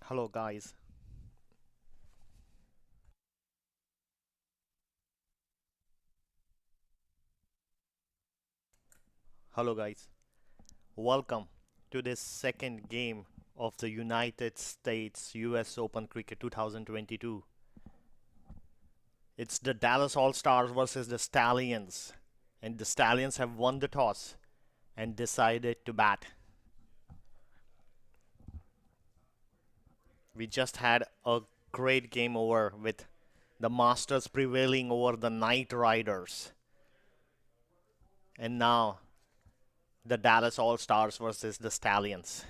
Hello guys. Hello guys. Welcome to this second game of the United States US Open Cricket 2022. It's the Dallas All-Stars versus the Stallions, and the Stallions have won the toss and decided to bat. We just had a great game over with the Masters prevailing over the Knight Riders. And now the Dallas All-Stars versus the Stallions.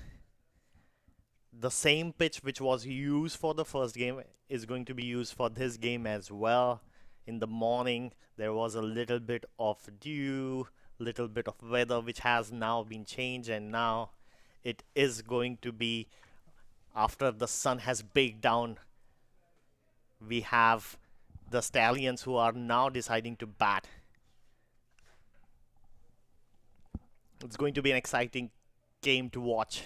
The same pitch which was used for the first game is going to be used for this game as well. In the morning, there was a little bit of dew, little bit of weather which has now been changed, and now it is going to be after the sun has baked down. We have the Stallions who are now deciding to bat. It's going to be an exciting game to watch.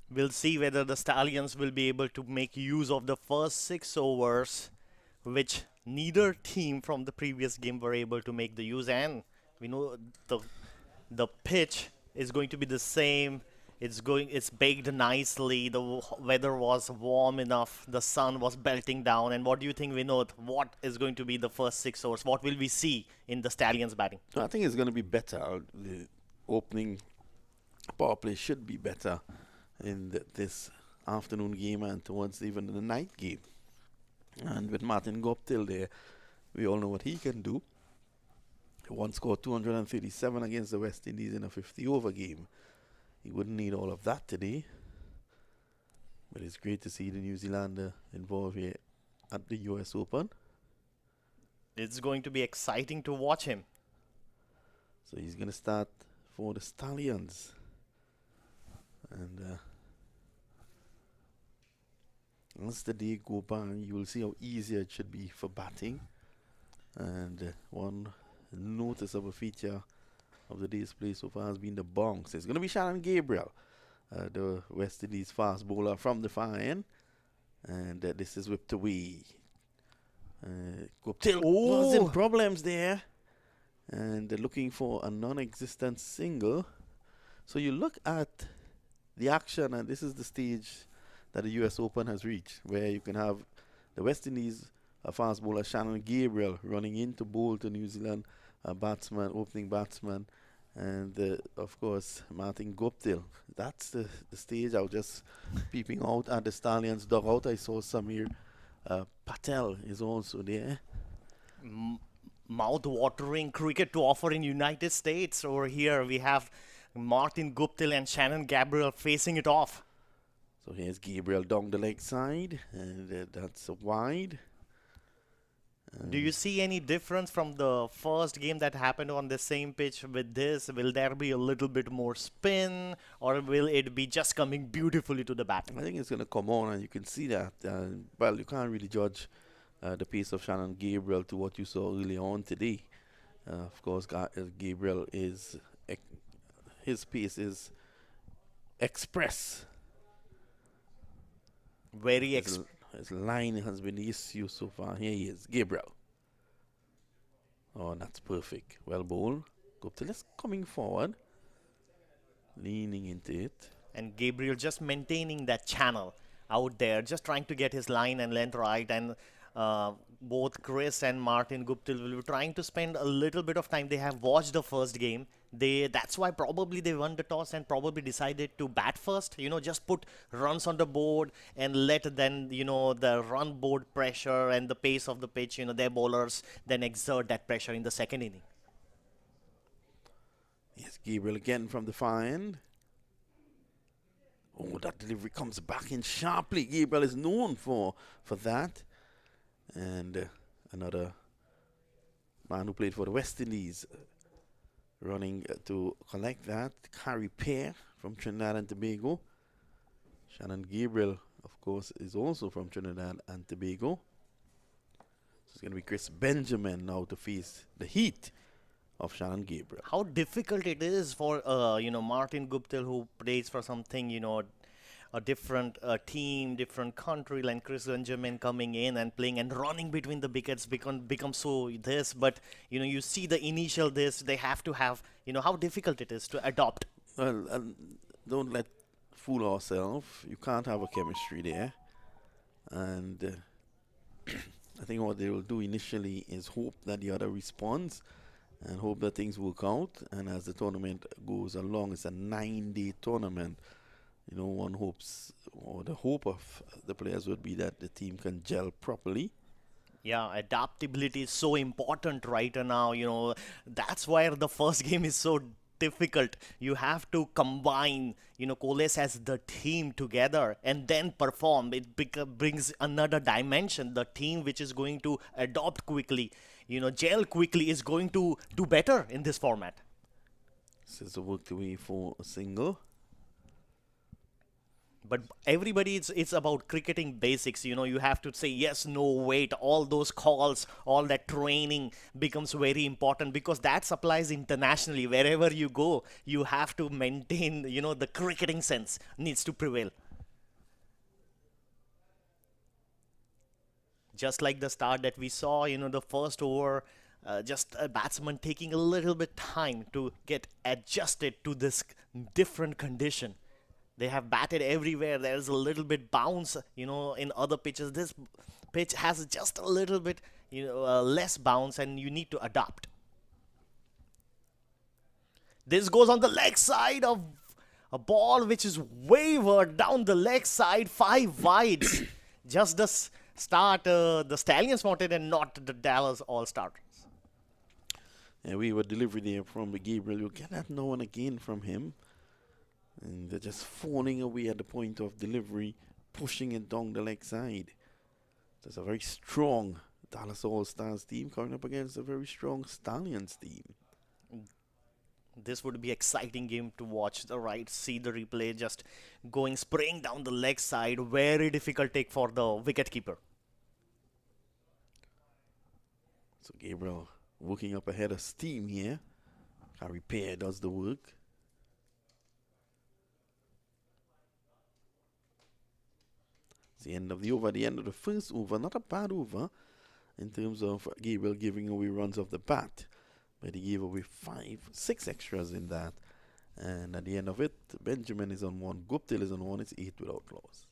We'll see whether the Stallions will be able to make use of the first 6 overs, which neither team from the previous game were able to make the use. And we know the pitch is going to be the same. It's baked nicely. The weather was warm enough. The sun was belting down. And what do you think, Vinod? What is going to be the first 6 overs? What will we see in the Stallions batting? So I think it's going to be better. The opening power play should be better in this afternoon game and towards even the night game. And with Martin Guptill there, we all know what he can do. He once scored 237 against the West Indies in a 50-over game. He wouldn't need all of that today. But it's great to see the New Zealander involved here at the US Open. It's going to be exciting to watch him. So he's going to start for the Stallions. And as the day go by, you will see how easier it should be for batting. And one noticeable feature of the day's play so far has been the bounce. It's going to be Shannon Gabriel, the West Indies fast bowler from the far end. And this is whipped away. Guptill was in problems there. And looking for a non-existent single. So you look at the action, and this is the stage that the US Open has reached, where you can have the West Indies fast bowler Shannon Gabriel running in to bowl to New Zealand batsman, opening batsman, and of course Martin Guptill. That's the stage. I was just peeping out at the Stallions dugout. I saw Samir Patel is also there. Mouth-watering cricket to offer in United States. Over here we have Martin Guptill and Shannon Gabriel facing it off. So here's Gabriel down the leg side, and that's a wide. Do you see any difference from the first game that happened on the same pitch with this? Will there be a little bit more spin, or will it be just coming beautifully to the bat? I think it's going to come on, and you can see that. Well, you can't really judge the pace of Shannon Gabriel to what you saw early on today. Of course, Gabriel is his pace is express. His line has been the issue so far. Here he is, Gabriel. Oh, that's perfect. Well bowled. Guptill is coming forward, leaning into it. And Gabriel just maintaining that channel out there, just trying to get his line and length right. And both Chris and Martin Guptill will be trying to spend a little bit of time. They have watched the first game. That's why probably they won the toss and probably decided to bat first. Just put runs on the board and let then, the run board pressure and the pace of the pitch, their bowlers then exert that pressure in the second inning. Yes, Gabriel again from the far end. Oh, that delivery comes back in sharply. Gabriel is known for that. And another Man who played for the West Indies, running to collect that. Carrie Pear from Trinidad and Tobago. Shannon Gabriel, of course, is also from Trinidad and Tobago. So it's going to be Chris Benjamin now to face the heat of Shannon Gabriel. How difficult it is for Martin Guptill, who plays for something, a different team, different country, like Chris Benjamin coming in and playing and running between the wickets become so this. But you see the initial this, they have to have, how difficult it is to adopt. Well, don't let fool ourselves. You can't have a chemistry there. And I think what they will do initially is hope that the other responds and hope that things work out. And as the tournament goes along, it's a 9-day tournament. One hopes, or the hope of the players would be that the team can gel properly. Yeah, adaptability is so important right now. That's why the first game is so difficult. You have to combine, coalesce as the team together and then perform. It brings another dimension. The team which is going to adopt quickly, gel quickly, is going to do better in this format. This is a work away for a single. But everybody, it's about cricketing basics. You have to say yes, no, wait. All those calls, all that training becomes very important because that applies internationally. Wherever you go, you have to maintain, the cricketing sense needs to prevail. Just like the start that we saw, the first over, just a batsman taking a little bit time to get adjusted to this different condition. They have batted everywhere. There's a little bit bounce, in other pitches. This pitch has just a little bit, less bounce, and you need to adapt. This goes on the leg side of a ball which is wavered down the leg side, 5 wides. Just the start, the Stallions wanted and not the Dallas All-Stars. And we were delivery there from Gabriel. You get that now and again from him. And they're just phoning away at the point of delivery, pushing it down the leg side. There's a very strong Dallas All-Stars team coming up against a very strong Stallions team. This would be exciting game to watch. See the replay, just spraying down the leg side. Very difficult take for the wicketkeeper. So Gabriel working up ahead of steam here. Carrie Pear does the work. The end of the over, the end of the first over. Not a bad over in terms of Gabriel giving away runs off the bat, but he gave away 6 extras in that. And at the end of it, Benjamin is on 1, Guptill is on 1. It's 8 without loss.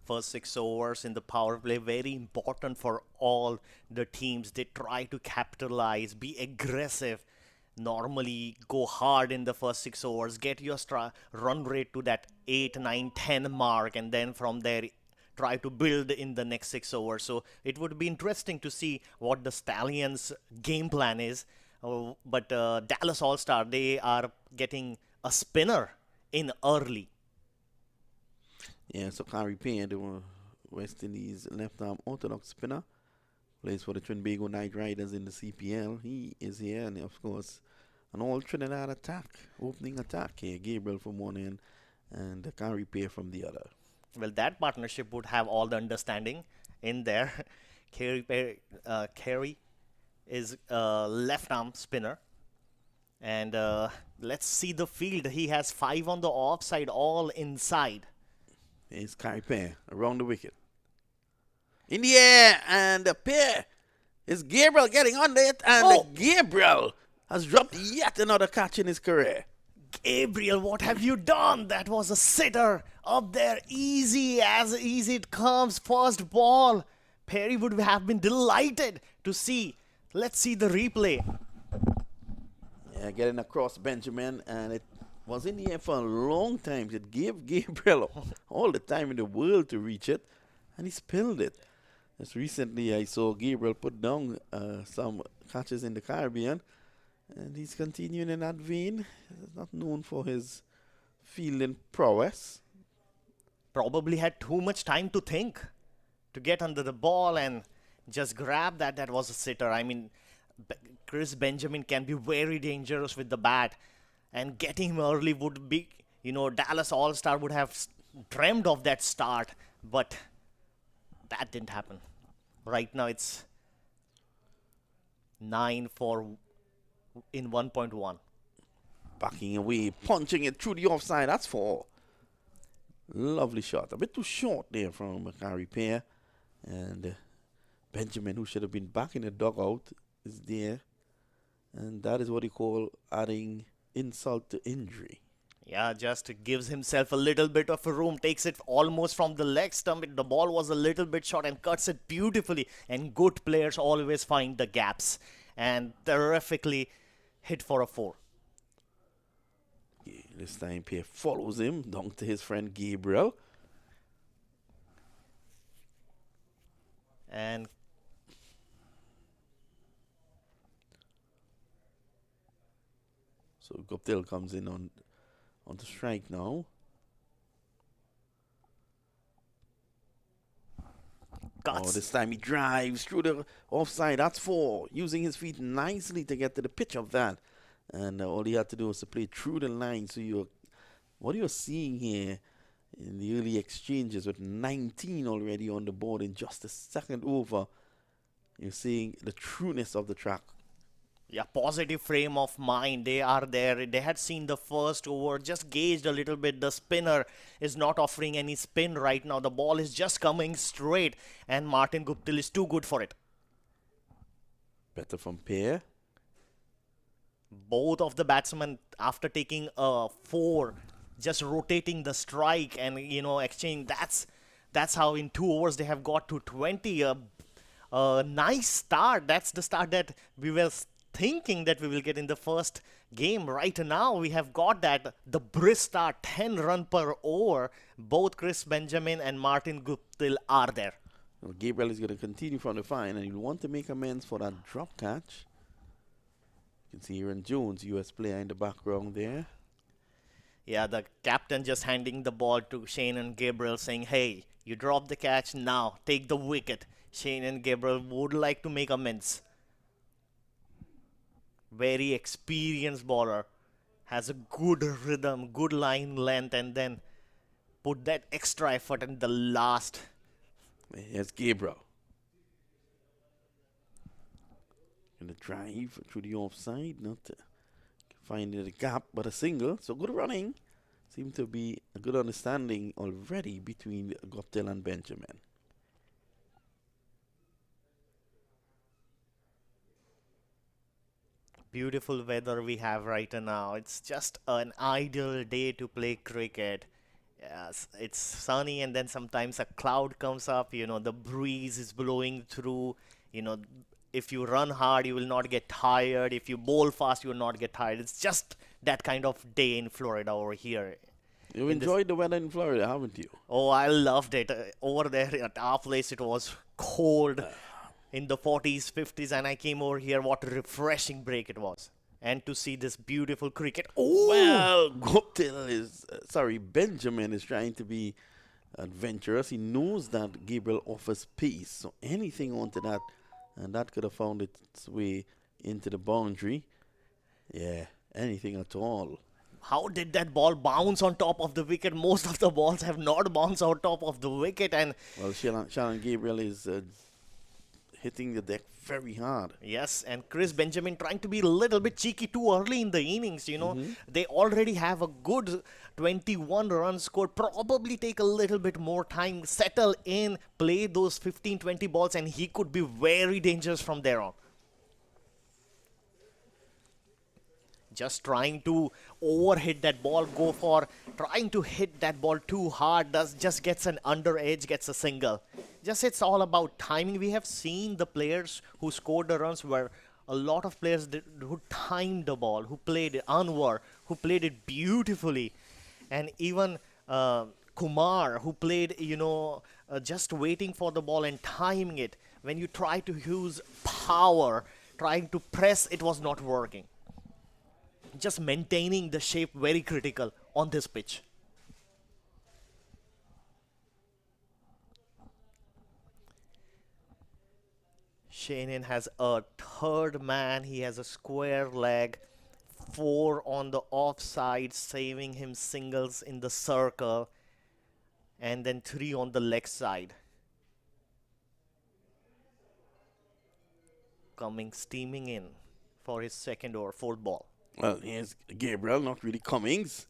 First 6 overs in the power play, very important for all the teams. They try to capitalize, be aggressive. Normally go hard in the first 6 overs, get your run rate to that 8, 9, 10 mark, and then from there try to build in the next 6 overs. So it would be interesting to see what the Stallions game plan is. But Dallas All-Star, they are getting a spinner in early. Yeah, so Carrie Payne, the West Indies left-arm orthodox spinner, plays for the Trinbago Knight Riders in the CPL. He is here, and of course, an all Trinidad attack, opening attack here. Gabriel from one end and Carrie Payne from the other. Well, that partnership would have all the understanding in there. Carrie is a left-arm spinner. And let's see the field. He has 5 on the offside, all inside. Here's Carrie Payne around the wicket. In the air, and the pair is Gabriel getting under it, and Gabriel has dropped yet another catch in his career. Gabriel, what have you done? That was a sitter up there, easy as easy it comes. First ball. Perry would have been delighted to see. Let's see the replay. Yeah, getting across Benjamin, and it was in the air for a long time. It gave Gabriel all the time in the world to reach it, and he spilled it. Just recently, I saw Gabriel put down some catches in the Caribbean, and he's continuing in that vein. He's not known for his fielding prowess. Probably had too much time to think, to get under the ball and Just grab that. That was a sitter. I mean, Chris Benjamin can be very dangerous with the bat, and getting him early would be, Dallas All-Star would have dreamed of that start, but that didn't happen. Right now it's 9 for in 1.1. Backing away, punching it through the offside. That's 4. Lovely shot. A bit too short there from Gary Pair. And Benjamin, who should have been back in the dugout, is there. And that is what you call adding insult to injury. Yeah, just gives himself a little bit of a room, takes it almost from the leg stump. The ball was a little bit short and cuts it beautifully. And good players always find the gaps. And terrifically hit for a 4. Okay, this time Pierre follows him down to his friend Gabriel. And so Guptill comes in on the strike now. cuts. Oh, this time he drives through the offside. That's 4. Using his feet nicely to get to the pitch of that. And all he had to do was to play through the line. So what you're seeing here in the early exchanges with 19 already on the board in just a second over, you're seeing the trueness of the track. Yeah, positive frame of mind. They are there. They had seen the first over, just gauged a little bit. The spinner is not offering any spin right now. The ball is just coming straight, and Martin Guptill is too good for it. Better from Pair. Both of the batsmen, after taking a 4, just rotating the strike and exchange. That's how in 2 overs they have got to 20. A nice start. That's the start that we were thinking that we will get in the first game. Right now we have got that, the brisk start, 10 run per over. Both Chris Benjamin and Martin Guptill are there. Well, Gabriel is going to continue from the fine, and he'll want to make amends for that drop catch. You can see Aaron Jones, US player, in the background there. Yeah, the captain just handing the ball to Shane and Gabriel, saying, hey, you dropped the catch, now take the wicket. Shane and Gabriel would like to make amends. Very experienced bowler, has a good rhythm, good line length, and then put that extra effort in the last. Here's Gabriel. Gonna drive through the offside, not finding the gap, but a single. So good running. Seemed to be a good understanding already between Guptill and Benjamin. Beautiful weather we have right now. It's just an ideal day to play cricket. Yes, it's sunny, and then sometimes a cloud comes up, the breeze is blowing through, if you run hard, you will not get tired. If you bowl fast, you will not get tired. It's just that kind of day in Florida over here. You've enjoyed the weather in Florida, haven't you? Oh, I loved it. Over there at our place, it was cold in the 40s, 50s, and I came over here. What a refreshing break it was. And to see this beautiful cricket. Oh! Well, Guptill Benjamin is trying to be adventurous. He knows that Gabriel offers pace, so anything onto that, and that could have found its way into the boundary. Yeah, anything at all. How did that ball bounce on top of the wicket? Most of the balls have not bounced on top of the wicket. And well, Shannon Gabriel is hitting the deck very hard. Yes, and Chris Benjamin trying to be a little bit cheeky too early in the innings, They already have a good 21 runs scored. Probably take a little bit more time, settle in, play those 15-20 balls, and he could be very dangerous from there on. Just trying to overhit that ball, trying to hit that ball too hard, just gets an under edge, gets a single. Just it's all about timing. We have seen the players who scored the runs were a lot of players who timed the ball, who played it. Anwar, who played it beautifully. And even Kumar, who played, just waiting for the ball and timing it. When you try to use power, trying to press, it was not working. Just maintaining the shape, very critical on this pitch. Shanian has a third man. He has a square leg. Four on the offside, saving him singles in the circle. And then three on the leg side. Coming steaming in for his second or fourth ball. Well, here's Gabriel, not really Cummings.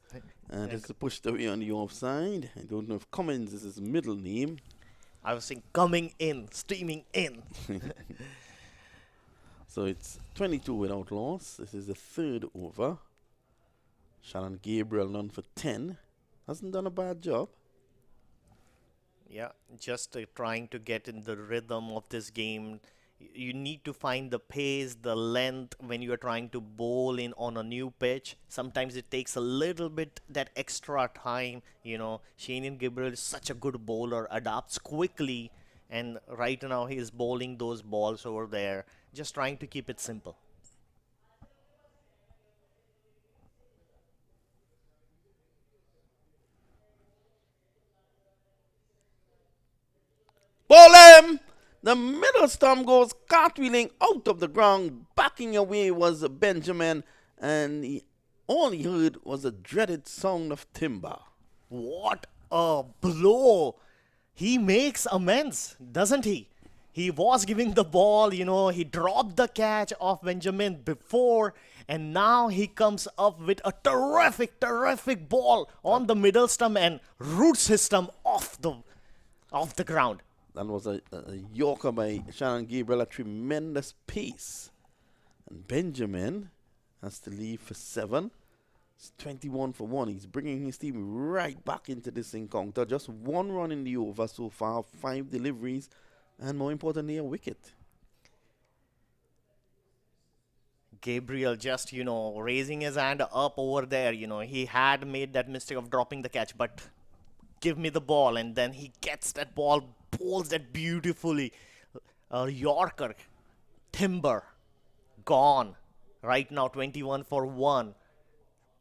And And it's pushed away on the offside. I don't know if Cummings is his middle name. I was saying coming in, steaming in. So it's 22 without loss. This is the third over. Shannon Gabriel none for 10. Hasn't done a bad job. Yeah, just trying to get in the rhythm of this game. You need to find the pace, the length when you are trying to bowl in on a new pitch. Sometimes it takes a little bit that extra time. You know, Shanian Gabriel is such a good bowler, adapts quickly, and right now he is bowling those balls over there, just trying to keep it simple. Ball him! The middle stump goes cartwheeling out of the ground. Backing away was Benjamin, and all he heard was a dreaded sound of timber. What a blow! He makes amends, doesn't he? He was giving the ball, you know, he dropped the catch of Benjamin before, and now he comes up with a terrific ball on the middle stump and roots his stump off the ground. That was a Yorker by Shannon Gabriel at tremendous pace. And Benjamin has to leave for 7. It's 21 for 1. He's bringing his team right back into this encounter. Just 1 run in the over so far, 5 deliveries, and more importantly, a wicket. Gabriel just, you know, raising his hand up over there. You know, he had made that mistake of dropping the catch, but give me the ball. And then he gets that ball, bowls that beautifully. Yorker, timber, gone. Right now, 21 for 1.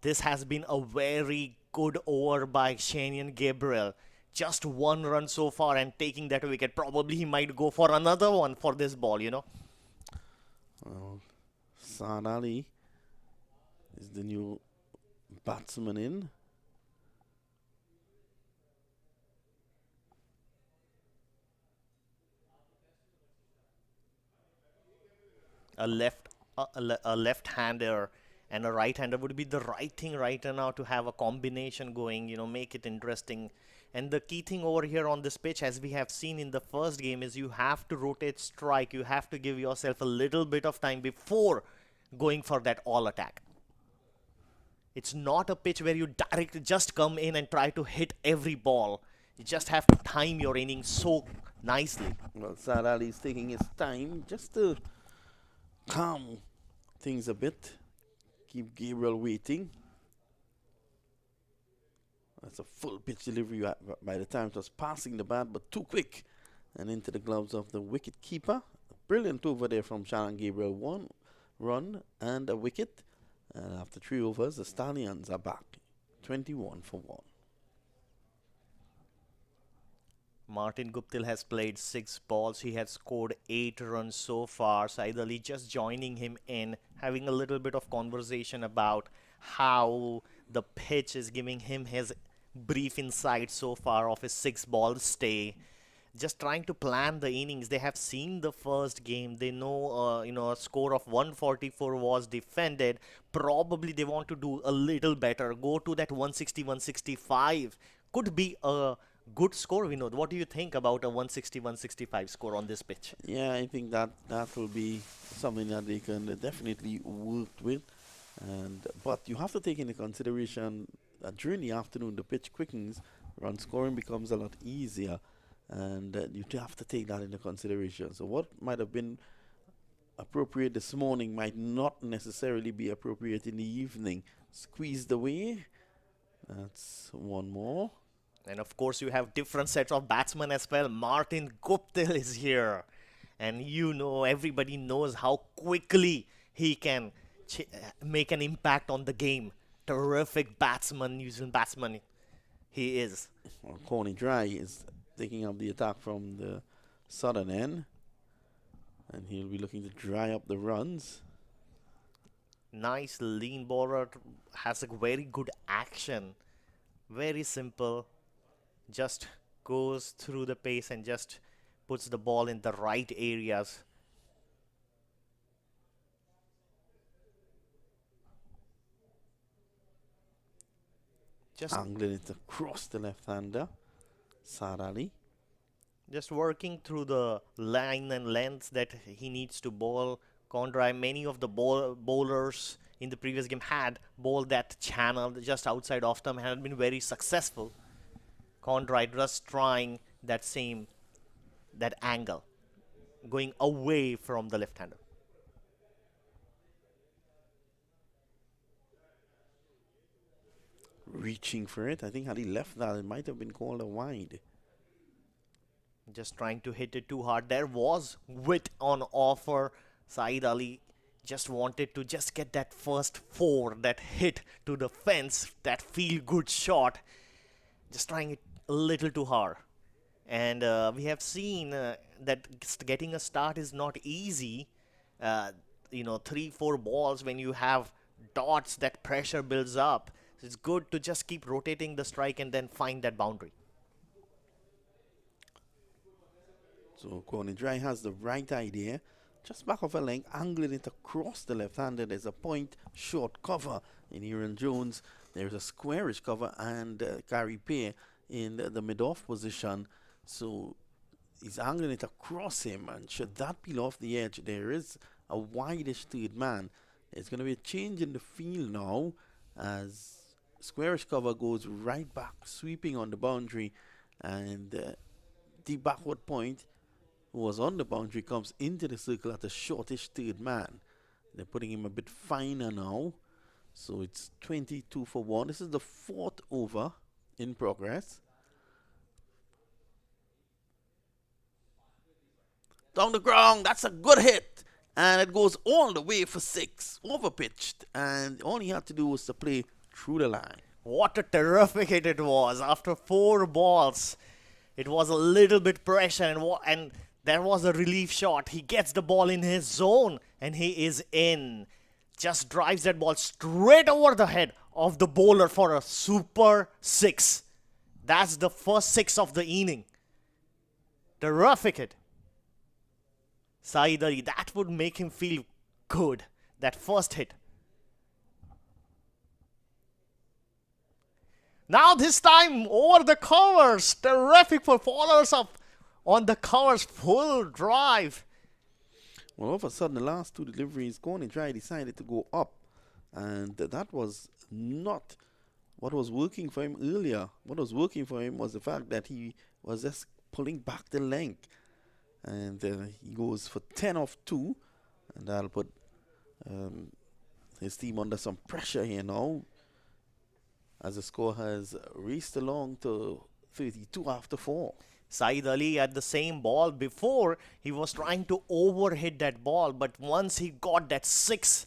This has been a very good over by Shanian Gabriel. Just 1 run so far and taking that wicket. Probably he might go for another one for this ball, you know. Well, Saad Ali is the new batsman in. A left-hander and a right-hander would be the right thing right now to have a combination going, you know, make it interesting. And the key thing over here on this pitch, as we have seen in the first game, is you have to rotate strike. You have to give yourself a little bit of time before going for that all attack. It's not a pitch where you directly just come in and try to hit every ball. You just have to time your innings so nicely. Well, Saad Ali is taking his time just to calm things a bit. Keep Gabriel waiting. That's a full pitch delivery by the time it was passing the bat, but too quick and into the gloves of the wicket keeper. Brilliant over there from Shannon Gabriel. 1 run and a wicket. And after 3 overs, the Stallions are back. 21 for 1. Martin Guptill has played 6 balls. He has scored 8 runs so far. Said Ali just joining him in, having a little bit of conversation about how the pitch is giving him his brief insight so far of his 6-ball stay. Just trying to plan the innings. They have seen the first game. They know, a score of 144 was defended. Probably they want to do a little better. Go to that 160, 165. Could be a good score, Vinod. What do you think about a 160, 165 score on this pitch? Yeah, I think that will be something that they can definitely work with. But you have to take into consideration that during the afternoon, the pitch quickens, run scoring becomes a lot easier. And you have to take that into consideration. So what might have been appropriate this morning might not necessarily be appropriate in the evening. Squeezed away. That's 1 more. And of course, you have different sets of batsmen as well. Martin Guptill is here. And you know, everybody knows how quickly he can make an impact on the game. Terrific batsman, New Zealand batsman he is. Well, Corny Dry is taking up the attack from the southern end. And he'll be looking to dry up the runs. Nice lean bowler, has a very good action. Very simple. Just goes through the pace and just puts the ball in the right areas. Just Angling it across the left-hander, Saad Ali. just working through the line and lengths that he needs to bowl. Conroy, many of the bowlers in the previous game had bowled that channel just outside off them, had been very successful. Conroy just trying that angle, going away from the left-hander. Reaching for it. I think had he left that, it might have been called a wide. Just trying to hit it too hard. There was wit on offer. Saeed Ali just wanted to just get that first four, that hit to the fence, that feel-good shot. Just trying it a little too hard. And we have seen that getting a start is not easy. 3-4 balls, when you have dots, that pressure builds up. So it's good to just keep rotating the strike and then find that boundary. So Corny Dry has the right idea. Just back of a length, angling it across the left-hander. There's a point short cover in Aaron Jones. There's a squarish cover and Gary Pear in the mid-off position. So he's angling it across him, and should that peel off the edge, there is a wide-ish third man. There's going to be a change in the field now as squarish cover goes right back, sweeping on the boundary, and the backward point, who was on the boundary, comes into the circle at a shortish third man. They're putting him a bit finer now. So it's 22 for 1. This is the fourth over in progress. Down the ground, that's a good hit. And it goes all the way for 6. Overpitched. And all he had to do was to play through the line. What a terrific hit it was. After 4 balls, it was a little bit pressure, and there was a relief shot. He gets the ball in his zone, and he is in. Just drives that ball straight over the head of the bowler for a super 6. That's the first 6 of the inning. Terrific hit. Saeed Ali, that would make him feel good. That first hit. Now this time over the covers. Terrific for followers up on the covers. Full drive. Well, all of a sudden, the last 2 deliveries, Corny Dry decided to go up. And that was not what was working for him earlier. What was working for him was the fact that he was just pulling back the length. And he goes for 10 off 2. And that'll put his team under some pressure here now, as the score has raced along to 32 after 4. Saeed Ali had the same ball before. He was trying to overhit that ball, but once he got that 6,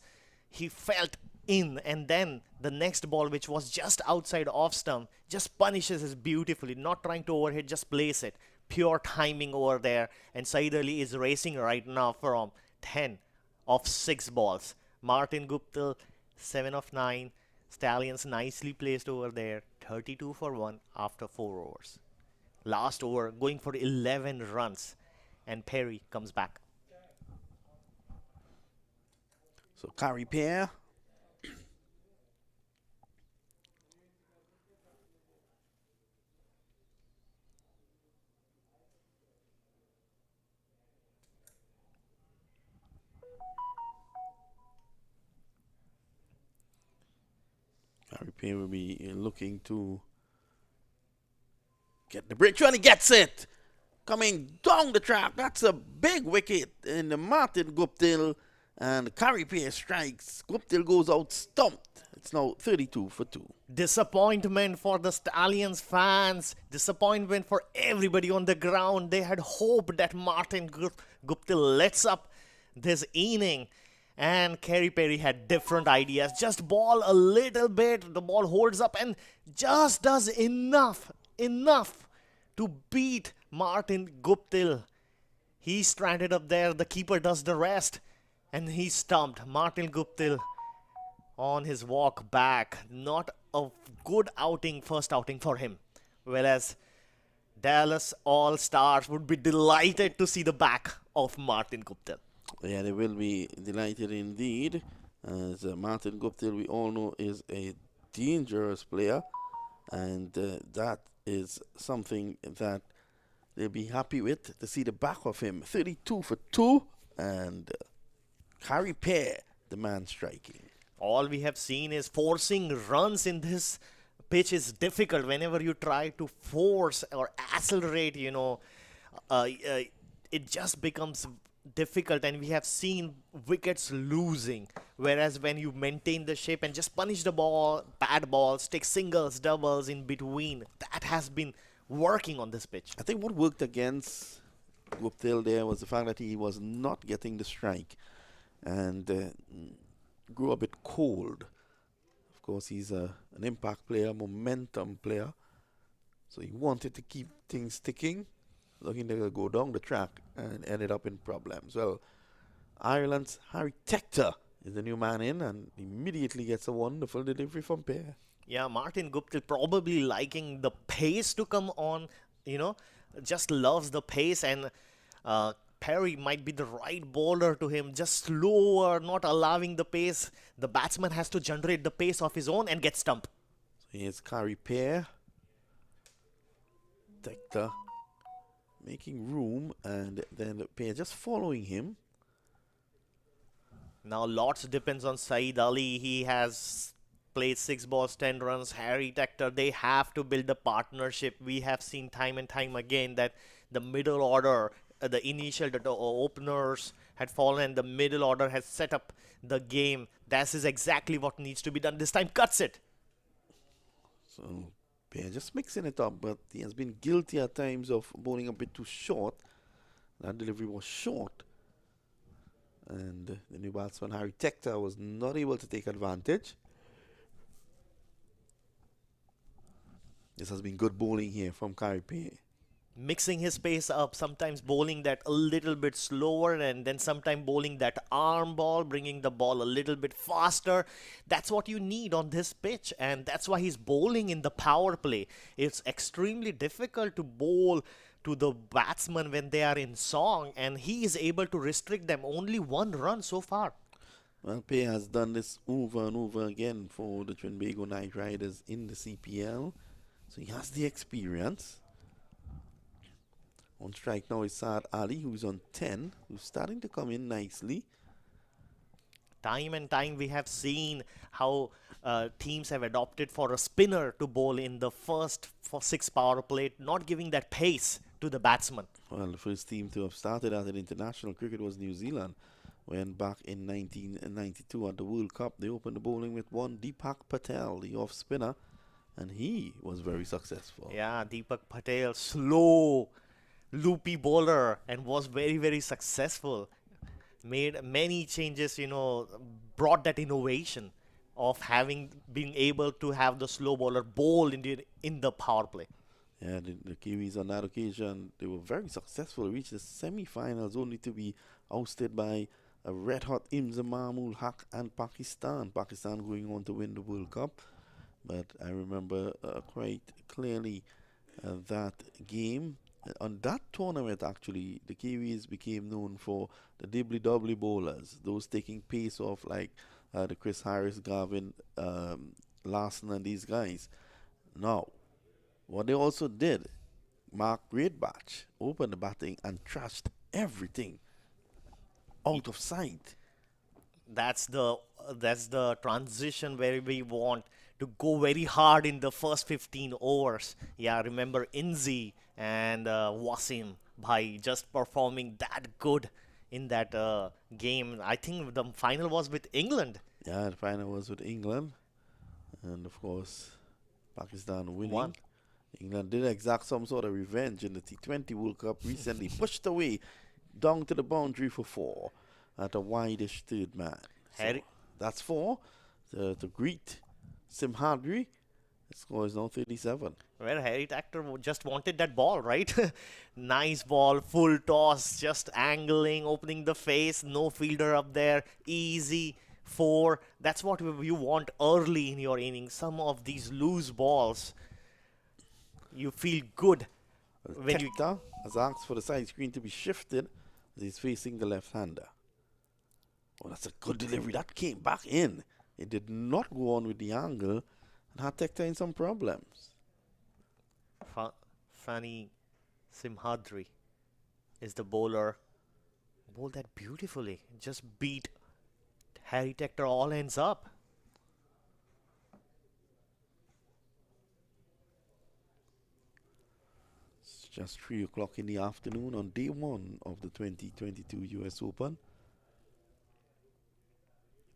he felt in, and then the next ball, which was just outside off stump, just punishes us beautifully. Not trying to overhit, just place it. Pure timing over there, and Saeed Ali is racing right now from 10 of 6 balls. Martin Guptill 7 of 9. Stallions nicely placed over there. 32 for 1 after 4 overs. Last over going for 11 runs, and Perry comes back. So Gary Pear. Gary Pear will be looking to get the breakthrough, and he gets it. Coming down the track, that's a big wicket in the Martin Guptill, and Gary Pear strikes. Guptill goes out stumped. It's now 32 for 2. Disappointment for the Stallions fans. Disappointment for everybody on the ground. They had hoped that Martin Guptill lets up this inning. And Kerry Perry had different ideas. Just ball a little bit. The ball holds up and just does enough to beat Martin Guptill. He's stranded up there. The keeper does the rest. And he's stumped. Martin Guptill on his walk back. Not a good outing, first outing for him. Whereas Dallas All-Stars would be delighted to see the back of Martin Guptill. Yeah, they will be delighted indeed. As Martin Guptill, we all know, is a dangerous player. And that is something that they'll be happy with, to see the back of him. 32 for 2. And Harry Pear, the man striking. All we have seen is forcing runs in this pitch is difficult. Whenever you try to force or accelerate, it just becomes difficult, and we have seen wickets losing. Whereas when you maintain the shape and just punish the ball, bad balls, take singles, doubles in between, that has been working on this pitch. I think what worked against Guptill there was the fact that he was not getting the strike and grew a bit cold. Of course, he's an impact player, momentum player, so he wanted to keep things ticking, looking to go down the track, and ended up in problems. Well, Ireland's Harry Tector is the new man in, and immediately gets a wonderful delivery from Pear. Yeah, Martin Guptill probably liking the pace to come on, just loves the pace, and Perry might be the right bowler to him, just slower, not allowing the pace. The batsman has to generate the pace of his own and get stumped. So here's Harry Pear. Tector making room, and then Pear just following him. Now lots depends on Saeed Ali. He has played 6 balls, 10 runs. Harry Tector, they have to build a partnership. We have seen time and time again that the middle order, the openers had fallen, and the middle order has set up the game. That is exactly what needs to be done. This time cuts it. So Pear just mixing it up, but he has been guilty at times of bowling a bit too short. That delivery was short, and the new batsman Harry Tector was not able to take advantage. This has been good bowling here from Harry Pear. Mixing his pace up, sometimes bowling that a little bit slower, and then sometimes bowling that arm ball, bringing the ball a little bit faster. That's what you need on this pitch, and that's why he's bowling in the power play. It's extremely difficult to bowl to the batsman when they are in song, and he is able to restrict them. Only 1 run so far. Well, Pear has done this over and over again for the Trinbago Knight Riders in the CPL, so he has the experience. On strike now is Saad Ali, who's on 10, who's starting to come in nicely. Time and time we have seen how teams have adopted for a spinner to bowl in the first 6 power play, not giving that pace to the batsman. Well, the first team to have started at an international cricket was New Zealand, when back in 1992 at the World Cup, they opened the bowling with one Deepak Patel, the off spinner, and he was very successful. Yeah, Deepak Patel, slow, loopy bowler, and was very, very successful. Made many changes, brought that innovation of being able to have the slow bowler bowl in the power play. Yeah, the Kiwis on that occasion, they were very successful. Reached the semi-finals only to be ousted by a red-hot Imza Mahmul Haq and Pakistan. Pakistan going on to win the World Cup. But I remember quite clearly that game. On that tournament, actually, the Kiwis became known for the dibbly-doubly bowlers, those taking pace off like the Chris Harris, Gavin Larson, and these guys. Now, what they also did, Mark Greatbatch opened the batting and trashed everything out of sight. That's the transition where we want to go very hard in the first 15 overs. Yeah, remember Inzi and Wasim Bhai just performing that good in that game. I think the final was with England. Yeah, the final was with England. And of course, Pakistan winning. Won. England did exact some sort of revenge in the T20 World Cup recently. Pushed away down to the boundary for 4 at a wide-ish third man. So that's 4 to greet Simhadri. The score is now 37. Where Harry Tactor just wanted that ball, right? Nice ball, full toss, just angling, opening the face, no fielder up there, easy 4. That's what you want early in your innings. Some of these loose balls, you feel good when you. Tector has asked for the side screen to be shifted as he's facing the left-hander. Oh, that's a good delivery. That came back in. It did not go on with the angle and had Tector in some problems. Fanny Simhadri is the bowler. Bowled that beautifully. Just beat Harry Tector all ends up. It's just 3 o'clock in the afternoon on day 1 of the 2022 US Open.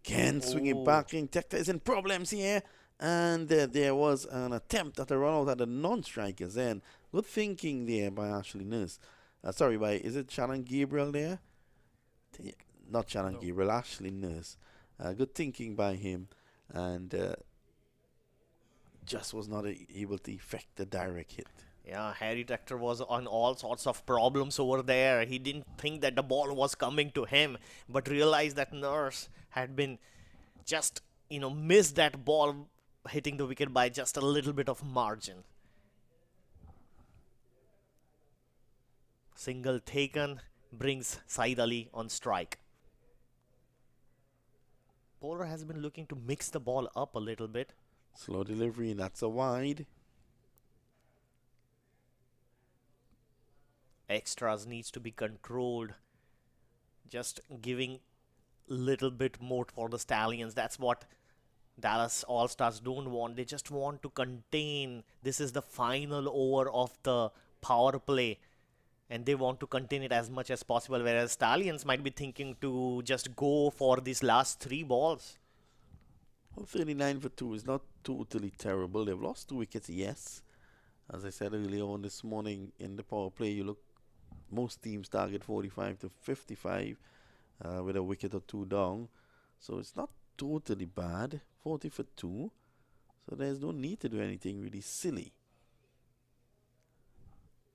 Ken swinging back in. Tector is in problems here. And there was an attempt at a run out at the non-strikers end. Good thinking there by Ashley Nurse. Is it Shannon Gabriel there? Not Shannon Gabriel, Ashley Nurse. Good thinking by him. And just was not able to effect the direct hit. Yeah, Harry Tector was on all sorts of problems over there. He didn't think that the ball was coming to him, but realized that Nurse had been just, missed that ball hitting the wicket by just a little bit of margin. Single taken brings Saeed Ali on strike. Bowler has been looking to mix the ball up a little bit. Slow delivery, and that's a wide. Extras needs to be controlled. Just giving little bit more for the Stallions. That's what Dallas All-Stars don't want. They just want to contain. This is the final over of the power play, and they want to contain it as much as possible, whereas Stallions might be thinking to just go for these last 3 balls. Well, 39 for 2 is not totally terrible. They've lost 2 wickets, yes. As I said earlier on this morning, in the power play, most teams target 45 to 55 with a wicket or 2 down. So it's not totally bad. 40 for 2. So there's no need to do anything really silly.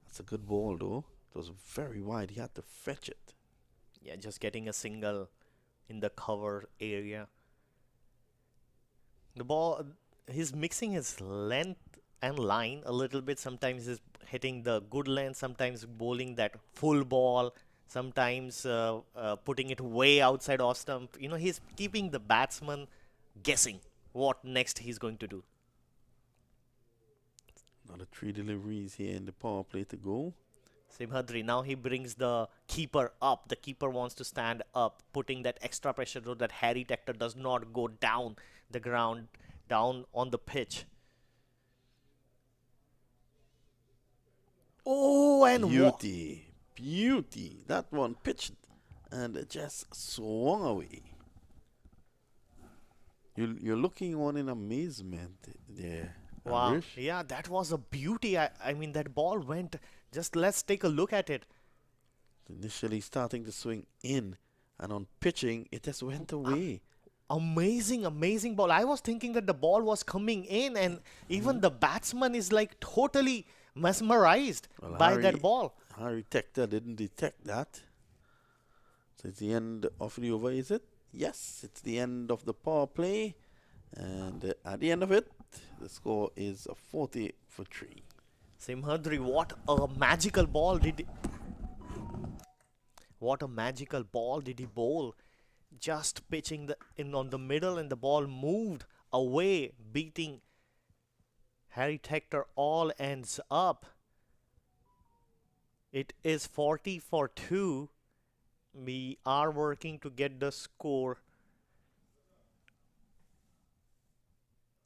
That's a good ball, though. It was very wide. He had to fetch it. Yeah, just getting a single in the cover area. The ball, he's mixing his length and line a little bit. Sometimes he's hitting the good length, sometimes bowling that full ball, sometimes putting it way outside off stump. He's keeping the batsman guessing what next he's going to do. Another 3 deliveries here in the power play to go. Simhadri, now he brings the keeper up. The keeper wants to stand up, putting that extra pressure so that Harry Tector does not go down the ground, down on the pitch. Oh, and beauty. That one pitched and just swung away. You're looking on in amazement there. Wow. Amrish. Yeah, that was a beauty. I mean, that ball went. Just let's take a look at it. Initially starting to swing in, and on pitching, it just went away. Amazing ball. I was thinking that the ball was coming in, and even the batsman is like totally mesmerized by that ball. Harry Tector didn't detect that. So it's the end of the over, is it? Yes, it's the end of the power play. And at the end of it, the score is 40 for 3. Simhadri, what a magical ball did he bowl. Just pitching on the middle, and the ball moved away, beating Harry Tector. All ends up. It is 40 for 2. We are working to get the score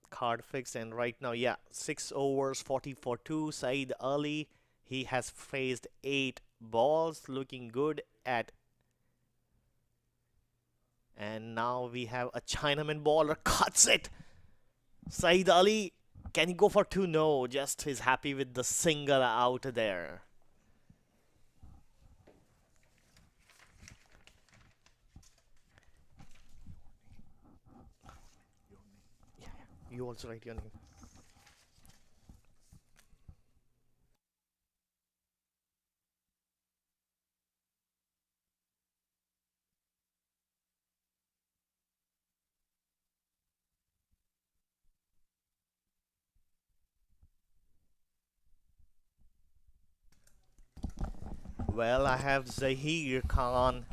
card fixed, and right now, 6 overs, 40 for 2. Saeed Ali, he has faced 8 balls, looking good at. And now we have a Chinaman bowler, cuts it. Saeed Ali, can he go for 2? No, just he's happy with the single out there. You also write your name. Well, I have Zahir Khan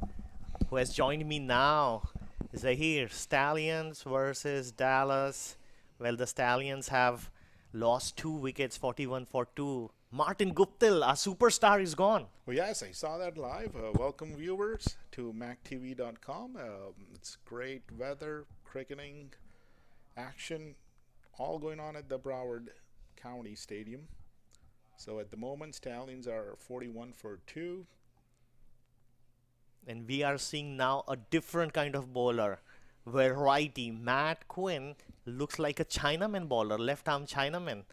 who has joined me now. Zahir, Stallions versus Dallas. Well, the Stallions have lost 2 wickets, 41 for 2. Martin Guptill, our superstar, is gone. Well, yes, I saw that live. Welcome, viewers, to maqtv.com. It's great weather, cricketing, action, all going on at the Broward County Stadium. So at the moment, Stallions are 41 for 2. And we are seeing now a different kind of bowler, where righty Matt Quinn looks like a Chinaman bowler, left-arm Chinaman.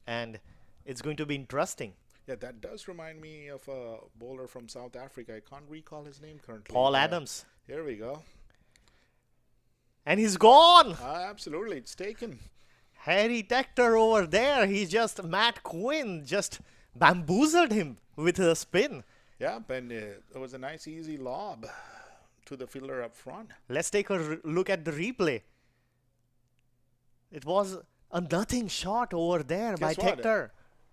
And it's going to be interesting. Yeah, that does remind me of a bowler from South Africa. I can't recall his name currently. Paul Adams. Here we go. And he's gone! Absolutely, it's taken. Harry Tector over there, Matt Quinn just bamboozled him with a spin. Yeah, and it was a nice easy lob to the fielder up front. Let's take a look at the replay. It was a nothing shot over there by Tector.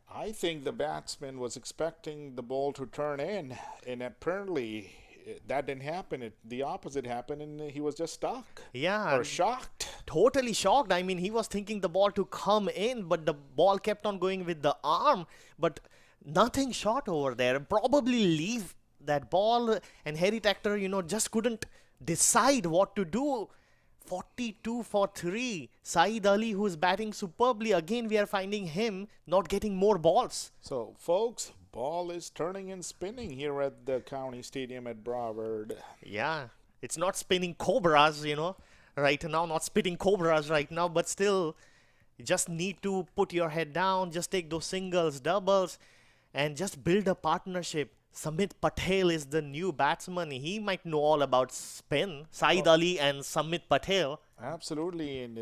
I think the batsman was expecting the ball to turn in, and apparently that didn't happen. The opposite happened, and he was just stuck. Yeah. Or shocked. Totally shocked. I mean, he was thinking the ball to come in, but the ball kept on going with the arm. But nothing shot over there. Probably leave that ball, and Harry Tector, just couldn't decide what to do. 42 for 3. Saeed Ali, who's batting superbly. Again, we are finding him not getting more balls. So, folks, ball is turning and spinning here at the county stadium at Broward. Yeah, it's not spinning cobras, right now, not spitting cobras right now, but still, you just need to put your head down, just take those singles, doubles, and just build a partnership. Samit Patel is the new batsman. He might know all about spin. Saeed Ali and Samit Patel. Absolutely, and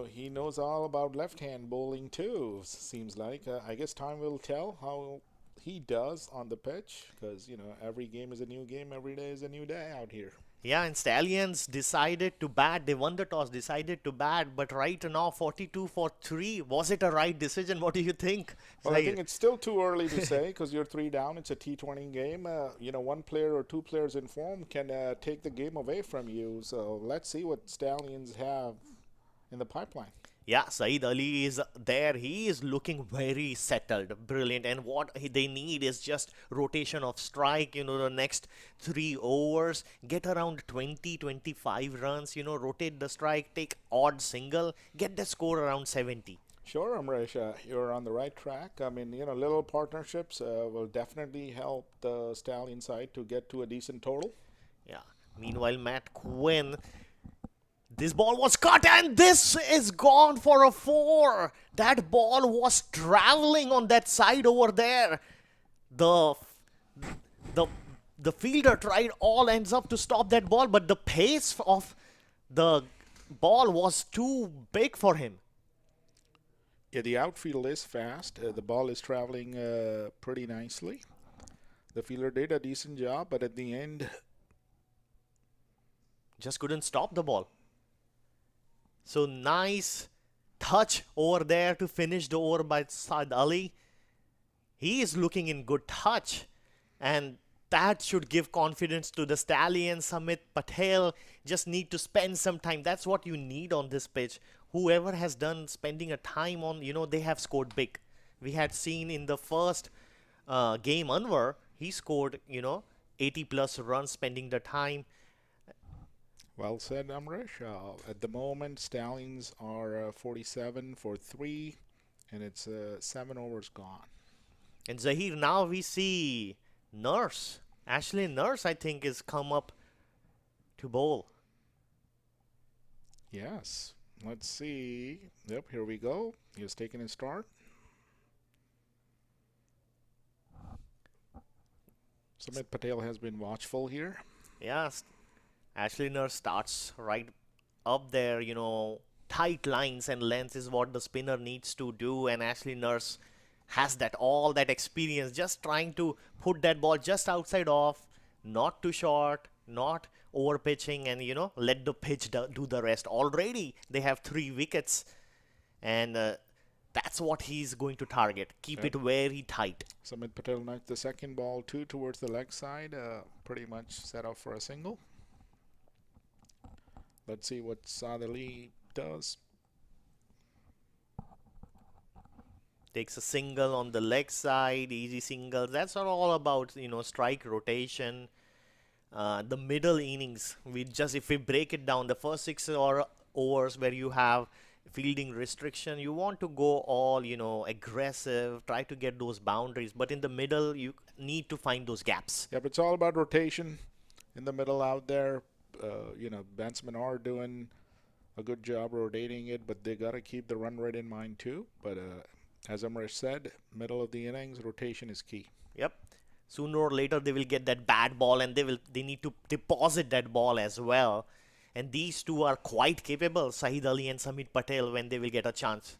he knows all about left-hand bowling too. Seems like. I guess time will tell how he does on the pitch, because every game is a new game, every day is a new day out here. Yeah, and Stallions decided to bat. They won the toss, decided to bat. But right now, 42 for 3. Was it a right decision? What do you think? Well, I think it's still too early to say, because you're 3 down. It's a T20 game. One player or 2 players in form can take the game away from you. So let's see what Stallions have in the pipeline. Yeah, Saeed Ali is there. He is looking very settled, brilliant. And what they need is just rotation of strike, the next 3 overs, get around 20, 25 runs, rotate the strike, take odd single, get the score around 70. Sure, Amresh, you're on the right track. I mean, little partnerships will definitely help the Stallion side to get to a decent total. Yeah. Meanwhile, Matt Quinn, this ball was cut, and this is gone for a 4. That ball was traveling on that side over there. The fielder tried all ends up to stop that ball, but the pace of the ball was too big for him. Yeah, the outfield is fast. The ball is traveling pretty nicely. The fielder did a decent job, but at the end, just couldn't stop the ball. So nice touch over there to finish the over by Saeed Ali. He is looking in good touch, and that should give confidence to the Stallions. Samit Patel just need to spend some time. That's what you need on this pitch. Whoever has done spending a time on, they have scored big. We had seen in the first game, Anwar, he scored, 80 plus runs spending the time. Well said, Amresh. At the moment, Stallions are 47 for 3, and it's 7 overs gone. And Zahir, now we see Nurse. Ashley Nurse, I think, is come up to bowl. Yes. Let's see. Yep, here we go. He's taking his start. Samit Patel has been watchful here. Yes. Ashley Nurse starts right up there, tight lines and length is what the spinner needs to do, and Ashley Nurse has all that experience, just trying to put that ball just outside off, not too short, not over pitching, and let the pitch do the rest. Already they have 3 wickets, and That's what he's going to target. Keep it very tight. Samit Patel knocked the second ball too towards the leg side, pretty much set up for a single. Let's see what Saad Ali does. Takes a single on the leg side, easy single. That's all about, you know, strike rotation. The middle innings, if we break it down, the first 6 overs where you have fielding restriction, you want to go all, you know, aggressive, try to get those boundaries. But in the middle, you need to find those gaps. Yep, it's all about rotation in the middle out there. You know, batsmen are doing a good job rotating it, but they got to keep the run rate in mind too. But as Amrish said, middle of the innings, rotation is key. Yep. Sooner or later, they will get that bad ball, and they need to deposit that ball as well. And these two are quite capable, Shahid Ali and Samit Patel, when they will get a chance.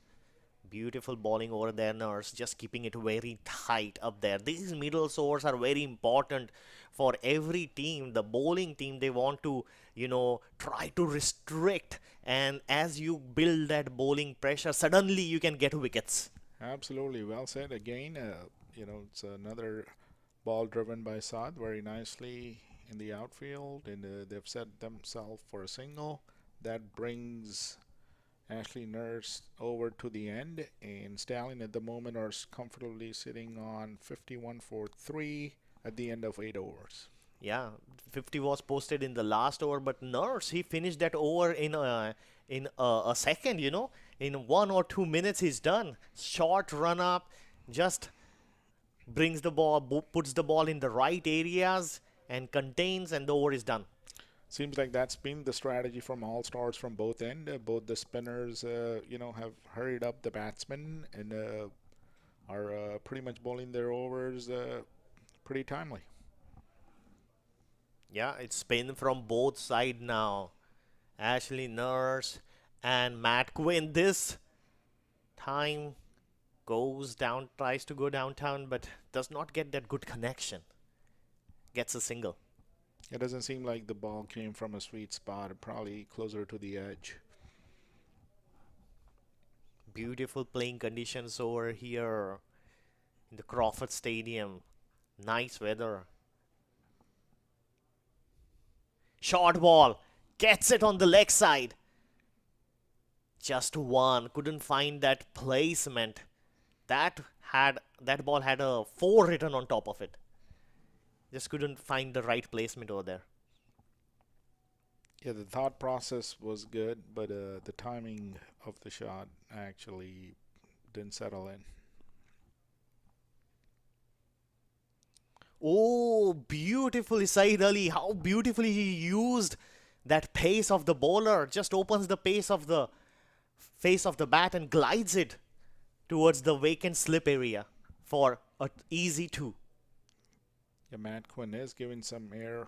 Beautiful bowling over there, Nurse, just keeping it very tight up there. These middle overs are very important for every team. The bowling team, they want to, you know, try to restrict. And as you build that bowling pressure, suddenly you can get wickets. Absolutely, well said. Again, you know, it's another ball driven by Saad very nicely in the outfield, and they've set themselves for a single. That brings Ashley Nurse over to the end, and Stallion at the moment are comfortably sitting on 51 for 3 at the end of 8 overs. Yeah, 50 was posted in the last over, but Nurse, he finished that over in a second, you know. In 1 or 2 minutes, he's done. Short run up, just brings the ball, puts the ball in the right areas and contains, and the over is done. Seems like that's been the strategy from all stars from both ends. Both the spinners, you know, have hurried up the batsmen and are pretty much bowling their overs pretty timely. Yeah, it's spin from both sides now. Ashley Nurse and Matt Quinn this time goes down, tries to go downtown, but does not get that good connection. Gets a single. It doesn't seem like the ball came from a sweet spot, probably closer to the edge. Beautiful playing conditions over here in the Crawford Stadium. Nice weather. Short ball. Gets it on the leg side. Just one. Couldn't find that placement. That ball had a 4 written on top of it. Just couldn't find the right placement over there. Yeah, the thought process was good, but the timing of the shot actually didn't settle in. Oh, beautifully Saeed Ali. How beautifully he used that pace of the bowler. Just opens the pace of the face of the bat and glides it towards the vacant slip area for an easy 2. Yeah, Matt Quinn is giving some air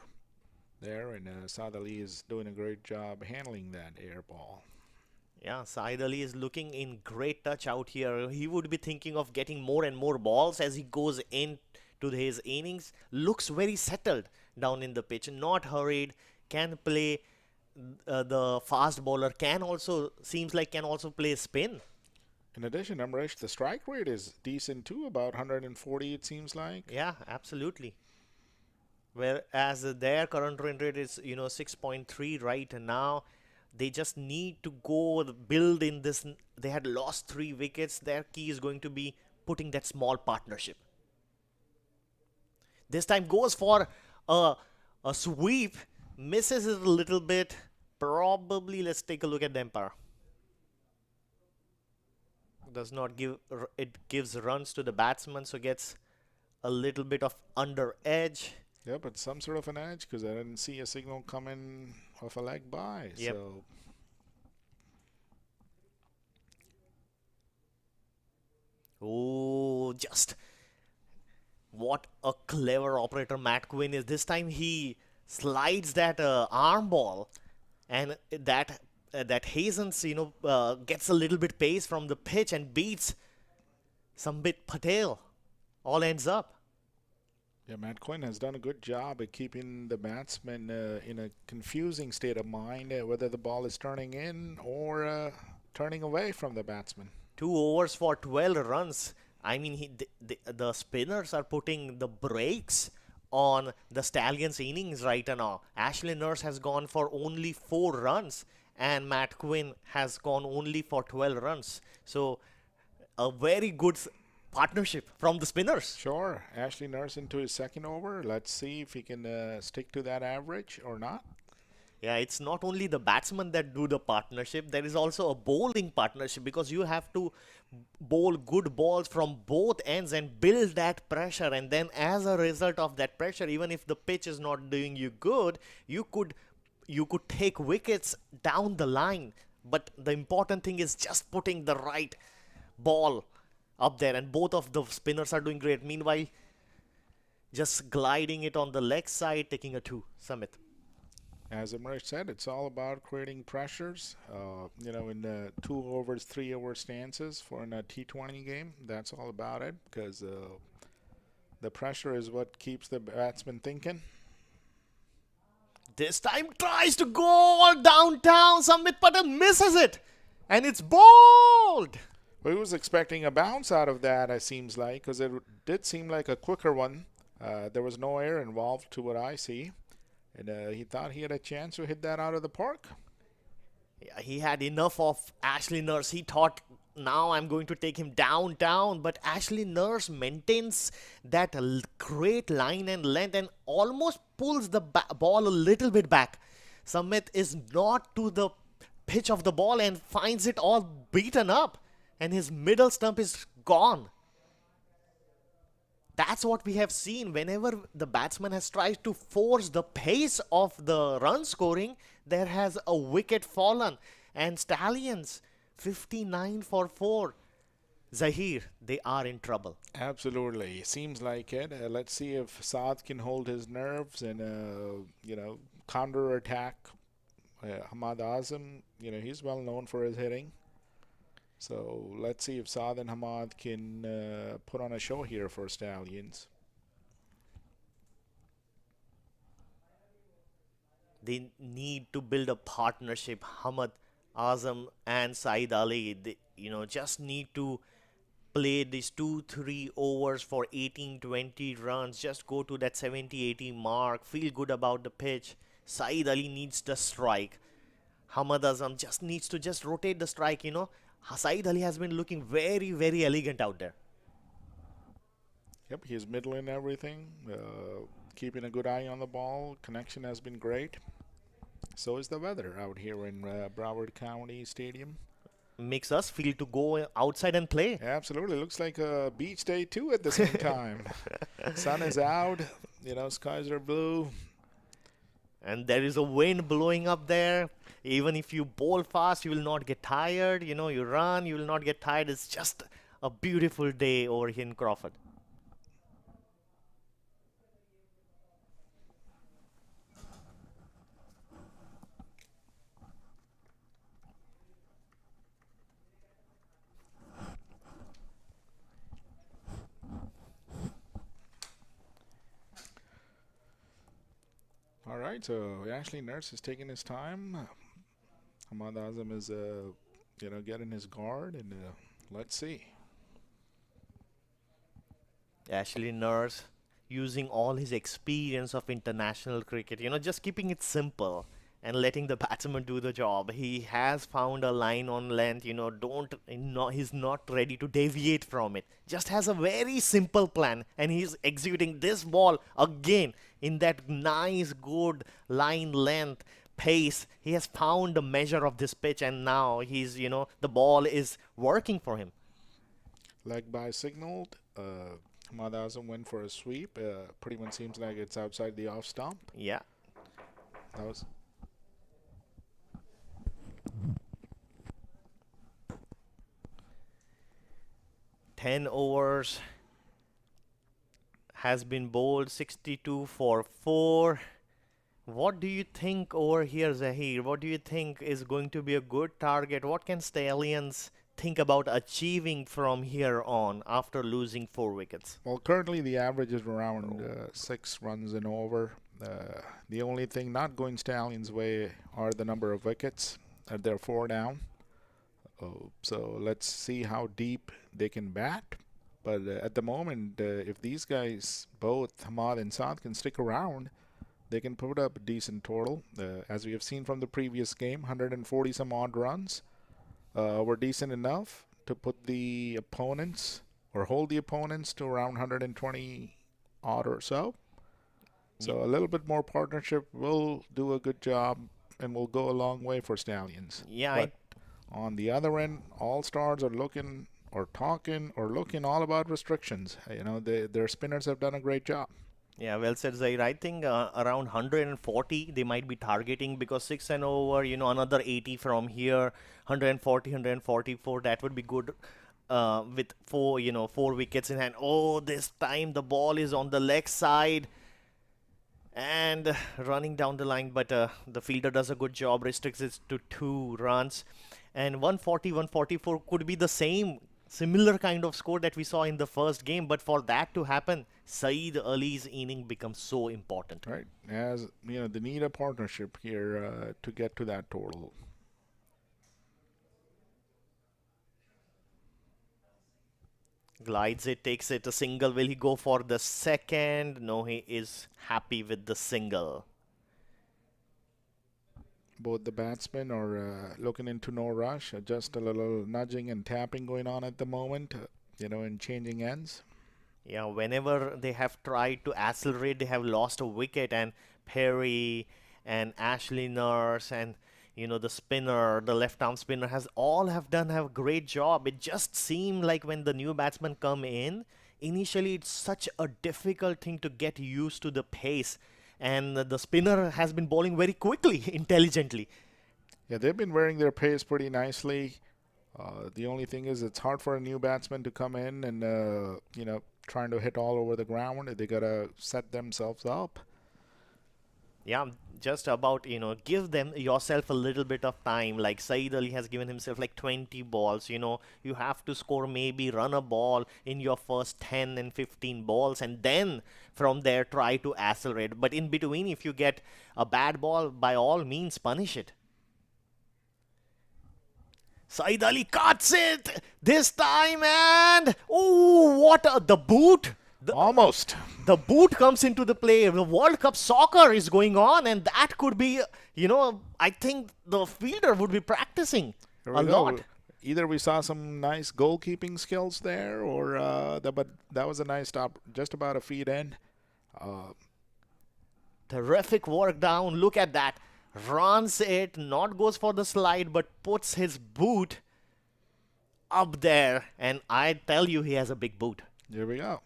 there, and Saad Ali is doing a great job handling that air ball. Yeah, Saeed Ali is looking in great touch out here. He would be thinking of getting more and more balls as he goes into his innings. Looks very settled down in the pitch, not hurried, can play the fast bowler, seems like can also play spin. In addition, Amrish, the strike rate is decent too, about 140 it seems like. Yeah, absolutely. Whereas their current run rate is, 6.3 right now. They just need to go build in this. They had lost 3 wickets. Their key is going to be putting that small partnership. This time goes for a sweep. Misses it a little bit. Probably, let's take a look at the umpire. Does not give, it gives runs to the batsman, so gets a little bit of under edge. Yeah, but some sort of an edge because I didn't see a signal coming off a leg by. Yep. So oh, just what a clever operator Matt Quinn is. This time he slides that arm ball, and that Hazens, gets a little bit pace from the pitch and beats Sambit Patel. All ends up. yeah, Matt Quinn has done a good job at keeping the batsman in a confusing state of mind, whether the ball is turning in or turning away from the batsman. 2 overs for 12 runs. I mean, the spinners are putting the brakes on the Stallions' innings right now. Ashley Nurse has gone for only 4 runs, and Matt Quinn has gone only for 12 runs. So, a very good partnership from the spinners. Sure. Ashley Nurse into his second over. Let's see if he can stick to that average or not. Yeah, it's not only the batsmen that do the partnership, there is also a bowling partnership, because you have to bowl good balls from both ends and build that pressure. And then as a result of that pressure, even if the pitch is not doing you good, you could take wickets down the line. But the important thing is just putting the right ball up there, and both of the spinners are doing great. Meanwhile, just gliding it on the leg side, taking a 2. Samit. As Amrish said, it's all about creating pressures. In 2 overs, 3 over stances for a T20 game. That's all about it, because the pressure is what keeps the batsman thinking. This time tries to go downtown. Samit Patel misses it, and it's bowled. Well, he was expecting a bounce out of that, it seems like, because it did seem like a quicker one. There was no air involved, to what I see. And he thought he had a chance to hit that out of the park. Yeah, he had enough of Ashley Nurse. He thought, now I'm going to take him downtown. But Ashley Nurse maintains that great line and length and almost pulls the ball a little bit back. Samit is not to the pitch of the ball and finds it all beaten up. And his middle stump is gone. That's what we have seen. Whenever the batsman has tried to force the pace of the run scoring, there has a wicket fallen. And Stallions, 59 for 4. Zahir, they are in trouble. Absolutely. Seems like it. Let's see if Saad can hold his nerves and, counter-attack Hamad Azam. He's well known for his hitting. So let's see if Saad and Hamad can put on a show here for Stallions. They need to build a partnership. Hamad Azam and Saeed Ali, they, just need to play these 2-3 overs for 18-20 runs. Just go to that 70-80 mark. Feel good about the pitch. Saeed Ali needs the strike. Hamad Azam just needs to just rotate the strike, Saeed Ali has been looking very, very elegant out there. Yep, he's middling everything, keeping a good eye on the ball. Connection has been great. So is the weather out here in Broward County Stadium. Makes us feel to go outside and play. Absolutely. Looks like a beach day too at the same time. Sun is out, skies are blue. And there is a wind blowing up there. Even if you bowl fast, you will not get tired. You run, you will not get tired. It's just a beautiful day over here in Crawford. All right, so Ashley Nurse is taking his time. Hamad Azam is, getting his guard, and let's see. Ashley Nurse using all his experience of international cricket, just keeping it simple and letting the batsman do the job. He has found a line on length, he's not ready to deviate from it. Just has a very simple plan, and he's executing this ball again in that nice, good line length pace. He has found the measure of this pitch, and now he's, the ball is working for him. Leg by signaled. Hamad Azam went for a sweep. Pretty much seems like it's outside the off stump. Yeah. That was 10 overs has been bowled, 62 for 4. What do you think over here, Zahir? What do you think is going to be a good target? What can Stallions think about achieving from here on after losing 4 wickets? Well, currently the average is around 6 runs and over. The only thing not going Stallions' way are the number of wickets. They're 4 down. So let's see how deep they can bat. But at the moment, if these guys, both Hamad and Saad, can stick around, they can put up a decent total. As we have seen from the previous game, 140 some odd runs were decent enough to put the opponents or hold the opponents to around 120 odd or so. So a little bit more partnership will do a good job and will go a long way for Stallions. Yeah, but on the other end, all stars are looking or talking or looking all about restrictions. You know, their spinners have done a great job. yeah, well said, Zaid. I think around 140 they might be targeting, because 6 and over, you know, another 80 from here, 140, 144, that would be good. With four wickets in hand. Oh, this time the ball is on the leg side and running down the line, but the fielder does a good job, restricts it to 2 runs. And 140, 144 could be the similar kind of score that we saw in the first game, but for that to happen, Saeed Ali's inning becomes so important. Right, as you know, they need a partnership here to get to that total. Glides it, takes it a single. Will he go for the second? No, he is happy with the single. Both the batsmen are looking into no rush, just a little nudging and tapping going on at the moment, you know, in changing ends. Yeah, whenever they have tried to accelerate, they have lost a wicket, and Perry and Ashley Nurse and the spinner, the left-arm spinner have done a great job. It just seemed like when the new batsmen come in, initially it's such a difficult thing to get used to the pace, and the spinner has been bowling very quickly, intelligently. Yeah, they've been wearing their pace pretty nicely. The only thing is it's hard for a new batsman to come in and, trying to hit all over the ground. They got to set themselves up. Yeah, just about, give them yourself a little bit of time. Like Saeed Ali has given himself like 20 balls. You have to score, maybe run a ball in your first 10 and 15 balls, and then from there try to accelerate. But in between, if you get a bad ball, by all means punish it. Saeed Ali cuts it this time, and oh, the boot! Almost. The boot comes into the play. The World Cup soccer is going on, and that could be, I think the fielder would be practicing a lot. Either we saw some nice goalkeeping skills there, or but that was a nice stop, just about a feet in. Terrific work down. Look at that. Runs it, not goes for the slide, but puts his boot up there. And I tell you, he has a big boot. Here we go.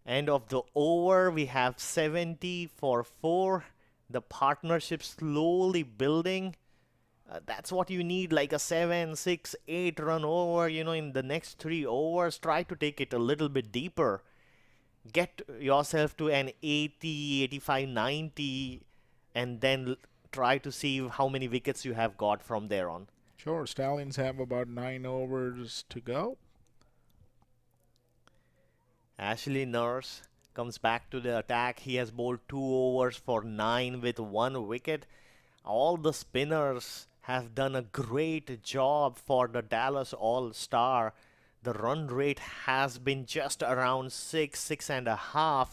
End of the over, we have 70 for 4. The partnership slowly building. That's what you need, like a 7, 6, 8 run over, in the next 3 overs. Try to take it a little bit deeper. Get yourself to an 80, 85, 90, and then try to see how many wickets you have got from there on. Sure, Stallions have about 9 overs to go. Ashley Nurse comes back to the attack. He has bowled 2 overs for 9 with 1 wicket. All the spinners have done a great job for the Dallas All-Star. The run rate has been just around 6.5.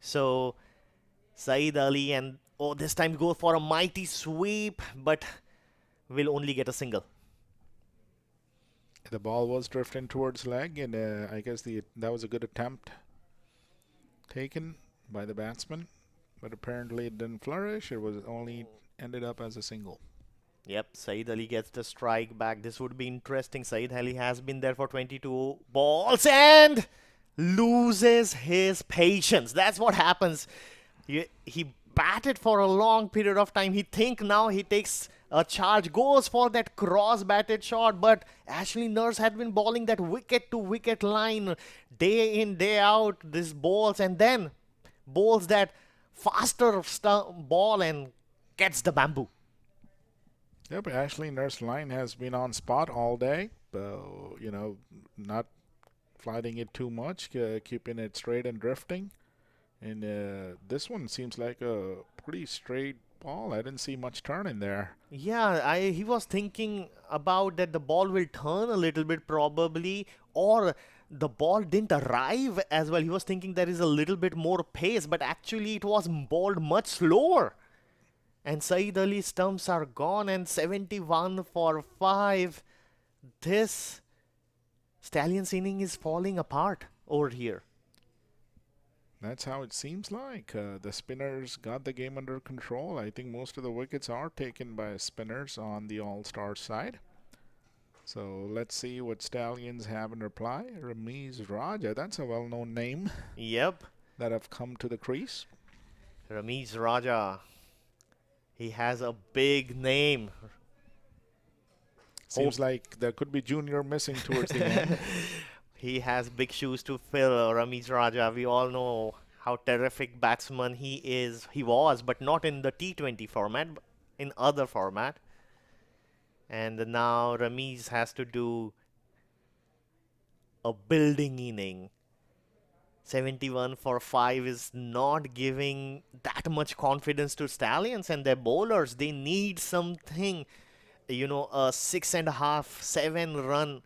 So Saeed Ali and this time go for a mighty sweep, but will only get a single. The ball was drifting towards leg, and I guess that was a good attempt taken by the batsman, but apparently it didn't flourish. It was only ended up as a single. Yep, Saeed Ali gets the strike back. This would be interesting. Saeed Ali has been there for 22 balls and loses his patience. That's what happens. He batted for a long period of time. He think now he takes a charge, goes for that cross-batted shot, but Ashley Nurse had been bowling that wicket-to-wicket line day in, day out, these balls, and then bowls that faster ball and gets the bamboo. Yep, Ashley Nurse line has been on spot all day. Not flighting it too much, keeping it straight and drifting. And this one seems like a pretty straight ball. I didn't see much turn in there. Yeah, he was thinking about that the ball will turn a little bit probably, or the ball didn't arrive as well. He was thinking there is a little bit more pace, but actually it was balled much slower. And Saeed Ali's stumps are gone, and 71 for 5. This Stallions inning is falling apart over here. That's how it seems like. The spinners got the game under control. I think most of the wickets are taken by spinners on the All-Star side. So let's see what Stallions have in reply. Ramiz Raja, that's a well-known name. Yep. That have come to the crease. Ramiz Raja. He has a big name. Seems like there could be Junior missing towards the end. He has big shoes to fill, Ramiz Raja. We all know how terrific batsman he was, but not in the T20 format, but in other format. And now Ramiz has to do a building inning. 71 for 5 is not giving that much confidence to Stallions and their bowlers. They need something, a 6.5, 7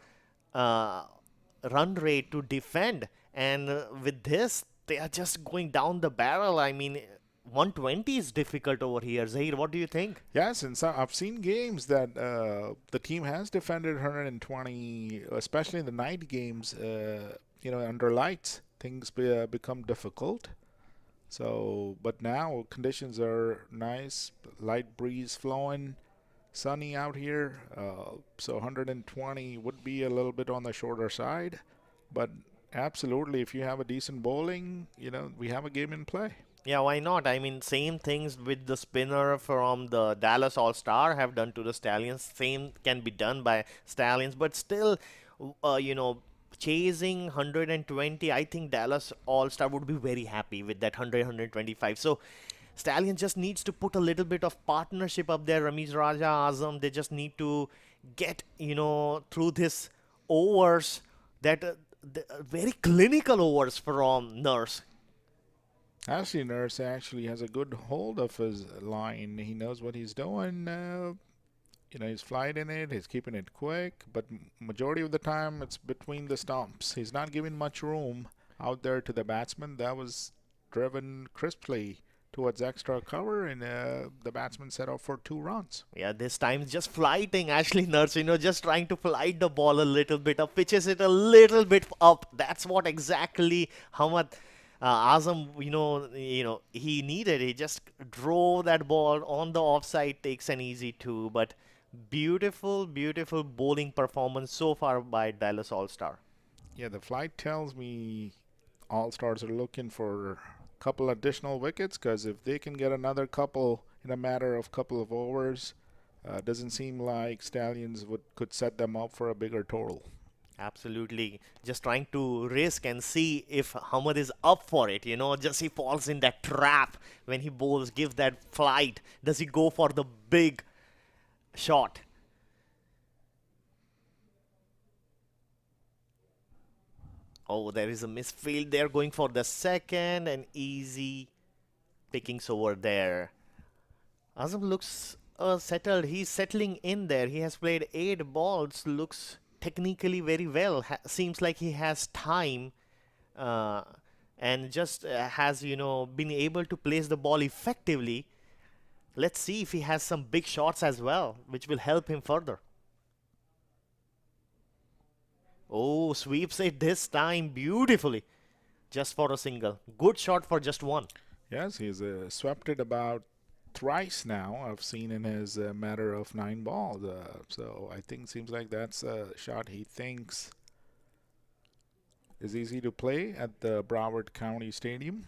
run rate to defend. And with this, they are just going down the barrel. I mean, 120 is difficult over here. Zahir, what do you think? Yes, and so I've seen games that the team has defended 120, especially in the night games, under lights. Things become difficult. So, but now conditions are nice, light breeze flowing, sunny out here. So 120 would be a little bit on the shorter side, but absolutely, if you have a decent bowling, we have a game in play. Yeah, why not? I mean, same things with the spinner from the Dallas All-Star have done to the Stallions. Same can be done by Stallions, but still, chasing 120, I think Dallas All-Star would be very happy with that 100, 125. So Stallion just needs to put a little bit of partnership up there. Ramiz Raja, Azam, they just need to get, through this overs, that very clinical overs from Nurse. Actually, Nurse actually has a good hold of his line. He knows what he's doing. He's flying it, he's keeping it quick, but majority of the time it's between the stumps. He's not giving much room out there to the batsman. That was driven crisply towards extra cover, and the batsman set up for 2 runs. Yeah, this time just flighting Ashley Nurse, just trying to flight the ball a little bit up, pitches it a little bit up. That's what exactly Hamad Azam, he needed. He just drove that ball on the offside, takes an easy 2, but beautiful, beautiful bowling performance so far by Dallas All-Star. Yeah, the flight tells me All-Stars are looking for a couple additional wickets, because if they can get another couple in a matter of couple of overs, doesn't seem like Stallions could set them up for a bigger total. Absolutely. Just trying to risk and see if Hamad is up for it. Just he falls in that trap when he bowls, gives that flight. Does he go for the big shot? Oh, there is a misfield there, going for the second, and easy pickings over there. Azam looks settled. He's settling in there. He has played 8 balls, looks technically very well. Seems like he has time and just has, been able to place the ball effectively. Let's see if he has some big shots as well, which will help him further. Oh, sweeps it this time beautifully. Just for a single. Good shot for just 1. Yes, he's swept it about thrice now, I've seen in his matter of 9 balls. So I think seems like that's a shot he thinks is easy to play at the Broward County Stadium.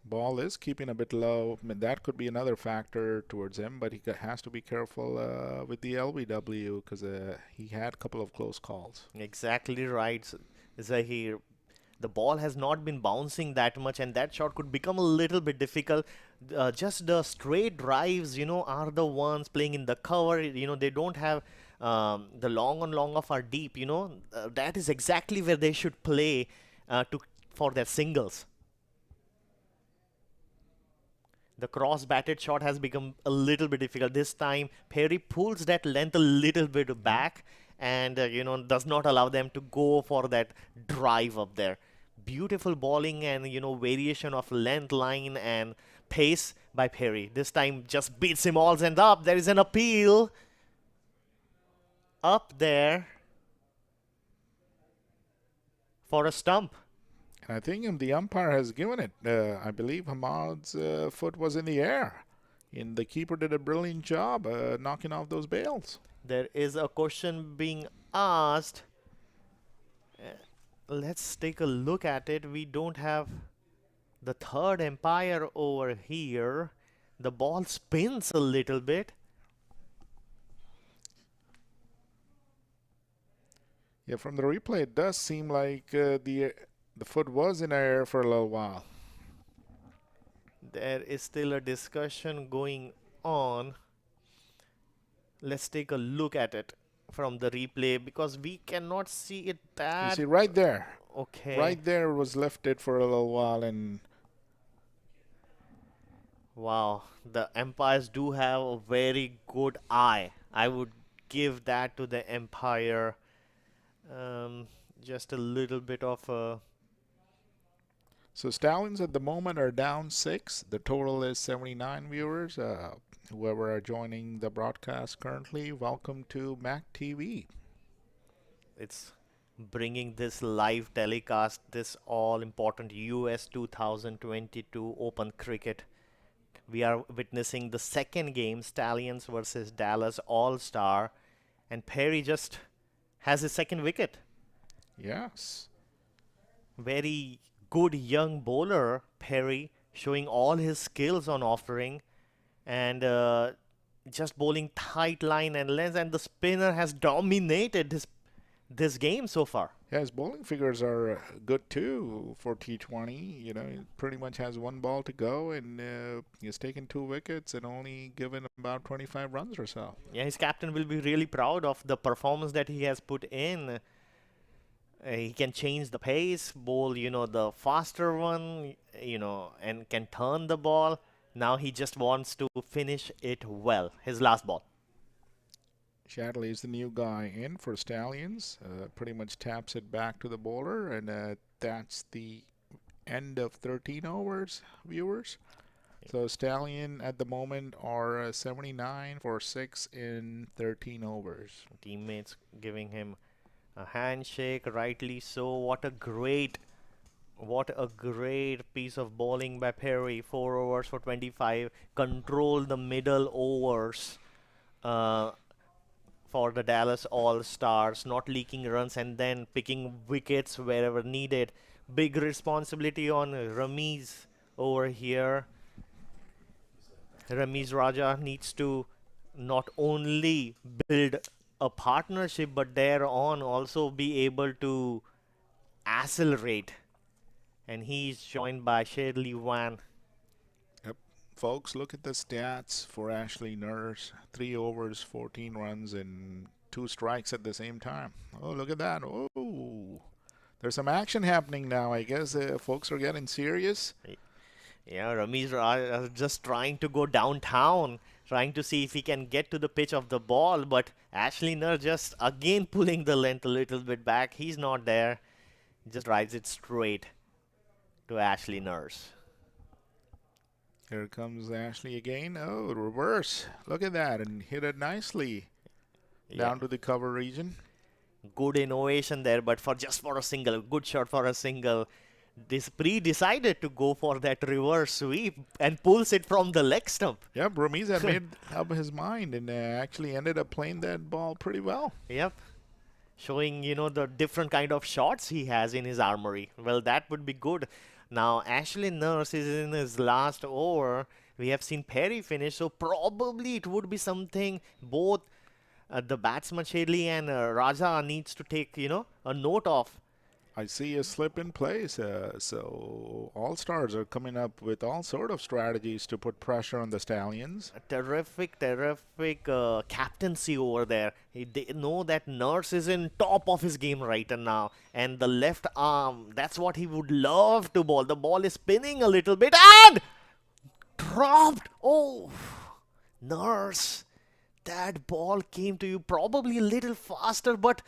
Ball is keeping a bit low. I mean, that could be another factor towards him, but he has to be careful with the LBW, because he had a couple of close calls. Exactly right, Zahir. The ball has not been bouncing that much, and that shot could become a little bit difficult. Just the straight drives, are the ones playing in the cover. They don't have the long on long off are deep. That is exactly where they should play for their singles. The cross-batted shot has become a little bit difficult. This time, Perry pulls that length a little bit back and, does not allow them to go for that drive up there. Beautiful bowling and, variation of length, line, and pace by Perry. This time, just beats him all and up. There is an appeal up there for a stump. And I think the umpire has given it. I believe Hamad's foot was in the air. And the keeper did a brilliant job knocking off those bails. There is a question being asked. Let's take a look at it. We don't have the third umpire over here. The ball spins a little bit. Yeah, from the replay, it does seem like the foot was in air for a little while. There is still a discussion going on. Let's take a look at it from the replay because we cannot see it that. You see right there. Okay. Right there was lifted for a little while and. Wow, the umpires do have a very good eye. I would give that to the umpire. Just a little bit of a. So Stallions at the moment are down 6. The total is 79 viewers. Whoever are joining the broadcast currently, welcome to MAQ TV. It's bringing this live telecast, this all-important US 2022 Open Cricket. We are witnessing the second game, Stallions versus Dallas All-Star, and Perry just has his second wicket. Yes. Very good young bowler, Perry, showing all his skills on offering and just bowling tight line and length, and the spinner has dominated this game so far. Yeah, his bowling figures are good too for T20. He pretty much has one ball to go, and he's taken 2 wickets and only given about 25 runs or so. Yeah, his captain will be really proud of the performance that he has put in. He can change the pace, bowl, the faster one, and can turn the ball. Now he just wants to finish it well. His last ball. Shadley is the new guy in for Stallions. Pretty much taps it back to the bowler, and that's the end of 13 overs, viewers. So Stallion at the moment are 79 for 6 in 13 overs. Teammates giving him a handshake, rightly so. What a great piece of bowling by Perry. 4 overs for 25. Control the middle overs for the Dallas All-Stars, not leaking runs and then picking wickets wherever needed. Big responsibility on Ramiz over here. Ramiz Raja needs to not only build a partnership, but thereon also be able to accelerate. And he's joined by Shirley Wan. Yep. Folks, look at the stats for Ashley Nurse. 3 overs, 14 runs, and 2 strikes at the same time. Oh, look at that. Oh, there's some action happening now. I guess folks are getting serious. Yeah, Ramiz Raja just trying to go downtown, trying to see if he can get to the pitch of the ball, but Ashley Nurse just again pulling the length a little bit back. He's not there. He just drives it straight to Ashley Nurse. Here comes Ashley again. Oh, reverse. Look at that, and hit it nicely down to the cover region. Good innovation there, but for a single. Good shot for a single. Decided to go for that reverse sweep and pulls it from the leg stump. Yep, Ramiz had made up his mind and actually ended up playing that ball pretty well. Yep. Showing, the different kind of shots he has in his armory. Well, that would be good. Now, Ashley Nurse is in his last over. We have seen Perry finish, so probably it would be something both the batsman Shadley and Raja needs to take, a note of. I see a slip in place. So All-Stars are coming up with all sort of strategies to put pressure on the Stallions. A terrific captaincy over there. They know that Nurse is in top of his game right now. And the left arm, that's what he would love to bowl. The ball is spinning a little bit and dropped. Oh, Nurse, that ball came to you probably a little faster, but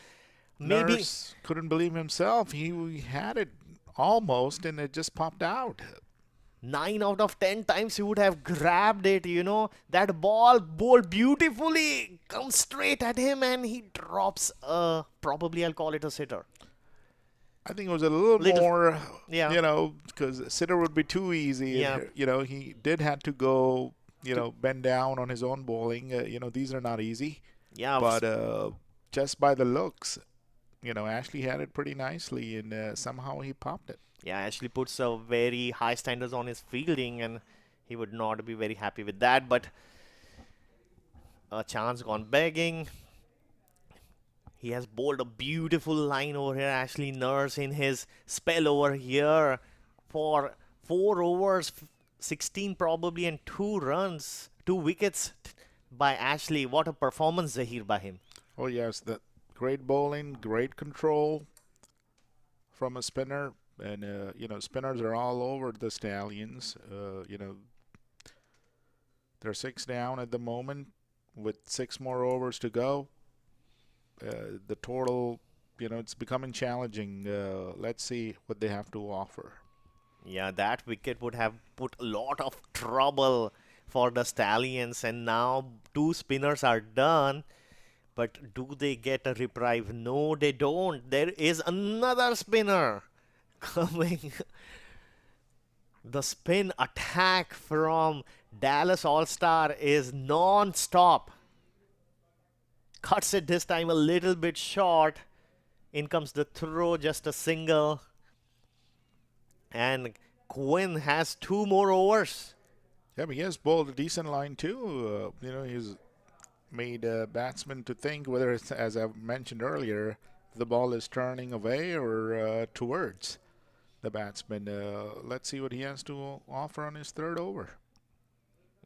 maybe Nurse couldn't believe himself. He had it almost, and it just popped out. 9 out of 10 times he would have grabbed it, you know. That ball bowled beautifully, comes straight at him, and he drops probably I'll call it a sitter. I think it was a little more, yeah. you know, because sitter would be too easy. Yeah. And, you know, he did have to go, you know, bend down on his own bowling. You know, these are not easy. Yeah. But just by the looks, you know, Ashley had it pretty nicely, and somehow he popped it. Yeah, Ashley puts a very high standards on his fielding, and he would not be very happy with that. But a chance gone begging. He has bowled a beautiful line over here, Ashley Nurse, in his spell over here for 4 overs, 16 probably, and 2 runs, 2 wickets by Ashley. What a performance, Zahir, by him. Oh, yes, the great bowling, great control from a spinner. And, you know, spinners are all over the Stallions. You know, they're 6 down at the moment with 6 more overs to go. The total, you know, it's becoming challenging. Let's see what they have to offer. Yeah, that wicket would have put a lot of trouble for the Stallions, and now 2 spinners are done. But do they get a reprieve? No, they don't. There is another spinner coming. The spin attack from Dallas All-Star is non-stop. Cuts it this time a little bit short. In comes the throw, just a single. And Quinn has 2 more overs. Yeah, but he has bowled a decent line too. You know, he's made batsmen to think whether it's, as I mentioned earlier, the ball is turning away or towards the batsman. Let's see what he has to offer on his 3rd over.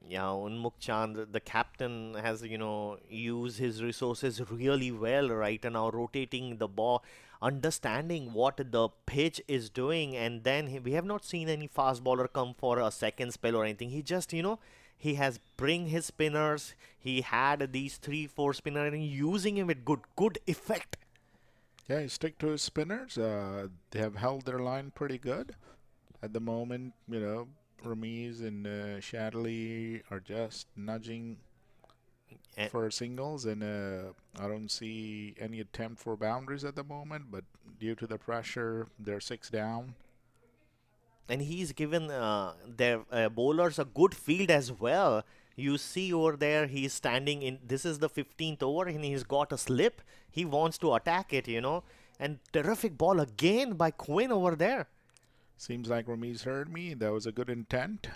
Yeah, Unmukh Chand, the captain, has, you know, used his resources really well right now, rotating the ball, understanding what the pitch is doing, and then we have not seen any fast bowler come for a second spell or anything. He just, you know, he has bring his spinners. He had these 3-4 spinners and using him with good effect. Yeah, he stick to his spinners. They have held their line pretty good at the moment. You know, Ramiz and Shadley are just nudging for singles, and I don't see any attempt for boundaries at the moment, but due to the pressure, they're 6 down. And he's given their bowlers a good field as well. You see over there, he's standing in, this is the 15th over, and he's got a slip. He wants to attack it, you know. And terrific ball again by Quinn over there. Seems like Ramiz heard me. That was a good intent.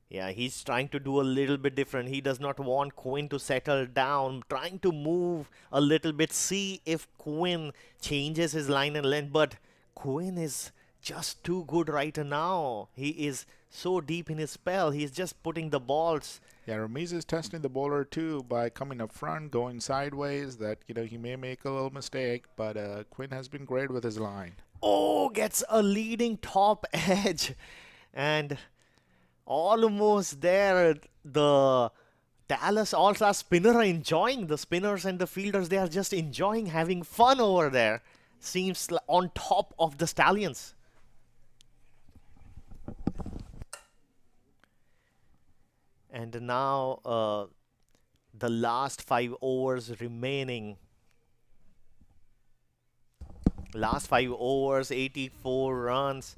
Yeah, he's trying to do a little bit different. He does not want Quinn to settle down, trying to move a little bit, see if Quinn changes his line and length. But Quinn is just too good right now. He is so deep in his spell. He's just putting the balls. Yeah, Ramiz is testing the bowler too by coming up front, going sideways. That, you know, he may make a little mistake, but Quinn has been great with his line. Oh, gets a leading top edge. And almost there, the Dallas All-Star spinner are enjoying. The spinners and the fielders, they are just enjoying, having fun over there. Seems on top of the Stallions. And now the last 5 overs remaining. Last 5 overs, 84 runs.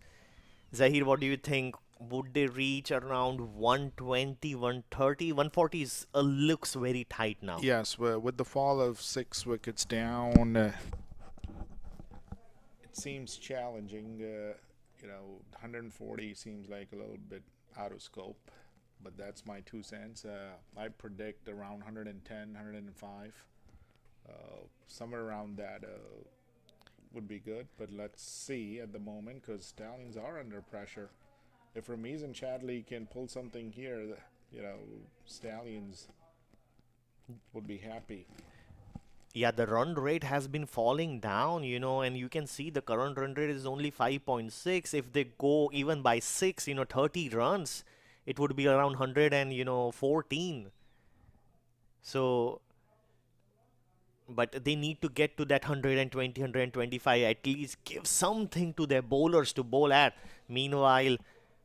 Zahir, what do you think? Would they reach around 120, 130? 140 is, looks very tight now. Yes, with the fall of 6 wickets down, it seems challenging. You know, 140 seems like a little bit out of scope, but that's my 2 cents. I predict around 110, 105, somewhere around that would be good. But let's see at the moment, because Stallions are under pressure. If Ramiz and Chadley can pull something here, you know, Stallions would be happy. Yeah, the run rate has been falling down, and you can see the current run rate is only 5.6. If they go even by 6, 30 runs, it would be around 100 and, 14. So, but they need to get to that 120, 125, at least give something to their bowlers to bowl at. Meanwhile,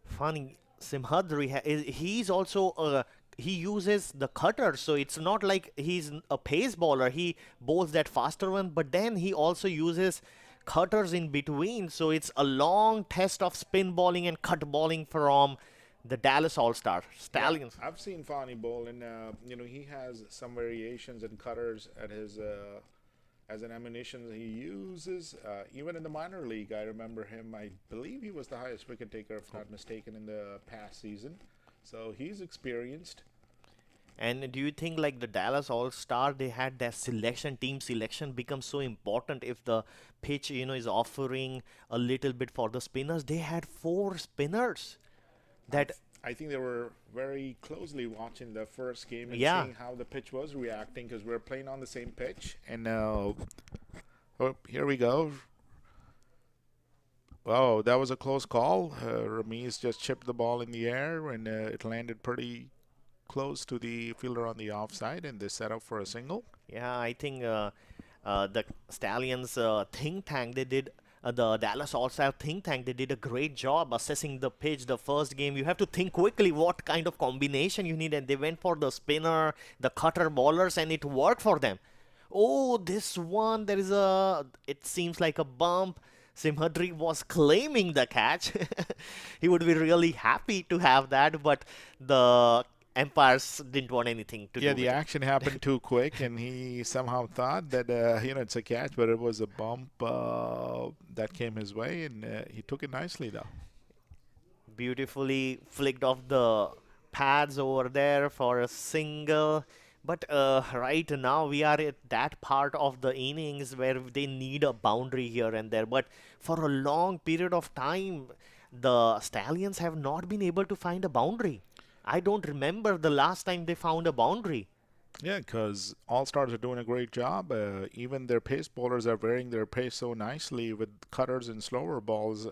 funny, Simhadri, he's also he uses the cutter, so it's not like he's a pace bowler. He bowls that faster one, but then he also uses cutters in between. So it's a long test of spin bowling and cut bowling from the Dallas All-Star Stallions. Yeah, I've seen Fani bowl, and he has some variations and cutters at his as an ammunition that he uses. Even in the minor league, I remember him. I believe he was the highest wicket taker, if not mistaken, in the past season. So he's experienced. And do you think like the Dallas All-Star, they had their team selection become so important if the pitch, is offering a little bit for the spinners? They had 4 spinners. I think they were very closely watching the first game and Yeah. seeing how the pitch was reacting, because we're playing on the same pitch. And here we go. Oh, that was a close call. Ramiz just chipped the ball in the air, and it landed pretty close to the fielder on the offside, and they set up for a single. Yeah, I think the Stallions think tank, they did the Dallas All-Star think tank, they did a great job assessing the pitch. The first game, you have to think quickly what kind of combination you need, and they went for the spinner, the cutter bowlers, and it worked for them. Oh, this one, it seems like a bump. Simhadri was claiming the catch. He would be really happy to have that, but the umpires didn't want anything to do Yeah, with the it. action happened too quick, and he somehow thought that it's a catch, but it was a bump that came his way, and he took it nicely though. Beautifully flicked off the pads over there for a single. But right now we are at that part of the innings where they need a boundary here and there. But for a long period of time, the Stallions have not been able to find a boundary. I don't remember the last time they found a boundary. Yeah, because All Stars are doing a great job. Even their pace bowlers are varying their pace so nicely with cutters and slower balls.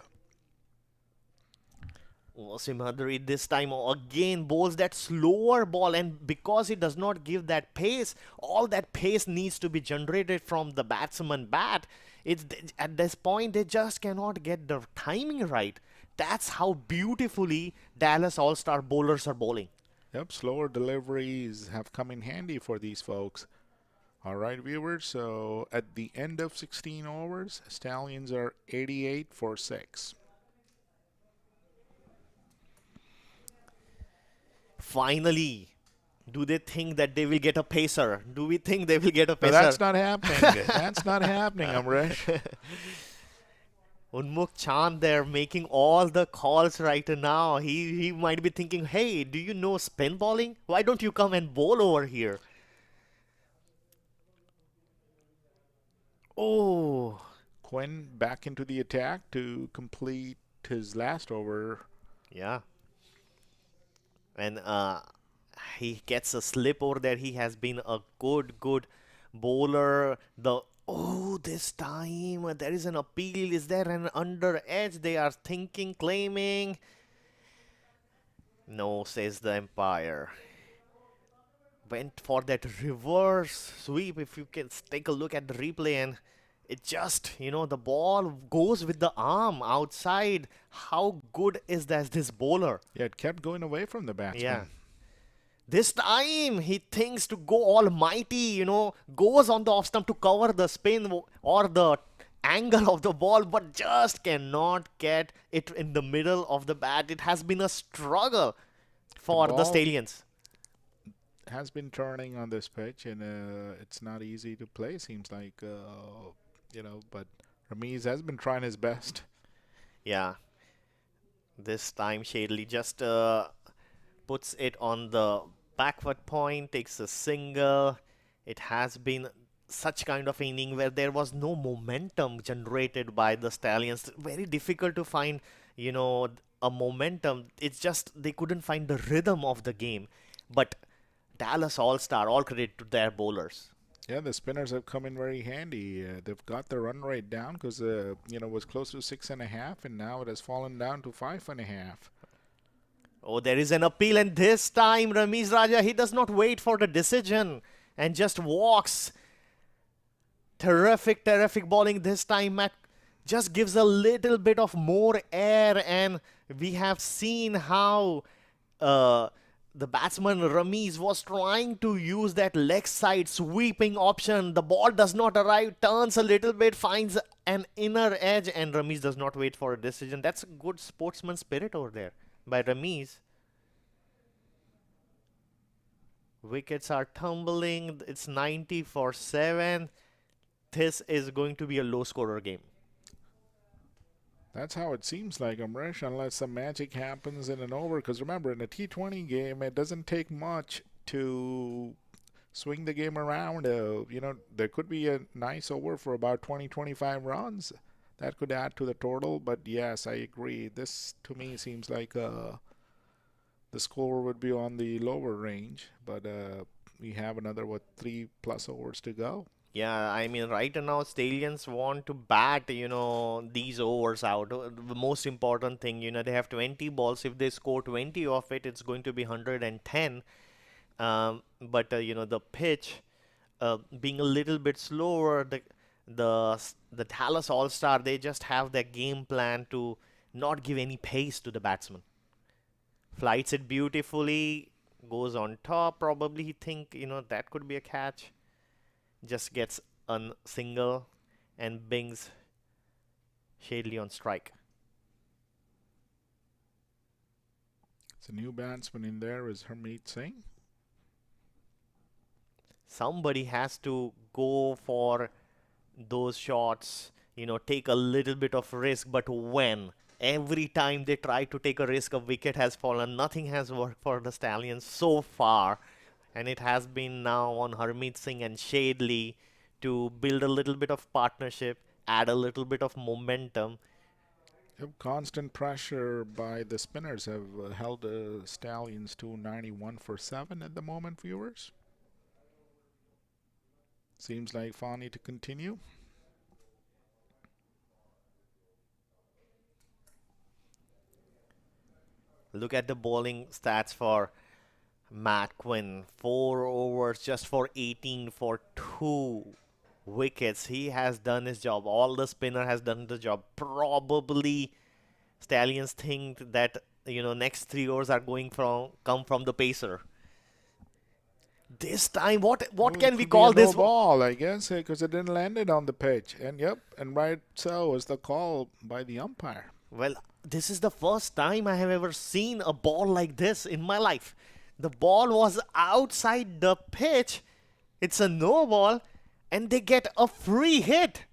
Simhadri this time again bowls that slower ball, and because it does not give that pace, all that pace needs to be generated from the batsman bat. It's at this point they just cannot get the timing right. That's how beautifully Dallas All-Star bowlers are bowling. Yep, slower deliveries have come in handy for these folks. All right, viewers, so at the end of 16 overs, Stallions are 88 for 6. Finally, do they think that they will get a pacer? Do we think they will get a But pacer? that's not happening. That's not happening, Amresh. Unmukh Chand there making all the calls right now. He might be thinking, hey, do you know spin bowling? Why don't you come and bowl over here? Oh, Quinn back into the attack to complete his last over. yeah. And he gets a slip over there. He has been a good bowler. This time there is an appeal. Is there an under edge? They are thinking, claiming. No, says the umpire. Went for that reverse sweep. If you can take a look at the replay, and it just, the ball goes with the arm outside. How good is this bowler? Yeah, it kept going away from the batsman. Yeah. This time he thinks to go almighty, goes on the off stump to cover the spin or the angle of the ball, but just cannot get it in the middle of the bat. It has been a struggle for the ball Stallions. has been turning on this pitch, and it's not easy to play, seems like, but Ramiz has been trying his best. Yeah. This time Shadley just puts it on the backward point, takes a single. It has been such kind of inning where there was no momentum generated by the Stallions. Very difficult to find, a momentum. It's just they couldn't find the rhythm of the game. But Dallas All-Star, all credit to their bowlers. Yeah, the spinners have come in very handy. They've got the run rate down because it was close to 6.5, and now it has fallen down to 5.5. Oh, there is an appeal, and this time Ramiz Raja, he does not wait for the decision and just walks. Terrific, terrific bowling this time. Matt just gives a little bit of more air, and we have seen how the batsman Ramiz was trying to use that leg side sweeping option. The ball does not arrive, turns a little bit, finds an inner edge, and Ramiz does not wait for a decision. That's a good sportsman spirit over there by Ramiz. Wickets are tumbling. It's 90 for 7. This is going to be a low scorer game. That's how it seems like, Amrish, unless some magic happens in an over. Because remember, in a T20 game, it doesn't take much to swing the game around. There could be a nice over for about 20-25 runs. That could add to the total. But yes, I agree. This, to me, seems like the score would be on the lower range. But we have another, 3+ overs to go. Yeah, I mean, right now, Stallions want to bat, these overs out. The most important thing, they have 20 balls. If they score 20 of it, it's going to be 110. But the pitch being a little bit slower, the Dallas All-Star, they just have their game plan to not give any pace to the batsman. Flights it beautifully, goes on top. Probably he think, that could be a catch. Just gets a single and bings Shadley on strike. So new batsman in there is Harmeet Singh. Somebody has to go for those shots, take a little bit of risk, but when? Every time they try to take a risk, a wicket has fallen. Nothing has worked for the Stallions so far. And it has been now on Harmeet Singh and Shadley to build a little bit of partnership, add a little bit of momentum. Constant pressure by the spinners have held the Stallions to 91 for 7 at the moment, viewers. Seems like Fani to continue. Look at the bowling stats for Matt Quinn. 4 overs just for 18 for 2 wickets. He has done his job. All the spinner has done the job. Probably Stallions think that next 3 overs are come from the pacer. This time, what can we call this? No ball, I guess, because it didn't land it on the pitch. And right so was the call by the umpire. Well, this is the first time I have ever seen a ball like this in my life. The ball was outside the pitch. It's a no ball, and they get a free hit.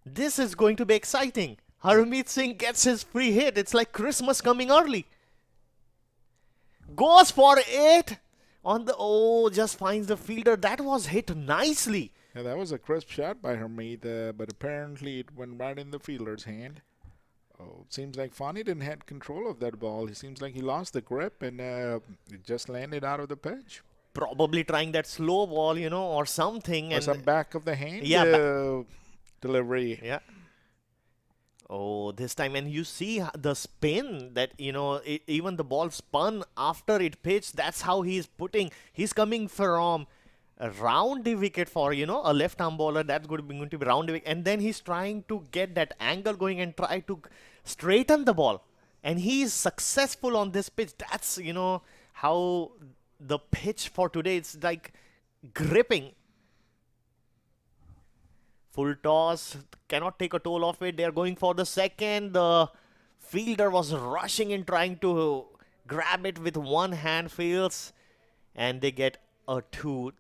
This is going to be exciting. Harmeet Singh gets his free hit. It's like Christmas coming early. Goes for it. Just finds the fielder. That was hit nicely. Yeah, that was a crisp shot by Harmeet, but apparently it went right in the fielder's hand. Oh, it seems like Fani didn't have control of that ball. It seems like he lost the grip and it just landed out of the pitch. Probably trying that slow ball, or something. Or some back of the hand delivery. Yeah. Oh, this time. And you see the spin that, even the ball spun after it pitched. That's how he's coming from around the wicket for, a left-arm bowler. That's going to be round the wicket. And then he's trying to get that angle going and try to straighten the ball. And he's successful on this pitch. That's, how the pitch for today, it's like gripping. Full toss, cannot take a toll of it. They're going for the second. The fielder was rushing in, trying to grab it with one hand, fails. And they get a 2.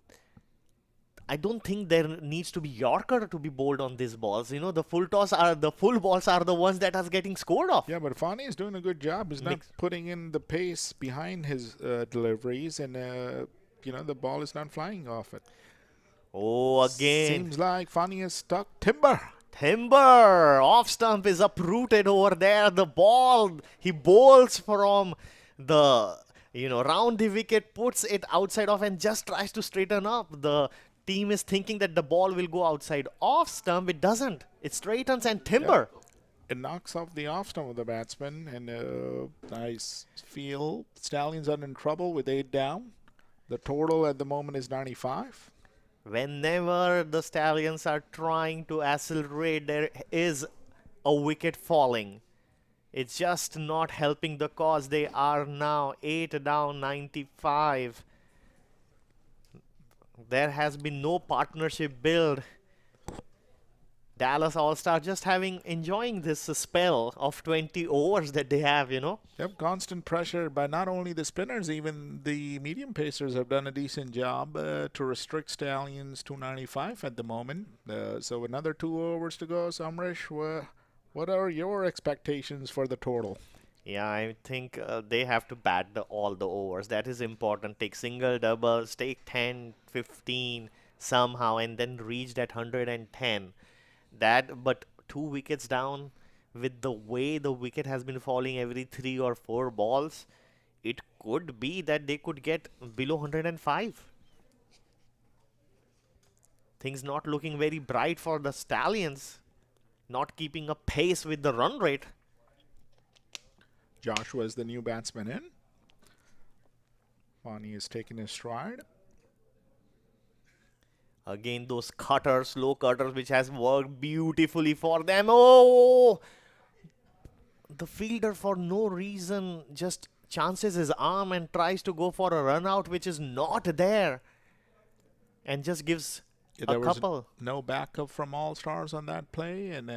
I don't think there needs to be Yorker to be bowled on these balls. The full balls are the ones that are getting scored off. Yeah, but Fani is doing a good job. He's not putting in the pace behind his deliveries, and the ball is not flying off it. Oh, again. Seems like Fani is stuck. Timber. Off stump is uprooted over there. The ball, he bowls from the, round the wicket, puts it outside off and just tries to straighten up. The team is thinking that the ball will go outside off stump. It doesn't. It straightens and timber. It knocks off the off stump of the batsman, and I feel Stallions are in trouble with 8 down. The total at the moment is 95. Whenever the Stallions are trying to accelerate, there is a wicket falling. It's just not helping the cause. They are now 8 down, 95. There has been no partnership build. Dallas All-Star just enjoying this spell of 20 overs that they have, you know. Yep, constant pressure by not only the spinners, even the medium pacers have done a decent job to restrict Stallions to 95 at the moment. So another 2 overs to go. Samresh, what are your expectations for the total? Yeah, I think they have to bat all the overs. That is important. Take single, doubles, take 10, 15 somehow, and then reach that 110. But 2 wickets down, with the way the wicket has been falling every 3 or 4 balls, it could be that they could get below 105. Things not looking very bright for the Stallions, not keeping a pace with the run rate. Joshua is the new batsman in. Vani is taking his stride. Again, those cutters, slow cutters, which has worked beautifully for them. Oh! The fielder, for no reason, just chances his arm and tries to go for a run out, which is not there. And just gives There a was couple. no backup from All Stars on that play, and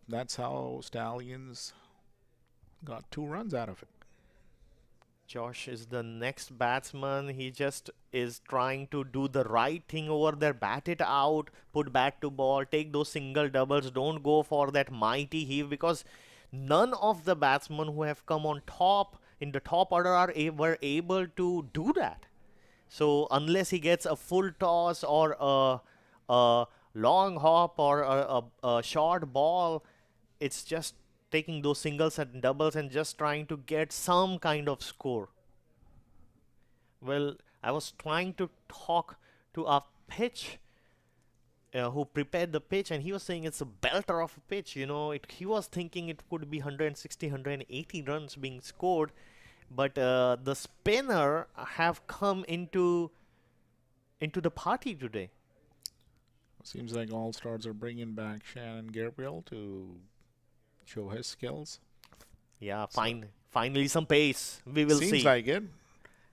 that's how Stallions got 2 runs out of it. Josh is the next batsman. He just is trying to do the right thing over there. Bat it out, put bat to ball, take those single doubles. Don't go for that mighty heave, because none of the batsmen who have come on top in the top order were able to do that. So unless he gets a full toss or a long hop or a short ball, it's just taking those singles and doubles and just trying to get some kind of score. Well, I was trying to talk to our pitch who prepared the pitch, and he was saying it's a belter of a pitch. You know, he was thinking it could be 160, 180 runs being scored, but the spinner have come into the party today. Seems like All Stars are bringing back Shannon Gabriel to show his skills. Yeah, finally some pace. We will see. Seems like it.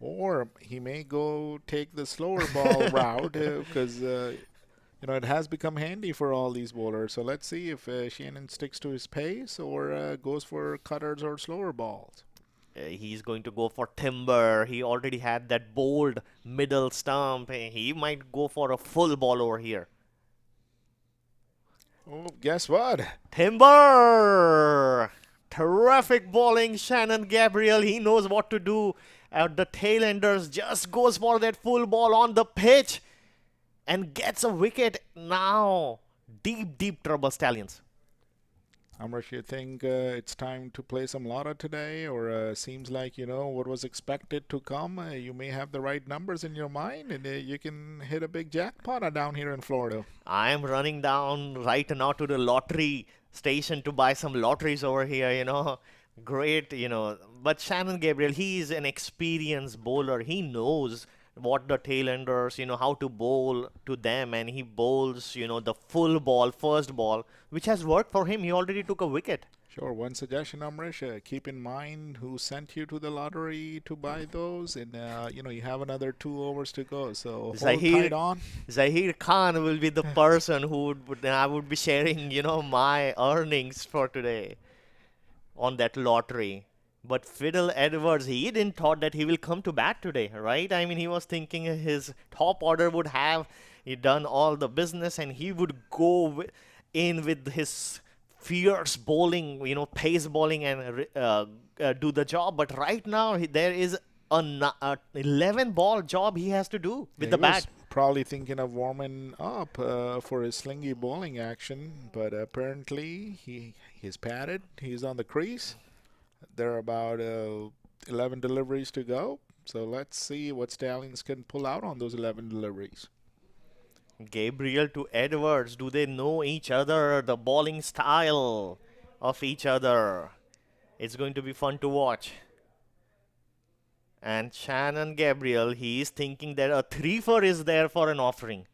Or he may go take the slower ball route because it has become handy for all these bowlers. So let's see if Shannon sticks to his pace or goes for cutters or slower balls. He's going to go for timber. He already had that bold middle stump. He might go for a full ball over here. Oh, guess what? Timber! Terrific bowling, Shannon Gabriel. He knows what to do. The tail-enders just goes for that full ball on the pitch and gets a wicket. Now, deep trouble, Stallions. Amrish, you think it's time to play some lotto today, or seems like what was expected to come? You may have the right numbers in your mind, and you can hit a big jackpot down here in Florida. I am running down right now to the lottery station to buy some lotteries over here. Great. But Shannon Gabriel, he is an experienced bowler. He knows what the tail-enders, how to bowl to them, and he bowls, the full ball, first ball, which has worked for him. He already took a wicket. Sure. One suggestion, Amrish, keep in mind who sent you to the lottery to buy those, and you have another 2 overs to go, so hold tight on. Zahir Khan will be the person who I would be sharing, my earnings for today on that lottery. But Fiddle Edwards, he didn't thought that he will come to bat today, right? I mean, he was thinking his top order would have done all the business and he would go in with his fierce bowling, pace bowling and do the job. But right now, there is an 11-ball job he has to do with the bat. Probably thinking of warming up for his slingy bowling action, but apparently he's padded. He's on the crease. There are about 11 deliveries to go. So let's see what Stallions can pull out on those 11 deliveries. Gabriel to Edwards. Do they know each other? The bowling style of each other. It's going to be fun to watch. And Shannon Gabriel, he is thinking that a 3-4 is there for an offering.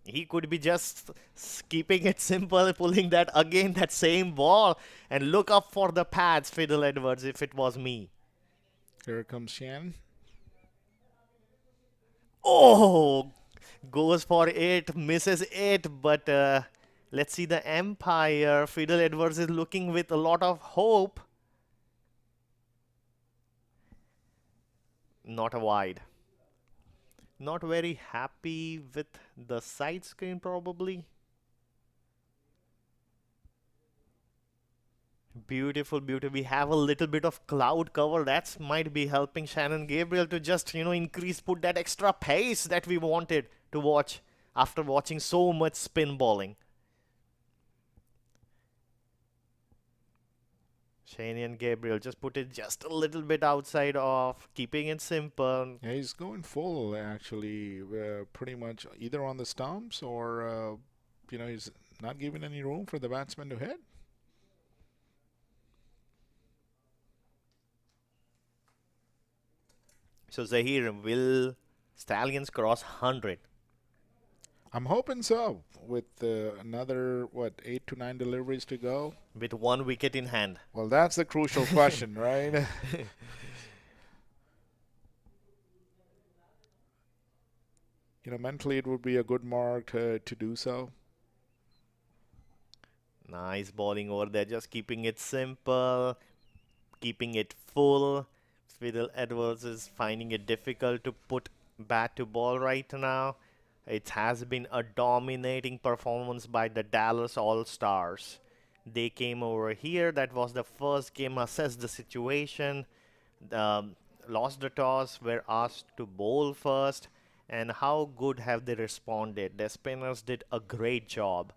He could be just keeping it simple, pulling that again, that same ball, and look up for the pads, Fiddle Edwards, if it was me. Here comes Shannon. Oh, goes for it, misses it, but let's see the Empire. Fiddle Edwards is looking with a lot of hope. Not a wide. Not very happy with the side screen probably. Beautiful, beautiful. We have a little bit of cloud cover. That might be helping Shannon Gabriel to just, increase, put that extra pace that we wanted to watch after watching so much spin bowling. Shannon Gabriel just put it just a little bit outside of, keeping it simple. Yeah, he's going full actually, pretty much either on the stumps or, he's not giving any room for the batsman to hit. So Zahir, will Stallions cross 100? I'm hoping so. With another, 8 to 9 deliveries to go. With 1 wicket in hand. Well, that's the crucial question, right? Mentally it would be a good mark to do so. Nice bowling over there, just keeping it simple, keeping it full. Fiddle Edwards is finding it difficult to put bat to ball right now. It has been a dominating performance by the Dallas All-Stars. They came over here. That was the first game, assessed the situation, lost the toss, were asked to bowl first. And how good have they responded? Their spinners did a great job.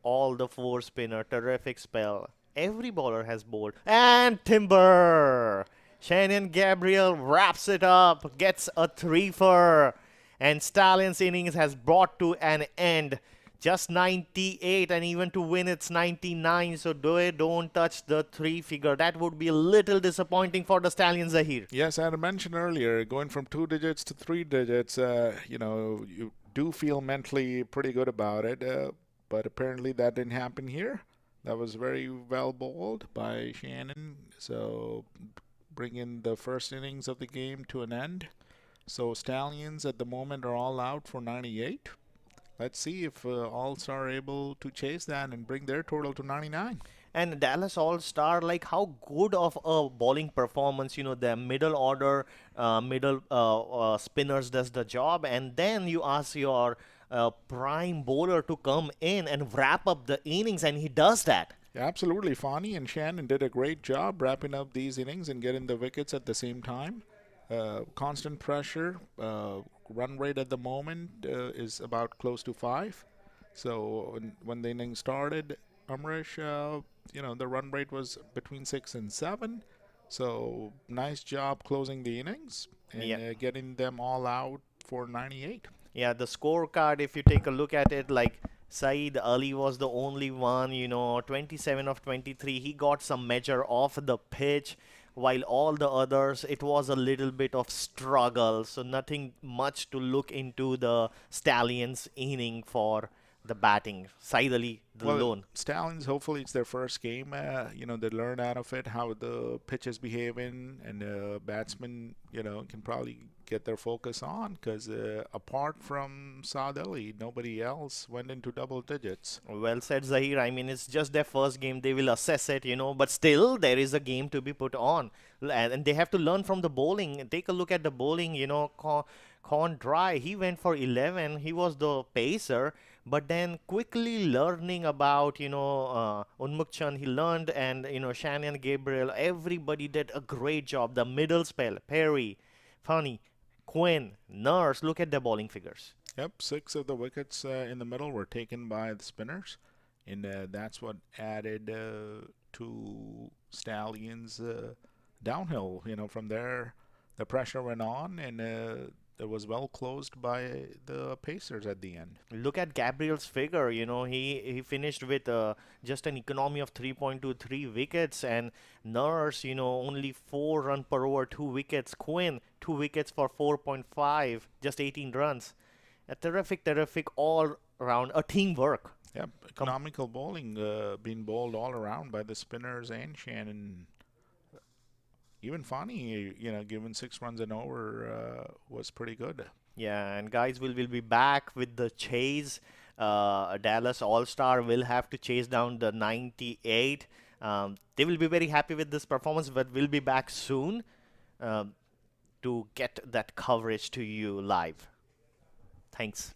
All the 4 spinner, terrific spell. Every bowler has bowled. And Timber! Shannon Gabriel wraps it up, gets a 3-4. And Stallions innings has brought to an end. Just 98, and even to win it's 99. So don't touch the 3 figure. That would be a little disappointing for the Stallions, Zahir. Yes, I had mentioned earlier, going from 2 digits to 3 digits, you do feel mentally pretty good about it. But apparently that didn't happen here. That was very well bowled by Shannon. So bringing the first innings of the game to an end. So Stallions at the moment are all out for 98. Let's see if All-Star are able to chase that and bring their total to 99. And Dallas All-Star, like how good of a bowling performance, their middle order, middle spinners does the job. And then you ask your prime bowler to come in and wrap up the innings, and he does that. Yeah, absolutely. Fani and Shannon did a great job wrapping up these innings and getting the wickets at the same time. Constant pressure. Run rate at the moment is about close to 5. So when the inning started, Amrish, the run rate was between 6 and 7. So nice job closing the innings and getting them all out for 98. Yeah, the scorecard, if you take a look at it, like Saeed Ali was the only one, 27 of 23. He got some measure off the pitch, while all the others, it was a little bit of struggle. So nothing much to look into the Stallions inning for the batting. Saeed Ali, the lone. Stallions, hopefully it's their first game. They learn out of it how the pitch is behaving, and batsmen, can probably get their focus on, because apart from Saad Ali, nobody else went into double digits. Well said, Zahir. I mean, it's just their first game. They will assess it, but still there is a game to be put on. And they have to learn from the bowling. Take a look at the bowling, Con Dry. He went for 11. He was the pacer. But then quickly learning about, Unmuk Chand, he learned, and, Shannon Gabriel, everybody did a great job. The middle spell, Perry, Fani, Quinn, Nurse, look at their bowling figures. Yep, 6 of the wickets in the middle were taken by the spinners. And that's what added to Stallions' downhill. From there, the pressure went on, and that was well closed by the Pacers at the end. Look at Gabriel's figure. He finished with just an economy of 3.23 wickets, and Nurse, only 4 run per over, 2 wickets. Quinn, 2 wickets for 4.5, just 18 runs. A terrific, terrific all around, a teamwork. Yep, economical bowling being bowled all around by the spinners and Shannon. Even Fani, given 6 runs and over, was pretty good. Yeah, and guys, we'll be back with the chase. Dallas All-Star will have to chase down the 98. They will be very happy with this performance, but we'll be back soon to get that coverage to you live. Thanks.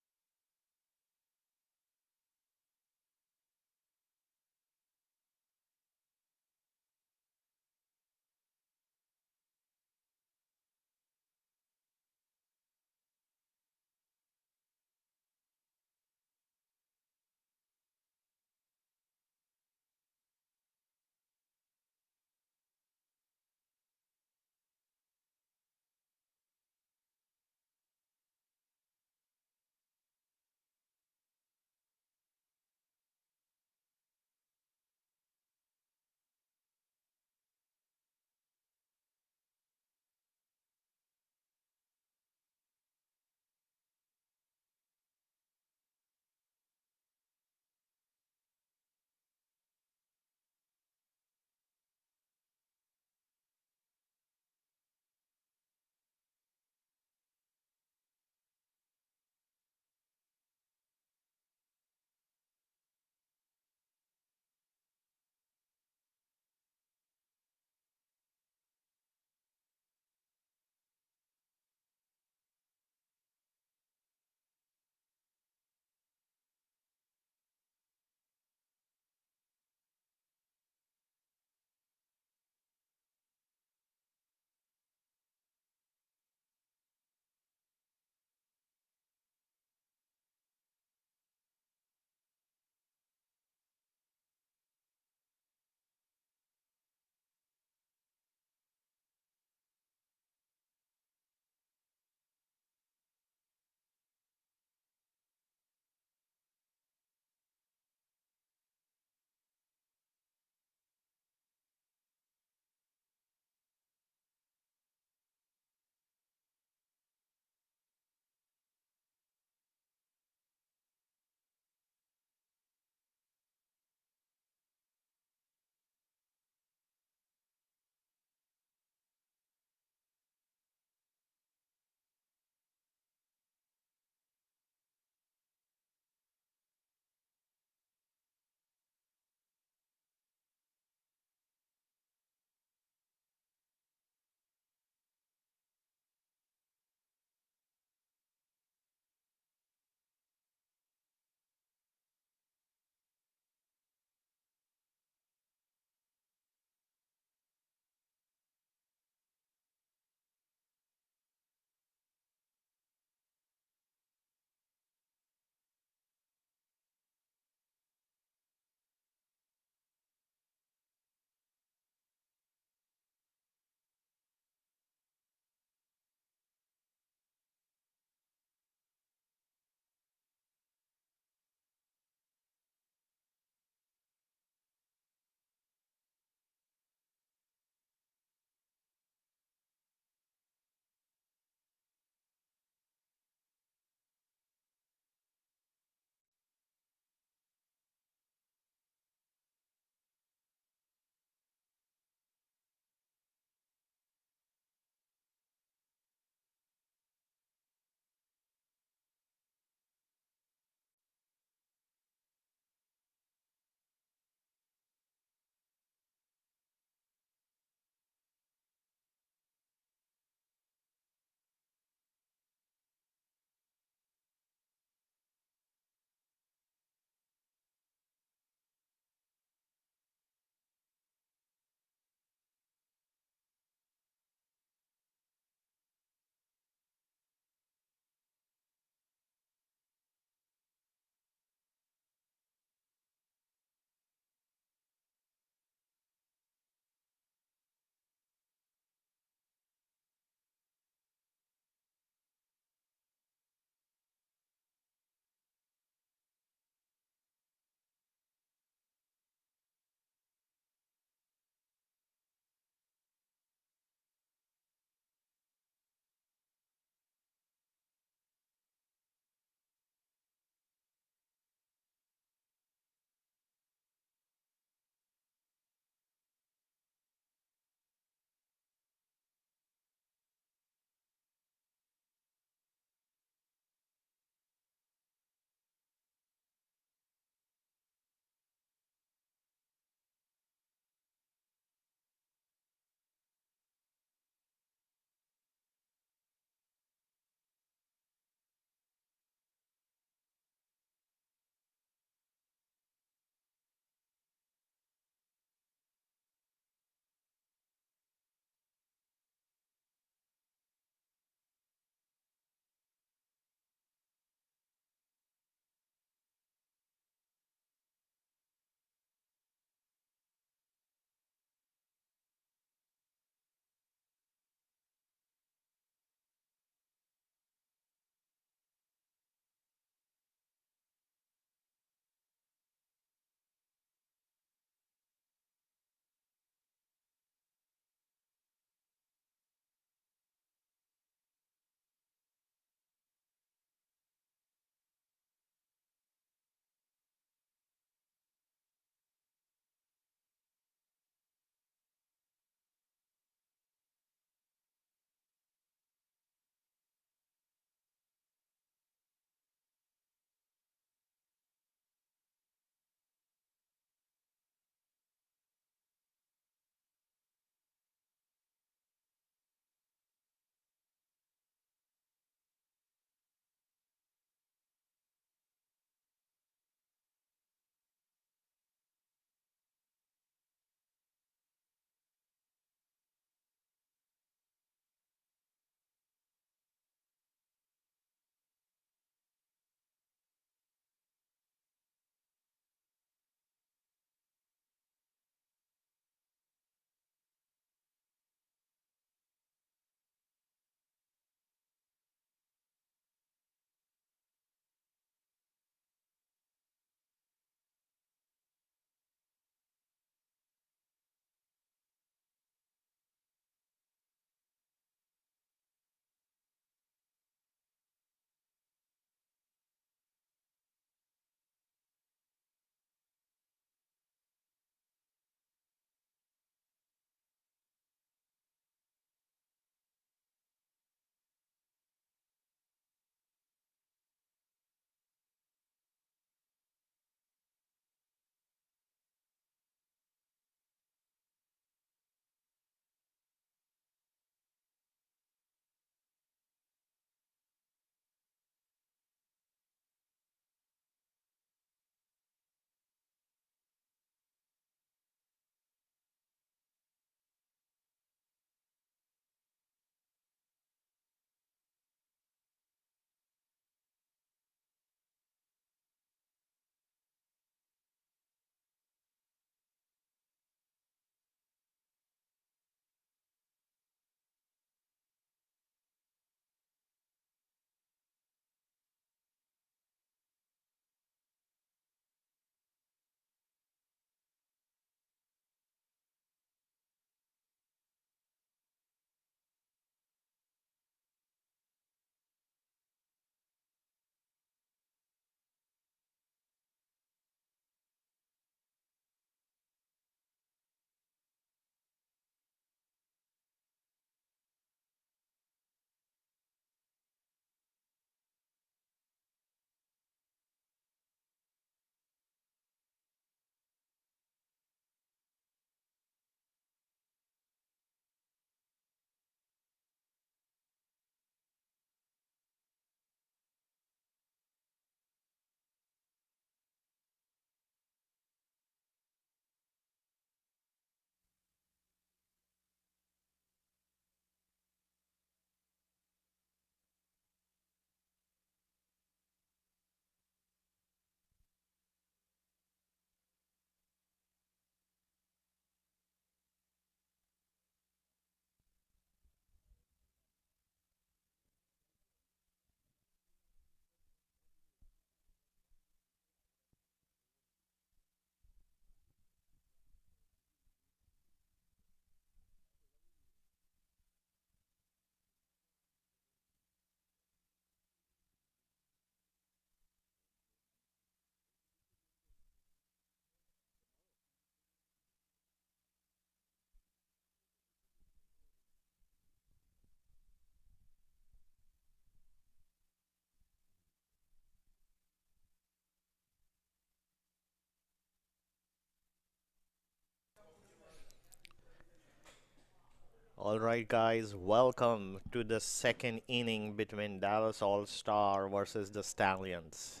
All right, guys, welcome to the second inning between Dallas All-Star versus the Stallions.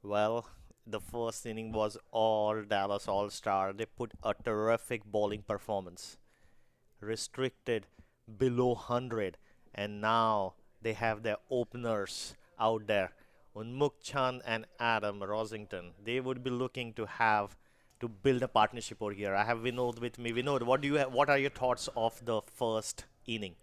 Well, the first inning was all Dallas All-Star. They put a terrific bowling performance, restricted below 100, and now they have their openers out there. Unmukt and Adam Rosington, they would be looking to have to build a partnership over here. I have Vinod with me. Vinod, what are your thoughts of the first inning?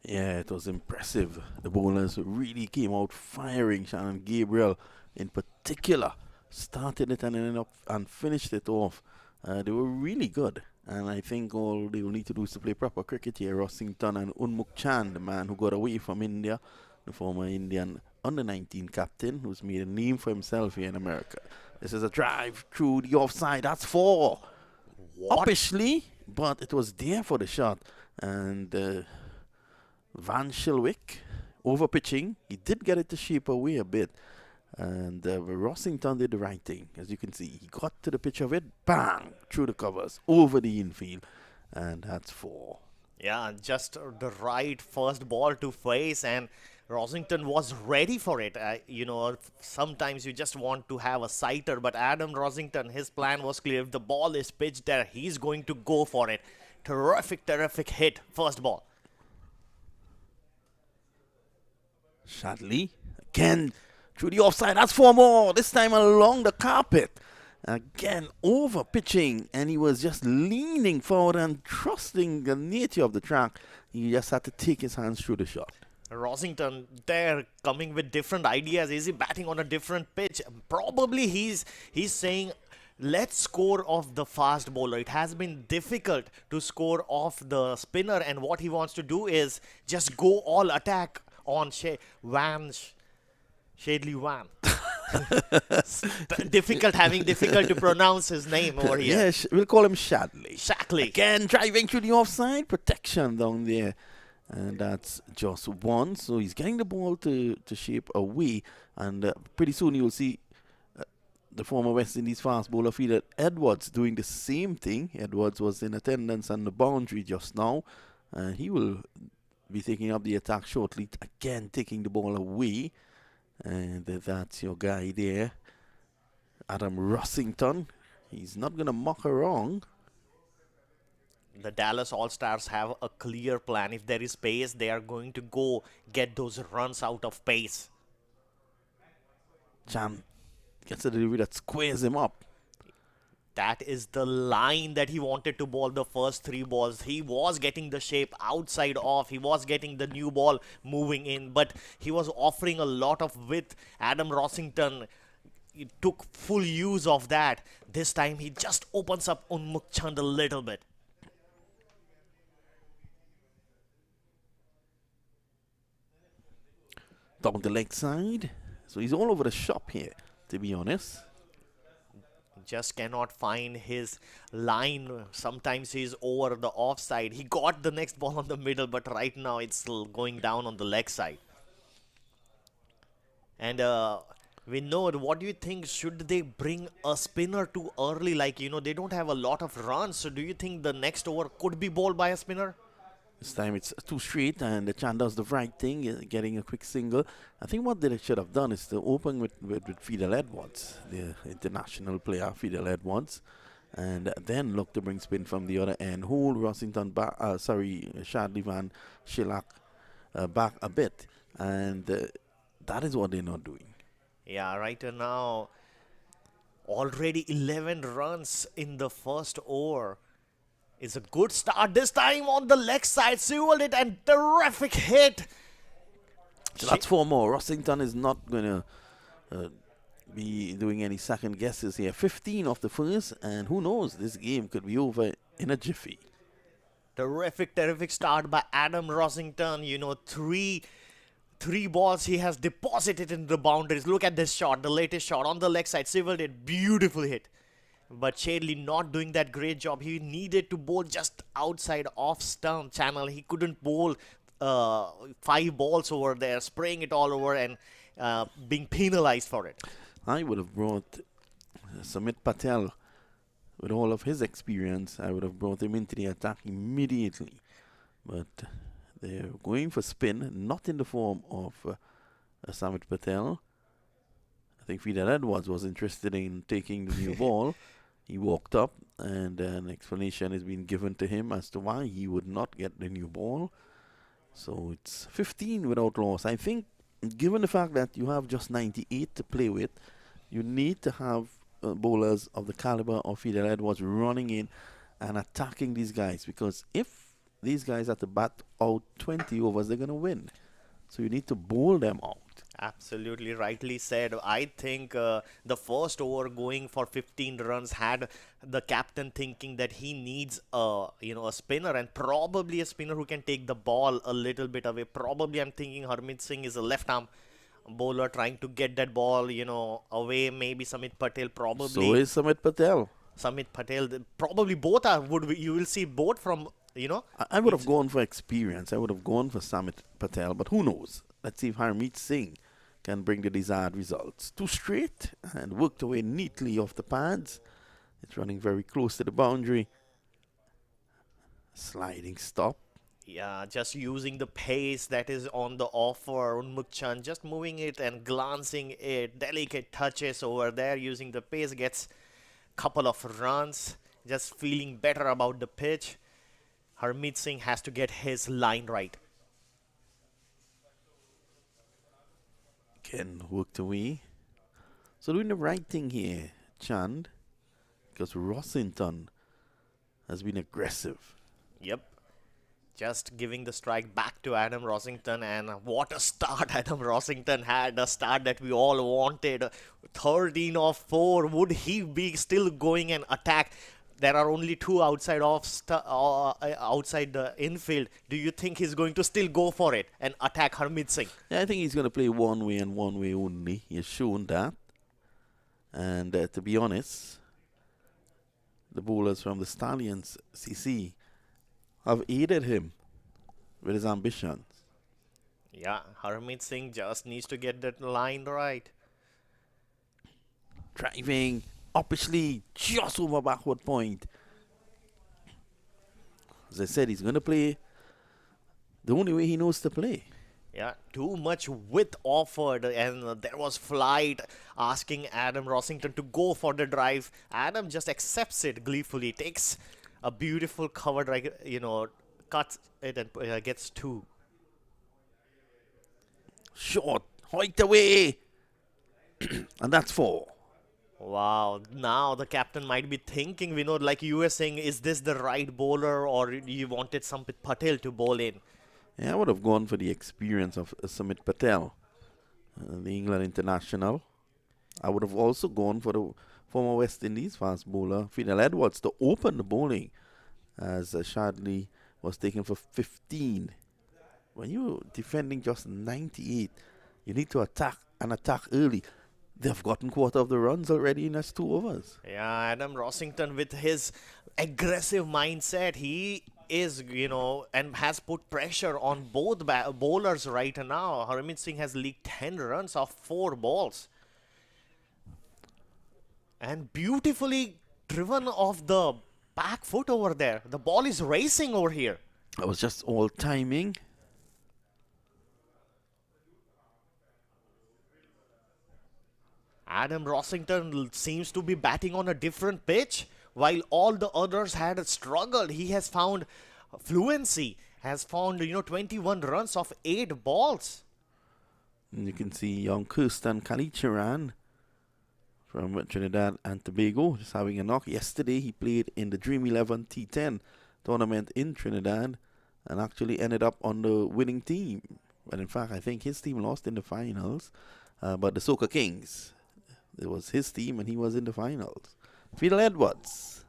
Yeah, it was impressive. The bowlers really came out firing. Shannon Gabriel, in particular, started it and ended up and finished it off. They were really good. And I think all they will need to do is to play proper cricket here. Rossington and Unmuk Chan, the man who got away from India, the former Indian under-19 captain, who's made a name for himself here in America. This is a drive through the offside. That's four. What? Uppishly, but it was there for the shot. And Van Shilwick, over pitching, he did get it to shape away a bit. And Rossington did the right thing. As you can see, he got to the pitch of it, bang, through the covers, over the infield. And that's four. Yeah, just the right first ball to face, and Rosington was ready for it. Sometimes you just want to have a sighter, but Adam Rosington, his plan was clear. If the ball is pitched there, he's going to go for it. Terrific hit, first ball. Shadley, again, through the offside. That's four more. This time along the carpet. Again, over pitching, and he was just leaning forward and trusting the nature of the track. He just had to take his hands through the shot. Rosington there coming with different ideas. Is he batting on a different pitch? Probably he's saying, let's score off the fast bowler. It has been difficult to score off the spinner, and what he wants to do is just go all attack on Shadley Van. difficult to pronounce his name over here. Yes, we'll call him Shadley. Shackley. Again, driving through the offside. Protection down there. And that's just one. So he's getting the ball to shape away. And pretty soon you'll see the former West Indies fast bowler fielder Edwards doing the same thing. Edwards was in attendance on the boundary just now. And he will be taking up the attack shortly. Again, taking the ball away. And that's your guy there, Adam Rossington. He's not going to muck around. The Dallas All-Stars have a clear plan. If there is pace, they are going to go get those runs out of pace. Chan gets a delivery that squares him up. That is the line that he wanted to bowl the first three balls. He was getting the shape outside off. He was getting the new ball moving in, but he was offering a lot of width. Adam Rossington took full use of that. This time he just opens up Unmuk Chand a little bit. Down the leg side. So he's all over the shop here, to be honest. Just cannot find his line. Sometimes he's over the offside. He got the next ball on the middle, but right now it's still going down on the leg side. And Vinod, what do you think? Should they bring a spinner too early? They don't have a lot of runs. So do you think the next over could be bowled by a spinner? This time it's too straight, and the Chan does the right thing, getting a quick single. I think what they should have done is to open with Fidel Edwards, the international player, Fidel Edwards, and then look to bring spin from the other end. Hold Rossington back, Shadley Van Shilak back a bit, and that is what they're not doing. Yeah, right now, already 11 runs in the first over. It's a good start this time on the leg side. Sewelled it and terrific hit. So that's four more. Rossington is not going to be doing any second guesses here. 15 off the first, and who knows, this game could be over in a jiffy. Terrific start by Adam Rossington. Three balls he has deposited in the boundaries. Look at this shot, the latest shot on the leg side. Sewelled it, beautiful hit. But Shadley not doing that great job. He needed to bowl just outside off stump channel. He couldn't bowl 5 balls over there, spraying it all over and being penalized for it. I would have brought Samit Patel with all of his experience. I would have brought him into the attack immediately. But they're going for spin, not in the form of Samit Patel. I think Fidel Edwards was interested in taking the new ball. He walked up, and an explanation has been given to him as to why he would not get the new ball. So it's 15 without loss. I think, given the fact that you have just 98 to play with, you need to have bowlers of the caliber of Fidel Edwards running in and attacking these guys, because if these guys are to bat out 20 overs, they're going to win. So you need to bowl them out. Absolutely rightly said. I think the first over going for 15 runs had the captain thinking that he needs a spinner, and probably a spinner who can take the ball a little bit away. Probably I'm thinking Harmeet Singh is a left arm bowler trying to get that ball away. Maybe Samit Patel probably. So is Samit Patel. Samit Patel, probably both are. You will see both from I would have gone for experience. I would have gone for Samit Patel, but who knows? Let's see if Harmeet Singh can bring the desired results. 2 straight and worked away neatly off the pads. It's running very close to the boundary. Sliding stop. Yeah, just using the pace that is on the offer. Unmuk Chand just moving it and glancing it. Delicate touches over there. Using the pace gets couple of runs. Just feeling better about the pitch. Harmeet Singh has to get his line right. Again, worked away. So doing the right thing here, Chand, because Rossington has been aggressive. Yep. Just giving the strike back to Adam Rossington, and what a start Adam Rossington had, a start that we all wanted. 13 of 4, would he be still going and attack? There are only 2 outside outside the infield. Do you think he's going to still go for it and attack Harmeet Singh? Yeah, I think he's going to play one way and one way only. He has shown that. And to be honest, the bowlers from the Stallions CC have aided him with his ambitions. Yeah, Harmeet Singh just needs to get that line right. Driving, obviously, just over backward point. As I said, he's going to play the only way he knows to play. Yeah, too much width offered, and there was flight asking Adam Rossington to go for the drive. Adam just accepts it gleefully, takes a beautiful cover drive, cuts it and gets 2. Short, hoiked away. And that's 4. Wow, now the captain might be thinking, Vinod, like you were saying, is this the right bowler, or you wanted Samit Patel to bowl in? Yeah, I would have gone for the experience of Samit Patel, the England international. I would have also gone for the former West Indies fast bowler, Fidel Edwards, to open the bowling, as Shadley was taken for 15. When you're defending just 98, you need to attack and attack early. They've gotten quarter of the runs already in just 2 overs. Yeah, Adam Rossington with his aggressive mindset, he is, and has put pressure on both bowlers right now. Harmeet Singh has leaked 10 runs off 4 balls. And beautifully driven off the back foot over there. The ball is racing over here. That was just all timing. Adam Rossington seems to be batting on a different pitch. While all the others had struggled, he has found fluency, has found 21 runs off 8 balls. And you can see young Kirsten Kalicharan from Trinidad and Tobago just having a knock. Yesterday he played in the Dream 11 T10 tournament in Trinidad and actually ended up on the winning team. But in fact, I think his team lost in the finals. But the Soca Kings, it was his team and he was in the finals. Fidel Edwards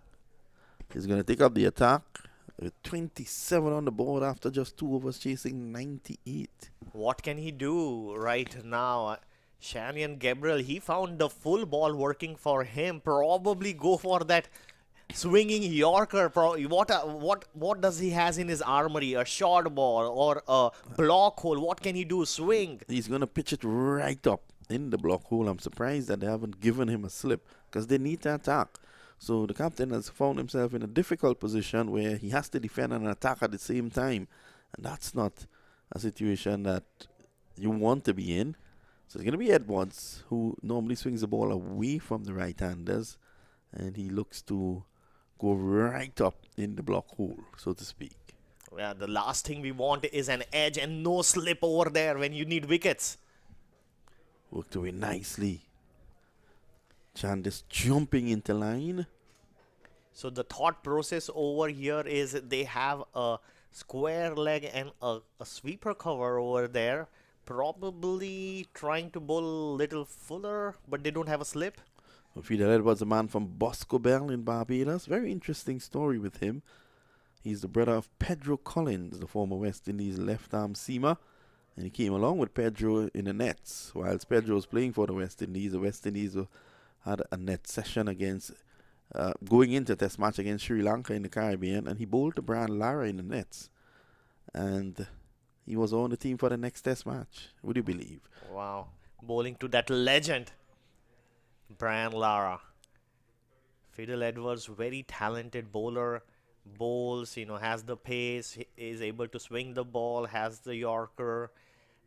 is going to take up the attack with 27 on the board after just 2 overs chasing 98. What can he do right now? Shanian Gabriel, he found the full ball working for him. Probably go for that swinging Yorker. What does he has in his armory? A short ball or a block hole? What can he do? Swing. He's going to pitch it right up in the block hole. I'm surprised that they haven't given him a slip because they need to attack. So the captain has found himself in a difficult position where he has to defend and attack at the same time. And that's not a situation that you want to be in. So it's going to be Edwards, who normally swings the ball away from the right-handers. And he looks to go right up in the block hole, so to speak. Yeah, the last thing we want is an edge and no slip over there when you need wickets. Worked away nicely. Chan just jumping into line. So the thought process over here is they have a square leg and a sweeper cover over there. Probably trying to bowl a little fuller, but they don't have a slip. Fidel Edwards, a man from Boscobel in Barbados. Very interesting story with him. He's the brother of Pedro Collins, the former West Indies left-arm seamer. And he came along with Pedro in the nets. Whilst Pedro was playing for the West Indies had a net session against, going into a test match against Sri Lanka in the Caribbean. And he bowled to Brian Lara in the nets. And he was on the team for the next test match. Would you believe? Wow. Bowling to that legend, Brian Lara. Fidel Edwards, very talented bowler. Bowls, has the pace, is able to swing the ball, has the Yorker.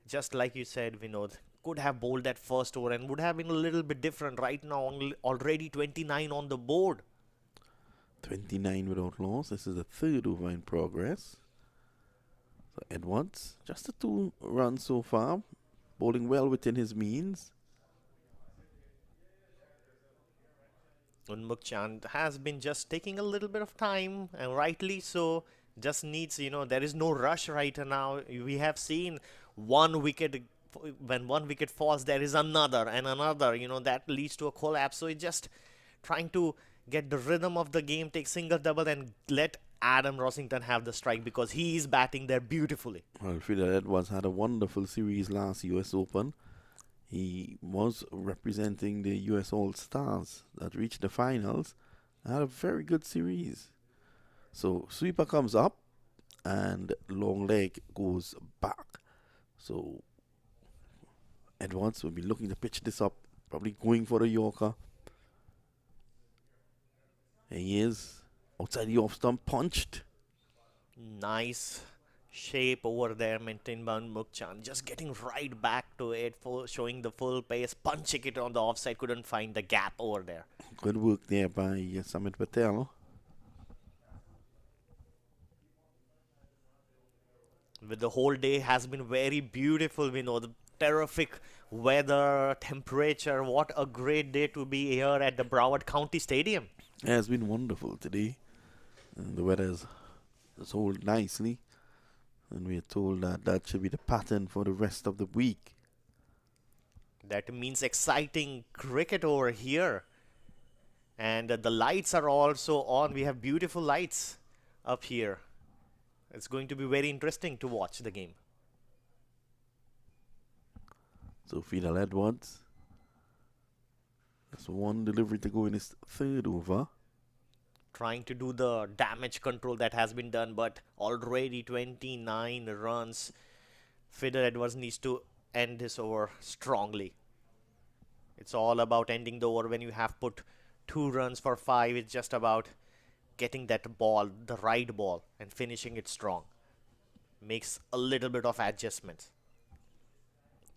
Just like you said, Vinod, could have bowled that first over and would have been a little bit different. Right now, already 29 on the board. 29 without loss. This is the third over in progress. So Edwards, just the 2 runs so far, bowling well within his means. Unmukt Chand has been just taking a little bit of time, and rightly so. Just needs, there is no rush right now. We have seen one wicket, when one wicket falls, there is another and another, that leads to a collapse. So it's just trying to get the rhythm of the game, take single, double, and let Adam Rossington have the strike because he is batting there beautifully. Well, Fidel Edwards had a wonderful series last US Open. He was representing the US All-Stars that reached the finals. Had a very good series. So sweeper comes up and long leg goes back. So Edwards will be looking to pitch this up, probably going for the Yorker. There he is, outside the off stump, punched. Nice shape over there maintained by Unmukt Chand, just getting right back to it, showing the full pace, punching it on the offside, couldn't find the gap over there. Good work there by Samit Patel. With the whole day has been very beautiful, the terrific weather, temperature. What a great day to be here at the Broward County Stadium. It has been wonderful today. And the weather has held nicely. And we are told that should be the pattern for the rest of the week. That means exciting cricket over here. And the lights are also on. We have beautiful lights up here. It's going to be very interesting to watch the game. So Fidel Edwards. That's one delivery to go in his third over. Trying to do the damage control that has been done, but already 29 runs. Fidel Edwards needs to end this over strongly. It's all about ending the over when you have put 2 runs for 5. It's just about getting that ball, the right ball, and finishing it strong. Makes a little bit of adjustments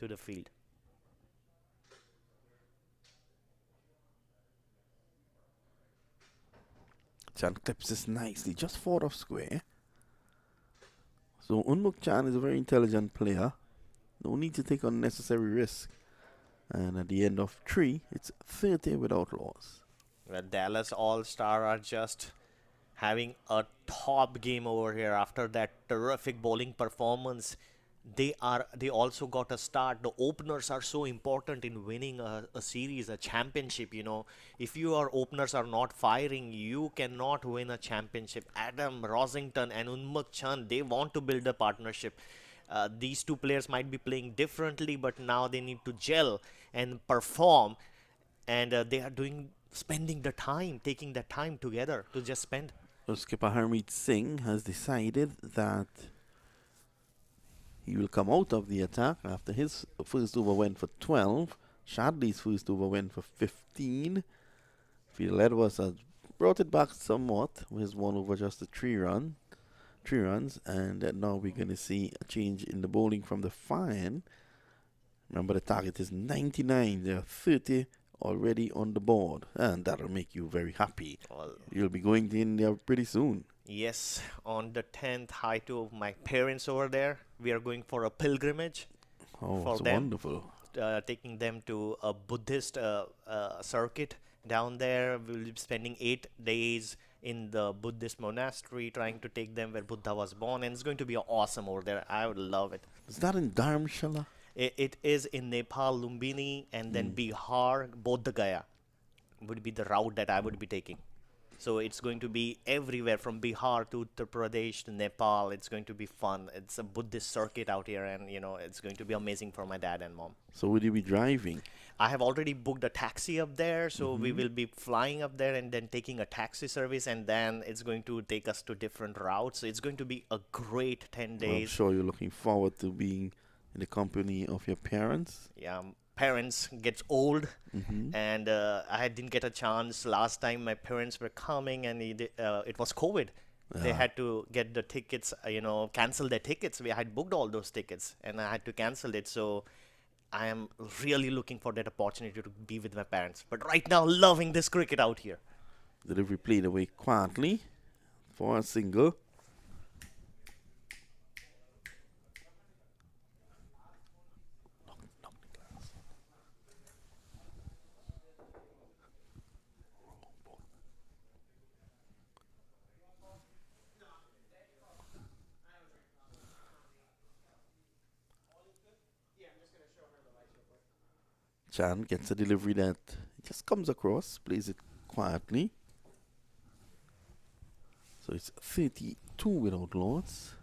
to the field. Chan clips this nicely, just 4 off square. So Unmukt Chan is a very intelligent player. No need to take unnecessary risk. And at the end of 3, it's 30 without loss. The Dallas All-Star are just having a top game over here after that terrific bowling performance. They also got a start. The openers are so important in winning a series, a championship. If your openers are not firing, you cannot win a championship. Adam Rossington and Unmukt Chand, they want to build a partnership. These 2 players might be playing differently, but now they need to gel and perform. And they are spending the time, taking the time together to just spend. So skipper Harmeet Singh has decided that he will come out of the attack after his first over went for 12. Shadley's first over went for 15. Fidel Edwards has brought it back somewhat with his 1 over just a 3 runs, and now we're going to see a change in the bowling from the fine. Remember, the target is 99. There are 30 already on the board, and that'll make you very happy. Well, You'll be going to India pretty soon. yes, on the 10th, hi to my parents over there. We are going for a pilgrimage Oh, for it's them. wonderful. Taking them to a Buddhist circuit down there. We'll be spending 8 days in the Buddhist monastery, trying to take them where Buddha was born, and it's going to be awesome over there. I would love it. Is that in Dharamshala? It is in Nepal, Lumbini, and then Bihar, Bodh Gaya would be the route that I would be taking. So it's going to be everywhere from Bihar to Uttar Pradesh to Nepal. It's going to be fun. It's a Buddhist circuit out here, and it's going to be amazing for my dad and mom. So would you be driving? I have already booked a taxi up there, so we will be flying up there and then taking a taxi service, and then it's going to take us to different routes. So it's going to be a great 10 I'm days. sure you're looking forward to being in the company of your parents. Yeah, parents gets old, and I didn't get a chance last time. My parents were coming, and it was COVID. They had to get the tickets, cancel their tickets. We had booked all those tickets, and I had to cancel it. So I am really looking for that opportunity to be with my parents. But right now, loving this cricket out here. Delivery played away quietly for a single. Chan gets a delivery that just comes across, plays it quietly. So it's 32 without loss.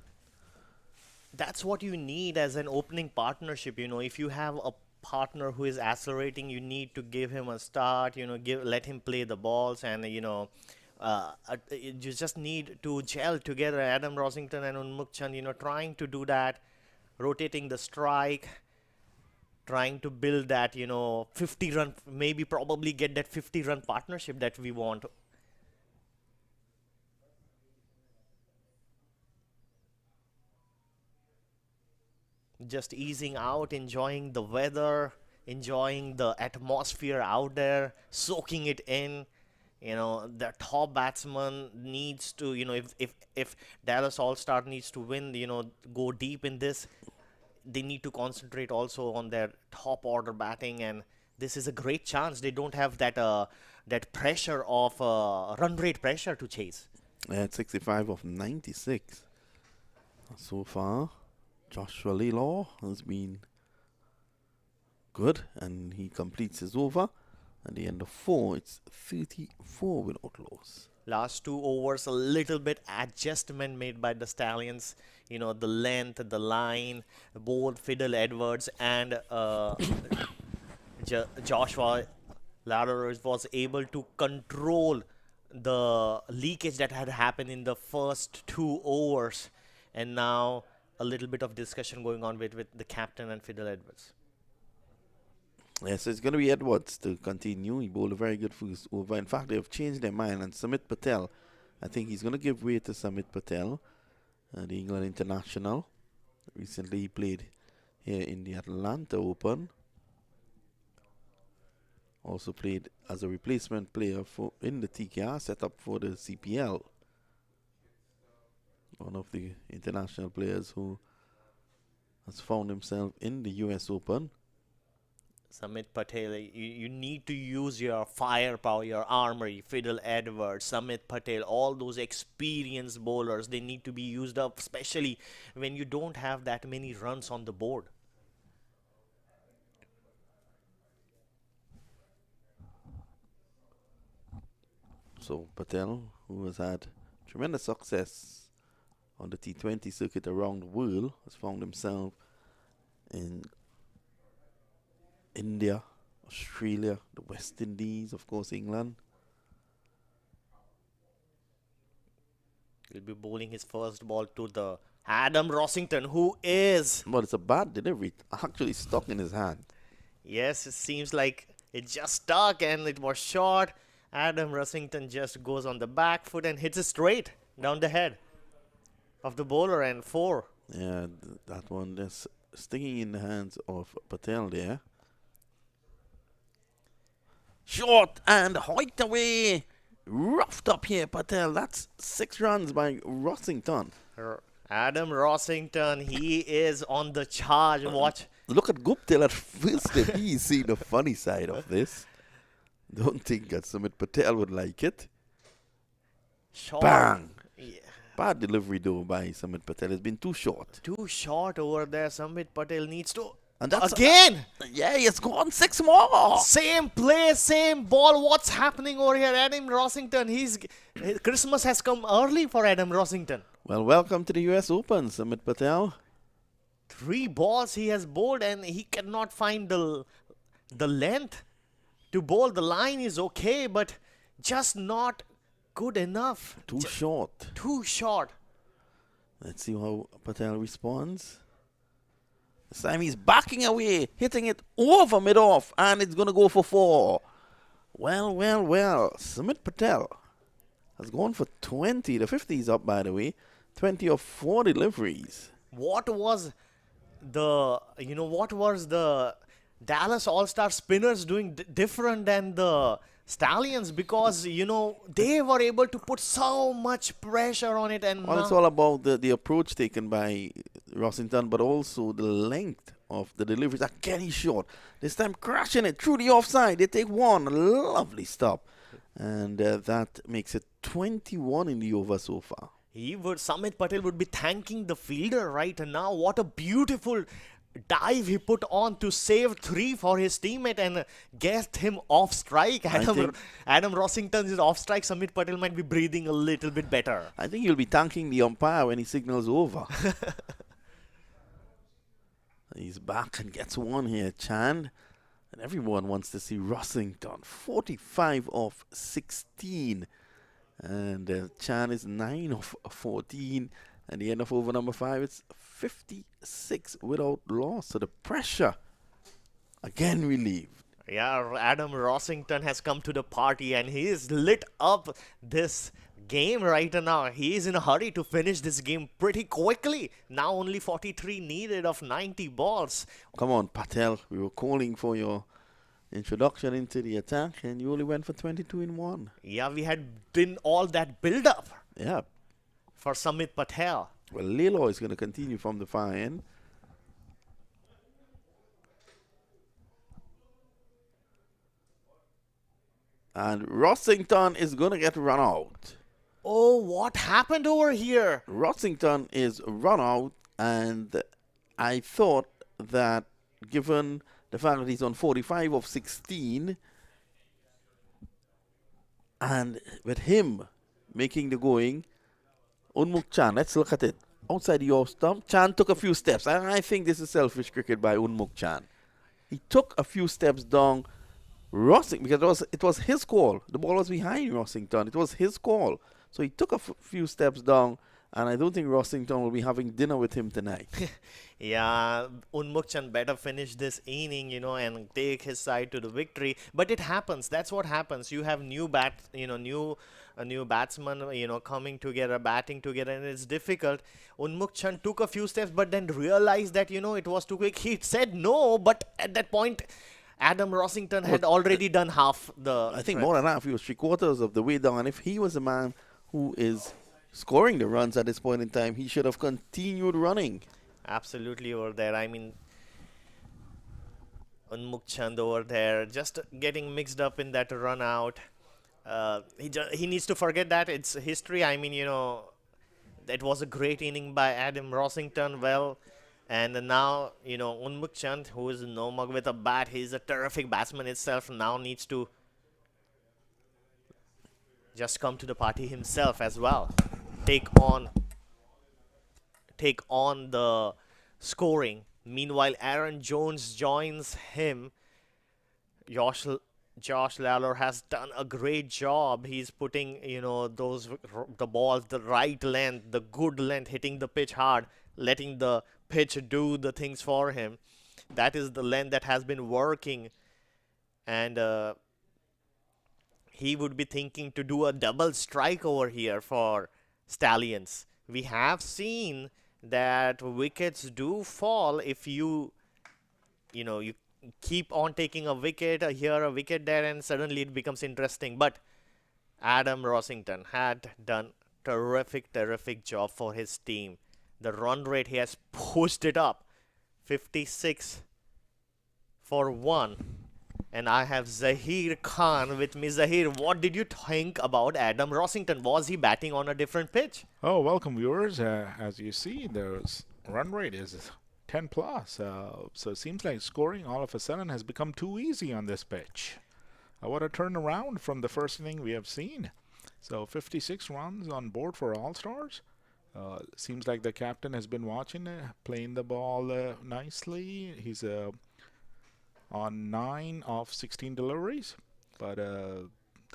That's what you need as an opening partnership. If you have a partner who is accelerating, you need to give him a start. Let him play the balls, and you just need to gel together. Adam Rosington and Unmukh Chand, trying to do that, rotating the strike, trying to build that 50-run, maybe probably get that 50-run partnership that we want. Just easing out, enjoying the weather, enjoying the atmosphere out there, soaking it in. The top batsman needs to, if Dallas All-Star needs to win, go deep in this, they need to concentrate also on their top order batting, and this is a great chance. They don't have that pressure of run rate pressure to chase. At 65 of 96. So far, Joshua Law has been good, and he completes his over. At the end of 4, it's 34 without loss. Last 2 overs, a little bit adjustment made by the Stallions. The length, the line, both Fiddle Edwards and Joshua Ladder was able to control the leakage that had happened in the first 2 overs. And now a little bit of discussion going on with the captain and Fiddle Edwards. Yes, so it's going to be Edwards to continue. He bowled a very good first over. In fact, they have changed their mind. And Samit Patel, I think he's going to give way to Samit Patel, the England international. Recently, he played here in the Atlanta Open. Also played as a replacement player in the TKR setup for the CPL. One of the international players who has found himself in the US Open. Samit Patel, you need to use your firepower, your armory. Fiddle Edwards, Samit Patel, all those experienced bowlers, they need to be used up, especially when you don't have that many runs on the board. So Patel, who has had tremendous success on the T20 circuit around the world, has found himself in India, Australia, the West Indies, of course, England. He'll be bowling his first ball to the Adam Rosington, who is... But it's a bad delivery. Actually stuck in his hand. Yes, it seems like it just stuck and it was short. Adam Russington just goes on the back foot and hits it straight down the head of the bowler, and 4. Yeah, that one is sticking in the hands of Patel there. Short and hoiked away. Roughed up here, Patel. That's 6 runs by Rossington. Adam Rossington, he is on the charge. Watch. Look at Guptill at first step. He's seen the funny side of this. Don't think that Sumit Patel would like it. Short. Bang! Yeah. Bad delivery though by Sumit Patel. It's been too short. Too short over there. Sumit Patel needs to. And that's Again! Yeah, it's gone 6 more. Same play, same ball. What's happening over here? Adam Rossington, Christmas has come early for Adam Rossington. Well, welcome to the US Open, Sumit Patel. 3 balls he has bowled and he cannot find the length to bowl. The line is okay, but just not good enough. Too short. Too short. Let's see how Patel responds. This time he's backing away, hitting it over mid-off, and it's going to go for 4. Well. Sumit Patel has gone for 20. The 50 is up, by the way. 20 of 4 deliveries. What was the Dallas All-Star spinners doing different than the Stallions? Because, they were able to put so much pressure on it. And Well, it's all about the approach taken by Rossington, but also the length of the deliveries. Again, he's short. This time crashing it through the offside. They take 1. Lovely stop. And that makes it 21 in the over so far. Sumit Patel would be thanking the fielder right now. What a beautiful dive he put on to save 3 for his teammate and get him off strike. Adam Rossington is off strike. Sumit Patel might be breathing a little bit better. I think he'll be thanking the umpire when he signals over. He's back and gets 1 here, Chan. And everyone wants to see Rossington. 45 of 16. And Chan is 9 of 14. And the end of over number 5, it's 56 without loss. So the pressure, again, relieved. Yeah, Adam Rossington has come to the party and he is lit up this game right now. He is in a hurry to finish this game pretty quickly. Now only 43 needed of 90 balls. Come on, Patel. We were calling for your introduction into the attack and you only went for 22 in 1. Yeah, we had been all that build-up. Yeah. For Sumit Patel. Well, Lelo is going to continue from the far end. And Rossington is going to get run out. Oh, what happened over here? Rossington is run out, and I thought that given the fact that he's on 45 of 16, and with him making the going, Unmuk Chan, let's look at it. Outside the off stump, Chan took a few steps. And I think this is selfish cricket by Unmuk Chan. He took a few steps down Rossington, because it was his call. The ball was behind Rossington. It was his call. So he took a few steps down, and I don't think Rossington will be having dinner with him tonight. Yeah, Unmuk Chan better finish this inning, and take his side to the victory. But it happens. That's what happens. You have new batsman, coming together, batting together, and it's difficult. Unmuk Chan took a few steps, but then realized that, it was too quick. He said no, but at that point, Adam Rossington had already done half the... I think more than half. He was 3/4 of the way down. And if he was the man who is scoring the runs at this point in time, he should have continued running. Absolutely over there. I mean, Unmuk Chand over there just getting mixed up in that run out. He needs to forget that. It's history. I mean, that was a great inning by Adam Rossington. Well, and now, Unmuk Chand, who is no mug with a bat, he's a terrific batsman itself, now needs to just come to the party himself as well. Take on the scoring. Meanwhile, Aaron Jones joins him. Josh Lalor has done a great job. He's putting, the balls, the right length, the good length, hitting the pitch hard, letting the pitch do the things for him. That is the length that has been working. And he would be thinking to do a double strike over here for Stallions. We have seen that wickets do fall if you you keep on taking a wicket here, a wicket there, and suddenly it becomes interesting. But Adam Rossington had done terrific job for his team. The run rate, he has pushed it up 56 for 1. And I have Zahir Khan with me. Zahir, what did you think about Adam Rossington? Was he batting on a different pitch? Oh, welcome viewers. As you see, the run rate is 10 plus. So it seems like scoring all of a sudden has become too easy on this pitch. What a turnaround from the first inning we have seen. So 56 runs on board for All-Stars. Seems like the captain has been watching, playing the ball nicely. He's on 9 of 16 deliveries. But the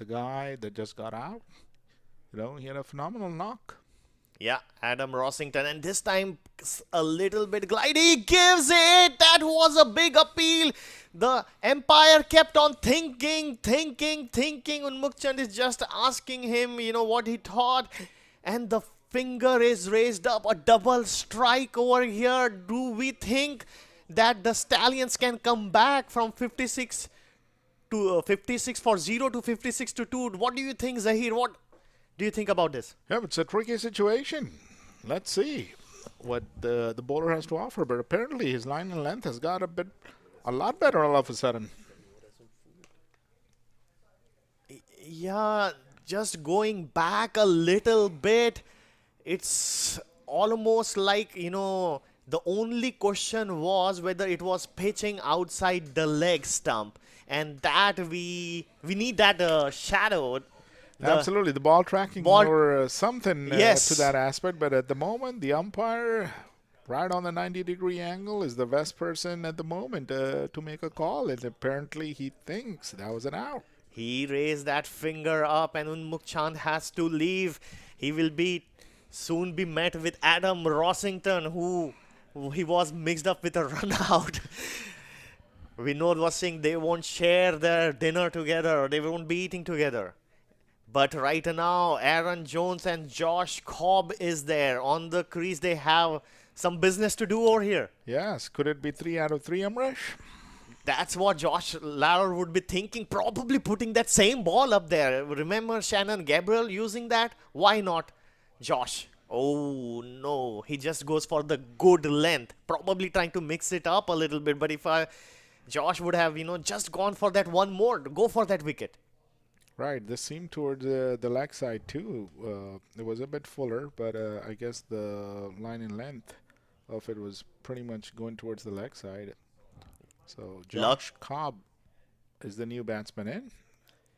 guy that just got out, he had a phenomenal knock. Yeah, Adam Rossington, and this time a little bit glide. He gives it. That was a big appeal. The umpire kept on thinking. Unmukt Chand is just asking him, what he thought. And the finger is raised up. A double strike over here. Do we think that the Stallions can come back from 56 to 56 for 0 to 56 to 2? What do you think, Zahir? What do you think about this? Yeah, it's a tricky situation. Let's see what the bowler has to offer. But apparently his line and length has got a lot better all of a sudden. Yeah, just going back a little bit, it's almost like, the only question was whether it was pitching outside the leg stump. And that we need that shadow. Absolutely, the ball tracking or something to that aspect. But at the moment, the umpire, right on the 90-degree angle, is the best person at the moment to make a call. And apparently, he thinks that was an out. He raised that finger up, and Unmukt Chand has to leave. He will soon be met with Adam Rossington, who he was mixed up with a run out. Vinod was saying they won't share their dinner together, or they won't be eating together. But right now, Aaron Jones and Josh Cobb is there. On the crease, they have some business to do over here. Yes. Could it be 3 out of 3, Amresh? That's what Josh Ladder would be thinking. Probably putting that same ball up there. Remember Shannon Gabriel using that? Why not Josh? Oh, no. He just goes for the good length. Probably trying to mix it up a little bit. But if Josh would have, just gone for that one more, go for that wicket. Right, this seemed towards the leg side too. It was a bit fuller, but I guess the line in length of it was pretty much going towards the leg side. So Josh Cobb is the new batsman in.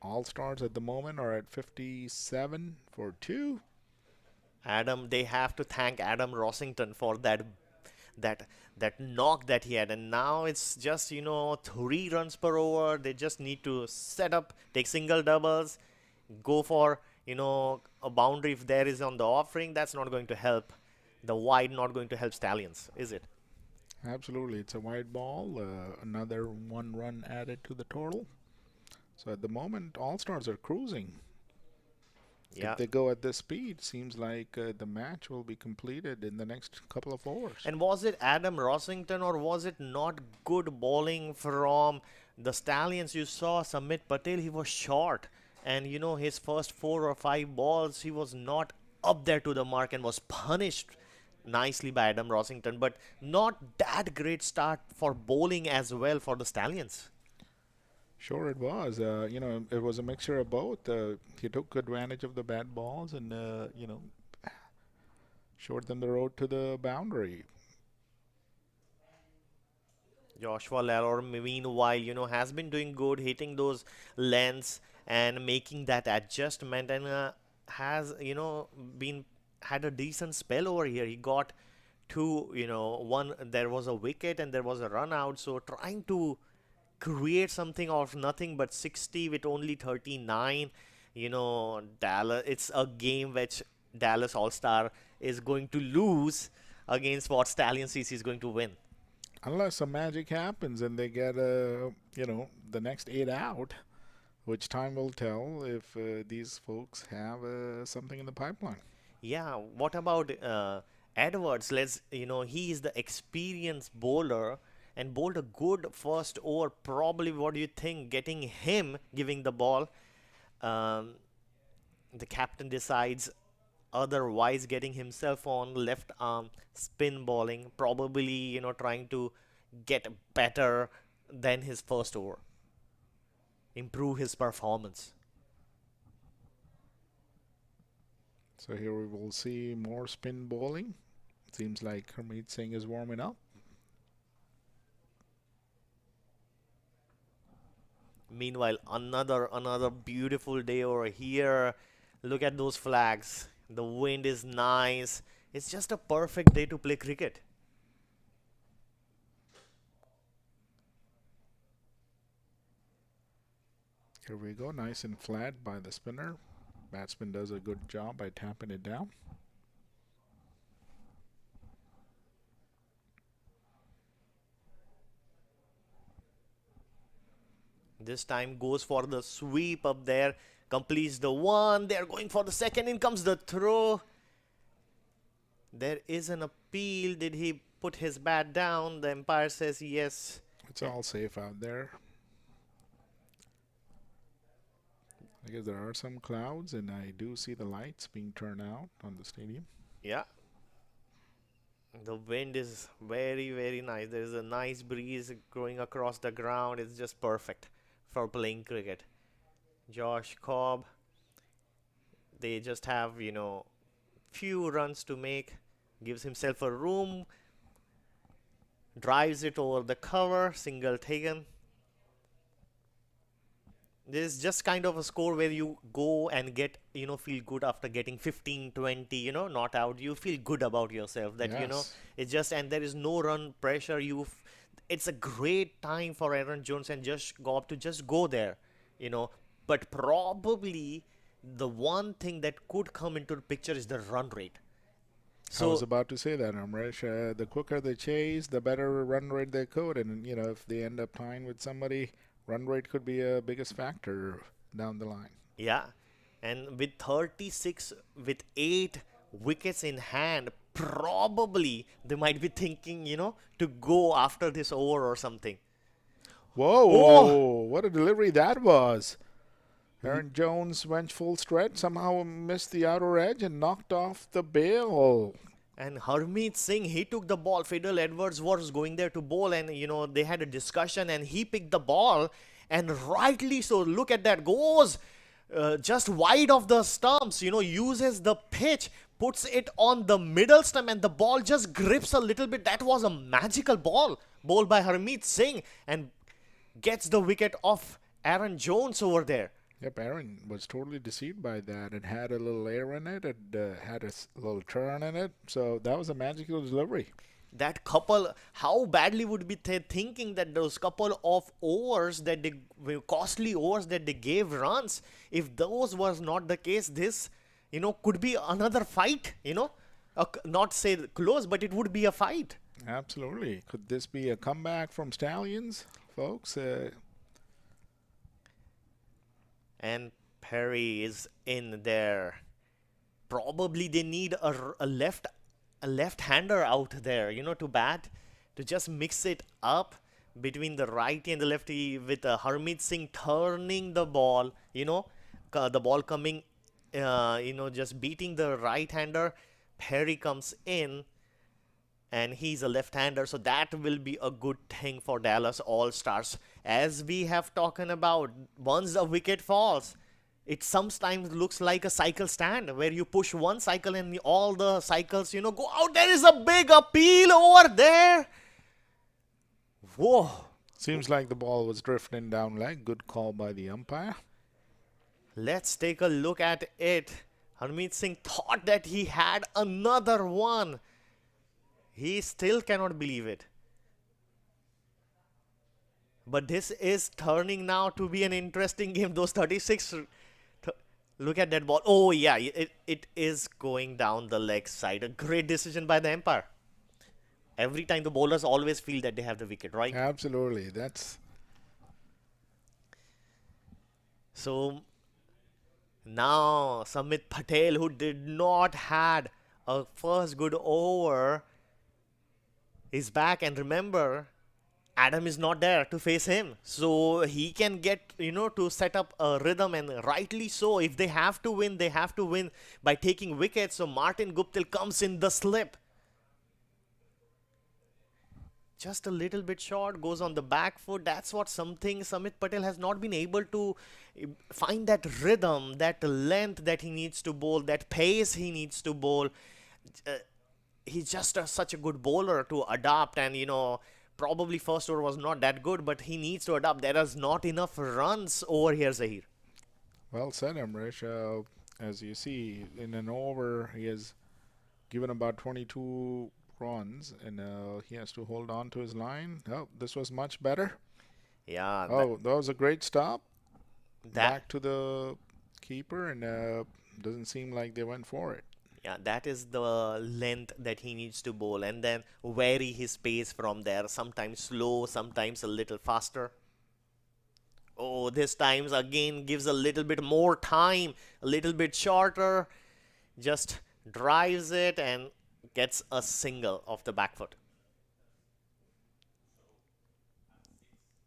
All-Stars at the moment are at 57 for 2. They have to thank Adam Rossington for that knock that he had, and now it's just 3 runs per over. They just need to set up, take single doubles, go for a boundary if there is on the offering. That's not going to help the wide, not going to help Stallions, is it? Absolutely, it's a wide ball. Another 1 run added to the total. So at the moment, All-Stars are cruising. Yeah. If they go at this speed, seems like the match will be completed in the next couple of overs. And was it Adam Rossington, or was it not good bowling from the Stallions? You saw Samit Patel, he was short. And, his first 4 or 5 balls, he was not up there to the mark and was punished nicely by Adam Rossington. But not that great start for bowling as well for the Stallions. Sure it was. It was a mixture of both. He took advantage of the bad balls and, showed them the road to the boundary. Joshua Lalor, meanwhile, has been doing good, hitting those lengths and making that adjustment, and has, had a decent spell over here. He got 2, there was a wicket and there was a run out. So trying to create something out of nothing, but 60 with only 39. Dallas, it's a game which Dallas All-Star is going to lose against what Stallion CC is going to win. Unless some magic happens and they get the next 8 out, which time will tell if these folks have something in the pipeline. Yeah, what about Edwards? He is the experienced bowler and bowled a good first over. Probably, what do you think? Getting him giving the ball, um, the captain decides otherwise, getting himself on left arm spin bowling, probably, trying to get better than his first over, improve his performance. So here we will see more spin bowling. Seems like Harmeet Singh is warming up. Meanwhile, another beautiful day over here. Look at those flags. The wind is nice. It's just a perfect day to play cricket. Here we go, nice and flat by the spinner. Batsman does a good job by tapping it down. This time goes for the sweep up there. Completes the one. They're going for the second. In comes the throw. There is an appeal. Did he put his bat down? The umpire says yes. It's all safe out there. I guess there are some clouds, and I do see the lights being turned out on the stadium. Yeah. The wind is very, very nice. There's a nice breeze going across the ground. It's just perfect for playing cricket. Josh Cobb, they just have, few runs to make. Gives himself a room. Drives it over the cover. Single taken. This is just kind of a score where you go and get, feel good after getting 15, 20, not out. You feel good about yourself that, Yes. it's just, and there is no run pressure. It's a great time for Aaron Jones and just go there, But probably the one thing that could come into the picture is the run rate. I was about to say that, Amresh. The quicker they chase, the better run rate they could. And, if they end up tying with somebody, run rate could be a biggest factor down the line. Yeah. And with 36, with 8 wickets in hand, probably they might be thinking, to go after this over or something. Whoa, Oh! what a delivery that was. Aaron Jones went full stretch, somehow missed the outer edge and knocked off the bail. And Harmeet Singh, he took the ball. Fidel Edwards was going there to bowl, and they had a discussion, and he picked the ball, and rightly so. Look at that, goes just wide of the stumps. Uses the pitch, puts it on the middle stump, and the ball just grips a little bit. That was a magical ball, bowled by Harmeet Singh, and gets the wicket off Aaron Jones over there. Yep, Aaron was totally deceived by that. It had a little air in it. It had a little turn in it. So that was a magical delivery. That couple, how badly would be thinking that those couple of overs that they were costly overs that they gave runs, if those was not the case, this, could be another fight, not say close, but it would be a fight. Absolutely. Could this be a comeback from Stallions, folks? And Perry is in there. Probably they need a left-hander out there, to bat, to just mix it up between the righty and the lefty, with Harmeet Singh turning the ball, the ball coming, just beating the right-hander. Perry comes in, and he's a left-hander, so that will be a good thing for Dallas All-Stars. As we have talked about, once a wicket falls, it sometimes looks like a cycle stand where you push one cycle and all the cycles, go out. There is a big appeal over there. Whoa. Seems like the ball was drifting down leg. Good call by the umpire. Let's take a look at it. Harmeet Singh thought that he had another one. He still cannot believe it. But this is turning now to be an interesting game. Those 36, look at that ball. Oh, yeah, it is going down the leg side. A great decision by the umpire. Every time the bowlers always feel that they have the wicket, right? Absolutely. That's So now Samit Patel, who did not had a first good over, is back. And remember, Adam is not there to face him. So he can get, to set up a rhythm, and rightly so. If they have to win, they have to win by taking wickets. So Martin Guptill comes in the slip. Just a little bit short, goes on the back foot. That's what something Samit Patel has not been able to find, that rhythm, that length that he needs to bowl, that pace he needs to bowl. Uh, he's just such a good bowler to adapt, and probably first over was not that good, but he needs to adapt. There is not enough runs over here, Zahir. Well said, Amrish. As you see, in an over, he has given about 22 runs, and he has to hold on to his line. Oh, this was much better. Yeah, Oh, that was a great stop. that Back to the keeper, and doesn't seem like they went for it. yeah, that is the length that he needs to bowl, and then vary his pace from there. Sometimes slow, sometimes a little faster. Oh, this times again gives a little bit more time, a little bit shorter. Just drives it and gets a single off the back foot.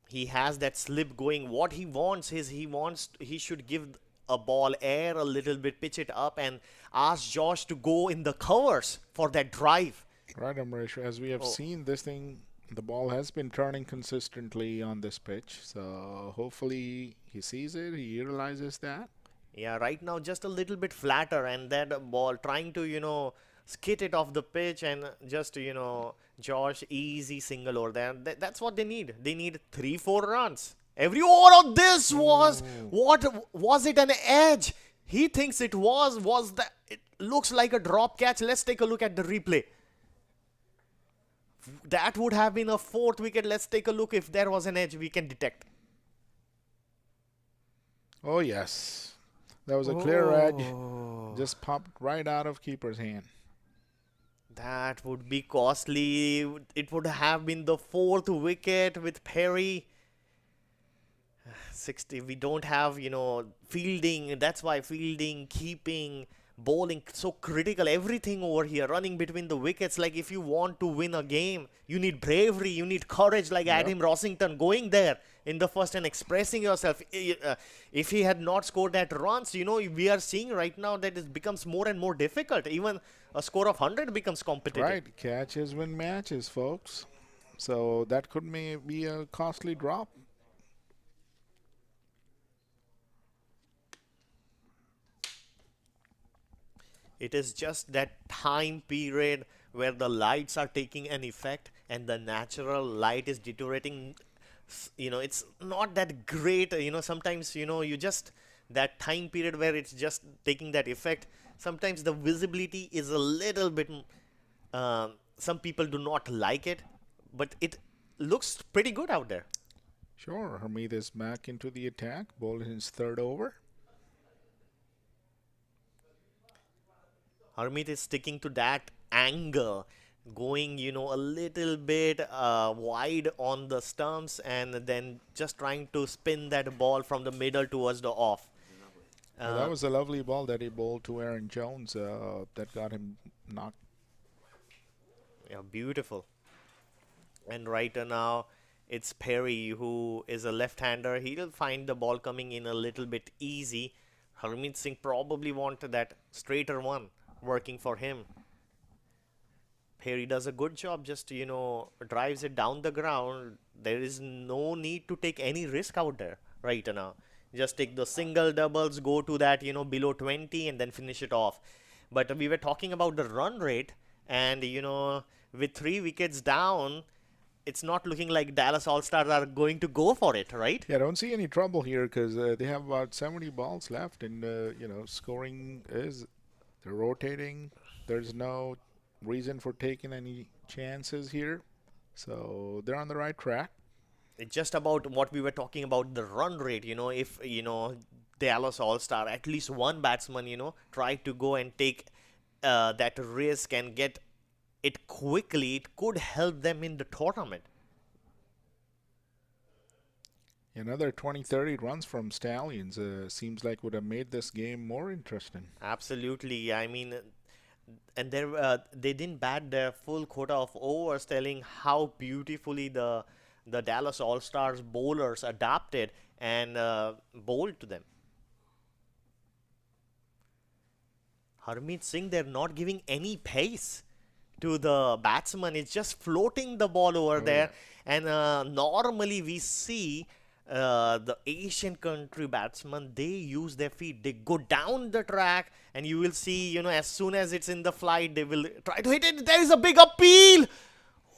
He has that slip going. What he wants is he should give a ball air a little bit, pitch it up, and ask Josh to go in the covers for that drive. Right, Amrish. As we have Oh, seen, this thing, the ball has been turning consistently on this pitch. So hopefully he sees it, he utilizes that. yeah, right now just a little bit flatter, and that ball trying to, skid it off the pitch, and just, Josh, easy single over there. That's what they need. They need 3-4 runs. Every over of this was, what was it, an edge? He thinks it was that, it looks like a drop catch. Let's take a look at the replay. That would have been a fourth wicket. Let's take a look if there was an edge we can detect. Oh, yes. That was a clear edge. Oh, Just popped right out of keeper's hand. that would be costly. It would have been the fourth wicket with Perry. 60. We don't have, fielding. That's why fielding, keeping, bowling so critical. Everything over here, running between the wickets. Like, if you want to win a game, you need bravery, you need courage, like Yep. Adam Rossington going there in the first and expressing yourself. If he had not scored that runs, we are seeing right now that it becomes more and more difficult. Even a score of 100 becomes competitive. Right. Catches win matches, folks. So that could may be a costly drop. It is just that time period where the lights are taking an effect and the natural light is deteriorating. It's not that great. Sometimes, you just, that time period where it's just taking that effect. Sometimes the visibility is a little bit, some people do not like it, but it looks pretty good out there. Sure. Harmeet is back into the attack. Bowled in his third over. Harmeet is sticking to that angle, going, a little bit wide on the stumps, and then just trying to spin that ball from the middle towards the off. Well, that was a lovely ball that he bowled to Aaron Jones that got him knocked. Yeah, beautiful. And right now, it's Perry who is a left-hander. He'll find the ball coming in a little bit easy. Harmeet Singh probably wanted that straighter one working for him. Perry does a good job, just, drives it down the ground. There is no need to take any risk out there right now. Just take the single doubles, go to that, below 20, and then finish it off. But we were talking about the run rate, and, with 3 wickets down, it's not looking like Dallas All-Stars are going to go for it, right? Yeah, I don't see any trouble here because they have about 70 balls left, and scoring is they're rotating. There's no reason for taking any chances here, so they're on the right track. It's just about what we were talking about, the run rate. If Dallas All-Star, at least one batsman, try to go and take that risk and get it quickly, it could help them in the tournament. Another 20-30 runs from Stallions seems like would have made this game more interesting. Absolutely. I mean, and they didn't bat their full quota of overs, telling how beautifully the Dallas All Stars bowlers adapted and bowled to them. Harmeet Singh, they're not giving any pace to the batsman. It's just floating the ball over Oh, there. yeah. And normally we see the Asian country batsmen, they use their feet. They go down the track, and you will see, as soon as it's in the flight, they will try to hit it. There is a big appeal.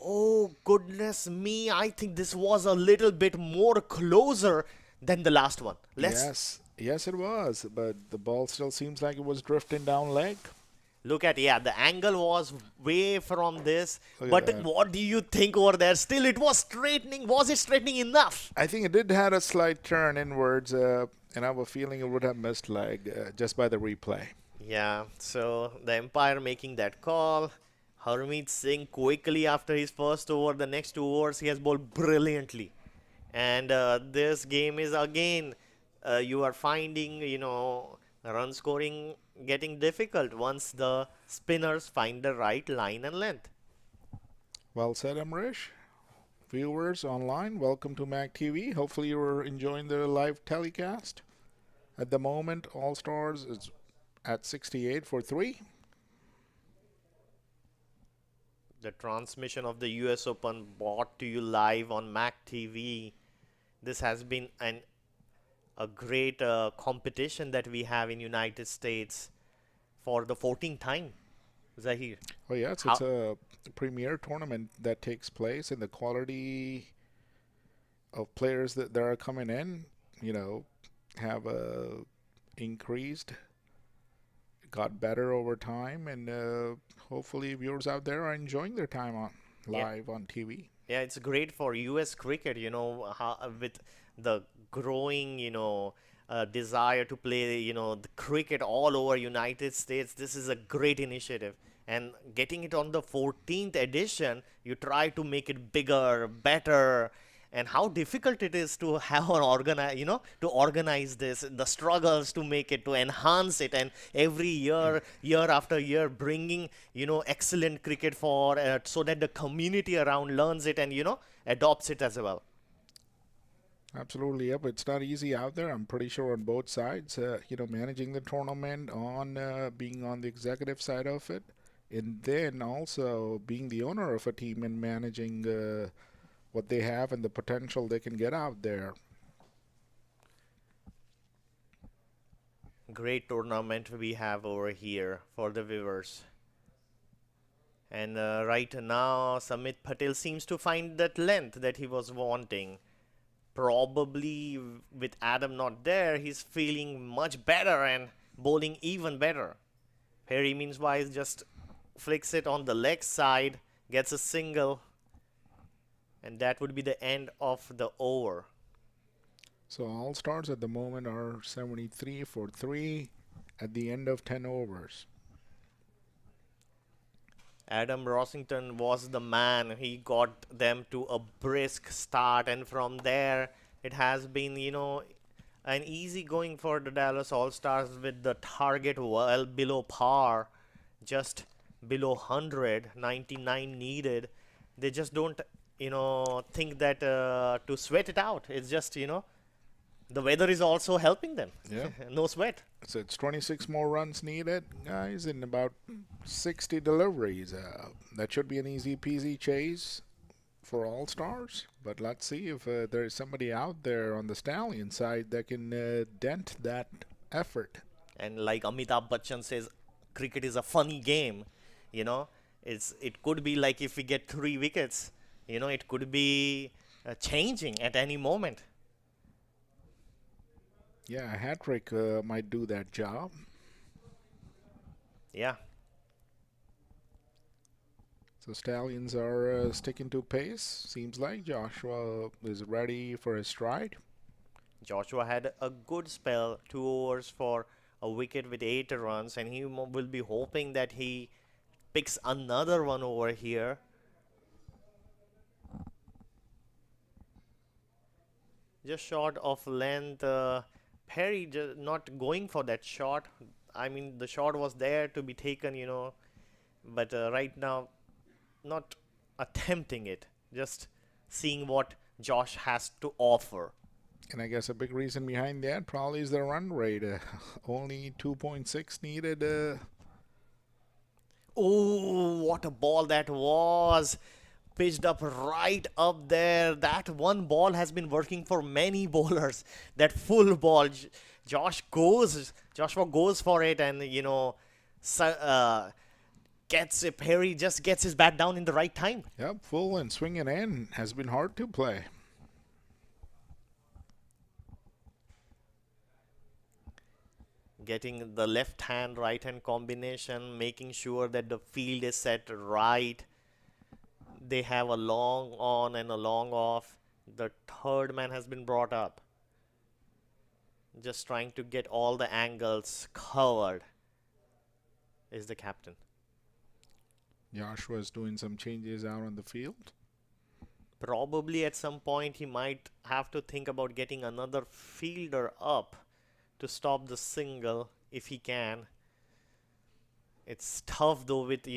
Oh, goodness me. I think this was a little bit more closer than the last one. Yes, yes, it was, but the ball still seems like it was drifting down leg. Look at, yeah, the angle was way from this. Look at But that. what do you think over there? Still, it was straightening. Was it straightening enough? I think it did had a slight turn inwards, and I have a feeling it would have missed leg just by the replay. Yeah, so the umpire making that call. Harmeet Singh quickly after his first over, the next 2 overs, he has bowled brilliantly. And this game is again, you are finding, run scoring getting difficult once the spinners find the right line and length. Well said, Amrish. Viewers online, welcome to MAQ TV. Hopefully you're enjoying the live telecast. At the moment, All Stars is at 68 for 3. The transmission of the US Open brought to you live on MAQ TV. This has been a great competition that we have in United States for the 14th time, Zahir. Oh yes, it's a premier tournament that takes place, and the quality of players that are coming in, have increased, got better over time, and hopefully viewers out there are enjoying their time on live on TV. Yeah, it's great for US cricket, with the growing, desire to play, the cricket all over United States. This is a great initiative. And getting it on the 14th edition, you try to make it bigger, better, and how difficult it is to have an to organize this, the struggles to make it, to enhance it, and every year, year after year, bringing, excellent cricket for, so that the community around learns it and, adopts it as well. Absolutely, yep. It's not easy out there. I'm pretty sure on both sides. Managing the tournament, on being on the executive side of it, and then also being the owner of a team and managing what they have and the potential they can get out there. Great tournament we have over here for the viewers. And right now, Samit Patel seems to find that length that he was wanting. Probably with Adam not there, he's feeling much better and bowling even better. Perry, meanwhile, just flicks it on the leg side, gets a single, and that would be the end of the over. So All Stars at the moment are 73 for 3 at the end of 10 overs. Adam Rossington was the man. He got them to a brisk start, and from there it has been, an easy going for the Dallas All-Stars with the target well below par, just below 100, 99 needed. They just don't, think that to sweat it out. It's just, the weather is also helping them. Yeah. No sweat. So it's 26 more runs needed, guys, in about 60 deliveries. That should be an easy peasy chase for All Stars. But let's see if there is somebody out there on the Stallion side that can dent that effort. And like Amitabh Bachchan says, cricket is a funny game. It could be like if we get 3 wickets, it could be changing at any moment. Yeah, a hat trick might do that job. Yeah. So Stallions are sticking to pace. Seems like Joshua is ready for his stride. Joshua had a good spell, 2 overs for a wicket with 8 runs, and he will be hoping that he picks another one over here. just short of length. Perry just not going for that shot. I mean, the shot was there to be taken, but right now, not attempting it. Just seeing what Josh has to offer. And I guess a big reason behind that probably is the run rate. Only 2.6 needed. Oh, what a ball that was! Pitched up right up there. That one ball has been working for many bowlers. That full ball, Joshua goes for it, and gets it. Perry just gets his bat down in the right time. Yep, full and swinging in has been hard to play. Getting the left hand, right hand combination, making sure that the field is set right. They have a long on and a long off. The third man has been brought up. Just trying to get all the angles covered is the captain. Joshua's doing some changes out on the field. Probably at some point he might have to think about getting another fielder up to stop the single if he can. It's tough though with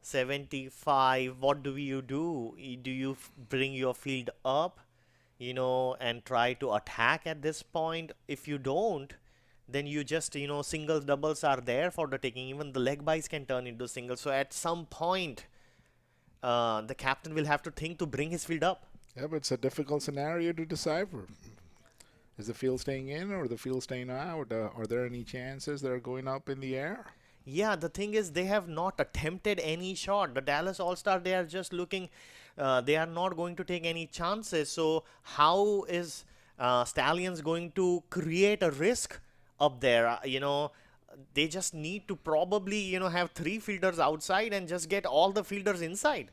75. What do you do? Do you bring your field up and try to attack at this point? If you don't, then you just singles, doubles are there for the taking. Even the leg byes can turn into singles. So at some point the captain will have to think to bring his field up. Yeah, but it's a difficult scenario to decipher. Is the field staying in or the field staying out? Are there any chances that are going up in the air? Yeah, the thing is they have not attempted any shot. The Dallas All-Star, they are just looking, they are not going to take any chances. So how is Stallions going to create a risk up there? They just need to probably, have 3 fielders outside and just get all the fielders inside.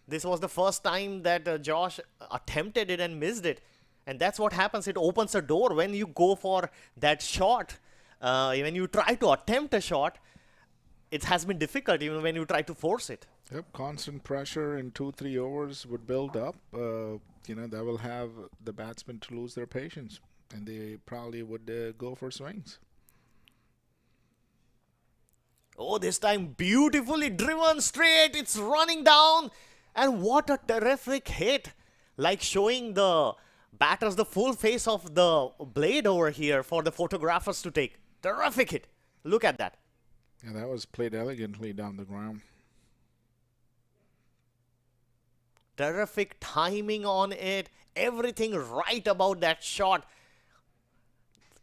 This was the first time that Josh attempted it and missed it. And that's what happens. It opens a door when you go for that shot. When you try to attempt a shot, it has been difficult even when you try to force it. Yep, constant pressure in 2-3 overs would build up. That will have the batsmen to lose their patience. And they probably would go for swings. Oh, this time beautifully driven straight. It's running down. And what a terrific hit. Like showing the batters the full face of the blade over here for the photographers to take. Terrific hit. Look at that. Yeah, that was played elegantly down the ground. Terrific timing on it. Everything right about that shot.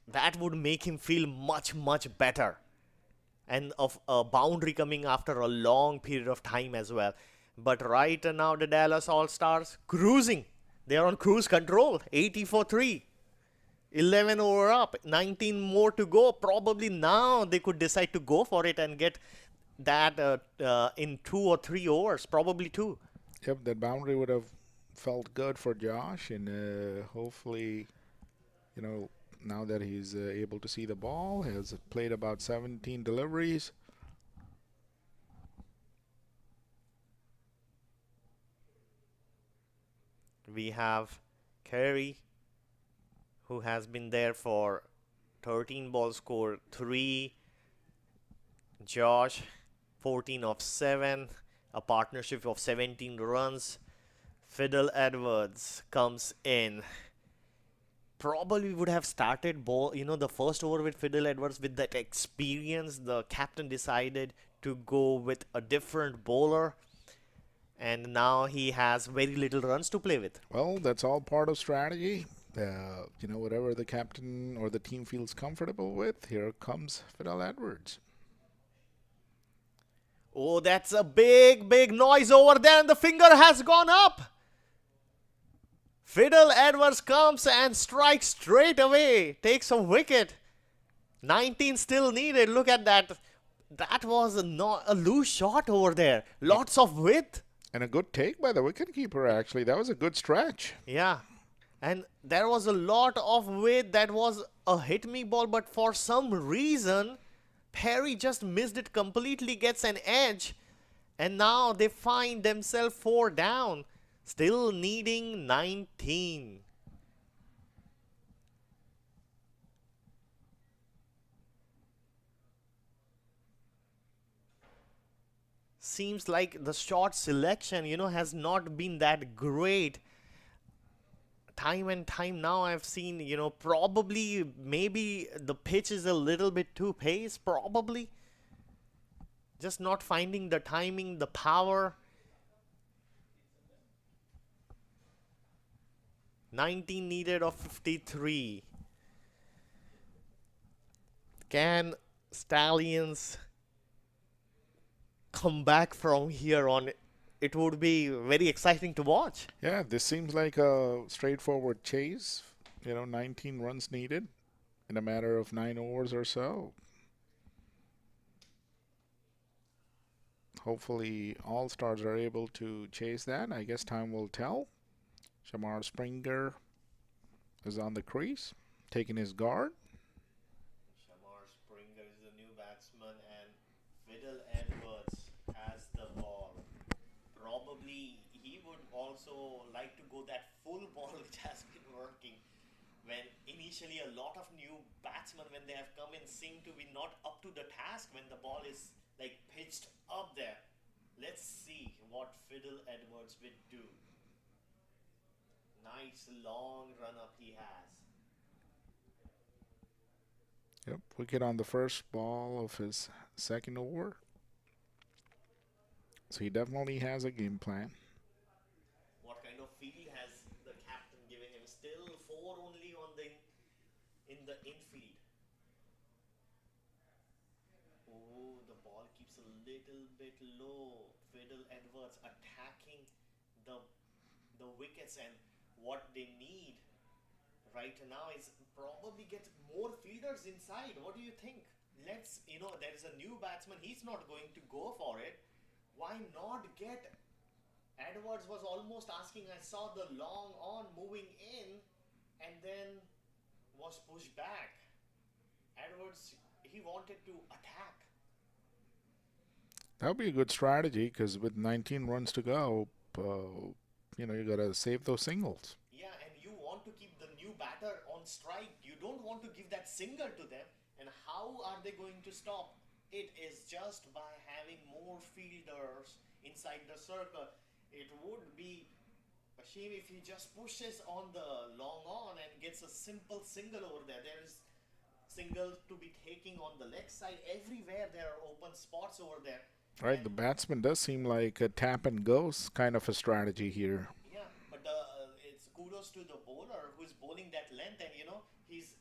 That would make him feel much, much better. And of a boundary coming after a long period of time as well. But right now the Dallas All-Stars cruising. They are on cruise control. 80 for 3. 11 over up. 19 more to go. Probably now they could decide to go for it and get that in 2 or 3 overs. Probably 2. Yep, that boundary would have felt good for Josh. And hopefully, now that he's able to see the ball, has played about 17 deliveries. We have Carey, who has been there for 13 balls, scored 3. Josh, 14 of 7, a partnership of 17 runs. Fiddle Edwards comes in. Probably would have started the first over with Fiddle Edwards with that experience. The captain decided to go with a different bowler. And now he has very little runs to play with. Well, that's all part of strategy. Whatever the captain or the team feels comfortable with, here comes Fiddle Edwards. Oh, that's a big, big noise over there, and the finger has gone up. Fiddle Edwards comes and strikes straight away, takes a wicket. 19 still needed. Look at that. That was a loose shot over there. Lots of width. And a good take by the wicketkeeper, actually. That was a good stretch. Yeah. And there was a lot of width. That was a hit me ball. But for some reason, Perry just missed it completely, gets an edge. And now they find themselves 4 down. Still needing 19. seems like the shot selection, has not been that great. Time and time now I've seen, probably maybe the pitch is a little bit too pace, probably. Just not finding the timing, the power. 19 needed of 53. Can Stallions come back from here on? It would be very exciting to watch. Yeah, this seems like a straightforward chase. 19 runs needed in a matter of 9 overs or so. Hopefully, all stars are able to chase that. I guess time will tell. Shamar Springer is on the crease, taking his guard. Shamar Springer is the new batsman, and Fiddle Edwards has the ball. Probably he would also like to go that full ball which has been working. When initially a lot of new batsmen, when they have come in, seem to be not up to the task when the ball is like pitched up there. Let's see what Fiddle Edwards will do. Nice long run up he has. Yep, wicket on the first ball of his second over. So he definitely has a game plan. What kind of field has the captain given him? Still 4 only on in the infield. Oh, the ball keeps a little bit low. Fiddle Edwards attacking the wickets, and what they need right now is probably get more fielders inside. What do you think? There is a new batsman. He's not going to go for it. Why not get? Edwards was almost asking. I saw the long on moving in and then was pushed back. Edwards, he wanted to attack. That would be a good strategy because with 19 runs to go, you got to save those singles. Yeah, and you want to keep the new batter on strike. You don't want to give that single to them. And how are they going to stop? It is just by having more fielders inside the circle. It would be a shame if he just pushes on the long on and gets a simple single over there. There is single to be taking on the leg side. Everywhere there are open spots over there. Right, the batsman does seem like a tap and go kind of a strategy here. Yeah, but it's kudos to the bowler who is bowling that length, and he's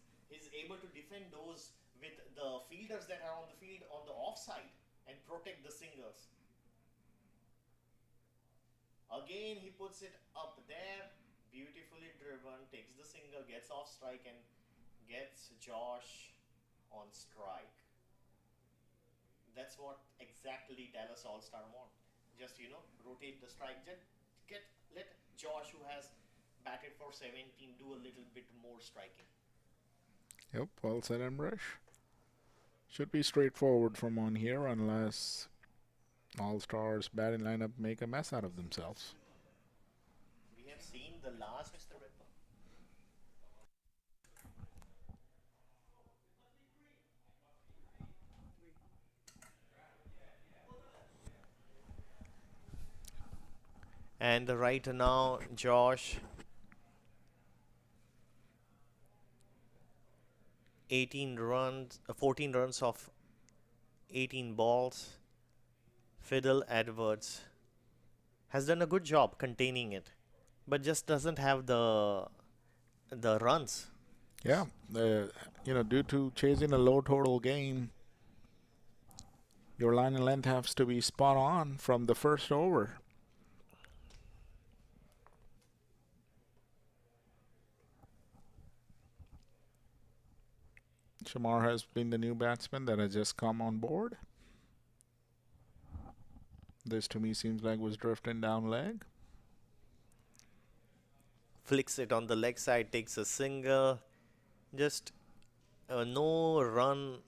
able to defend those with the fielders that are on the field on the offside and protect the singles. Again, he puts it up there, beautifully driven, takes the single, gets off strike, and gets Josh on strike. That's what exactly Dallas All-Star want. Just, rotate the strike. Let Josh, who has batted for 17, do a little bit more striking. Yep, well said, Amrish. Should be straightforward from on here unless All-Stars batting lineup make a mess out of themselves. We have seen the last Mr. Ripper. And right now, Josh, 14 runs of 18 balls. Fiddle Edwards has done a good job containing it, but just doesn't have the runs. Yeah, due to chasing a low total game, your line and length has to be spot on from the first over. Shamar has been the new batsman that has just come on board. This to me seems like was drifting down leg. Flicks it on the leg side, takes a single. Just no run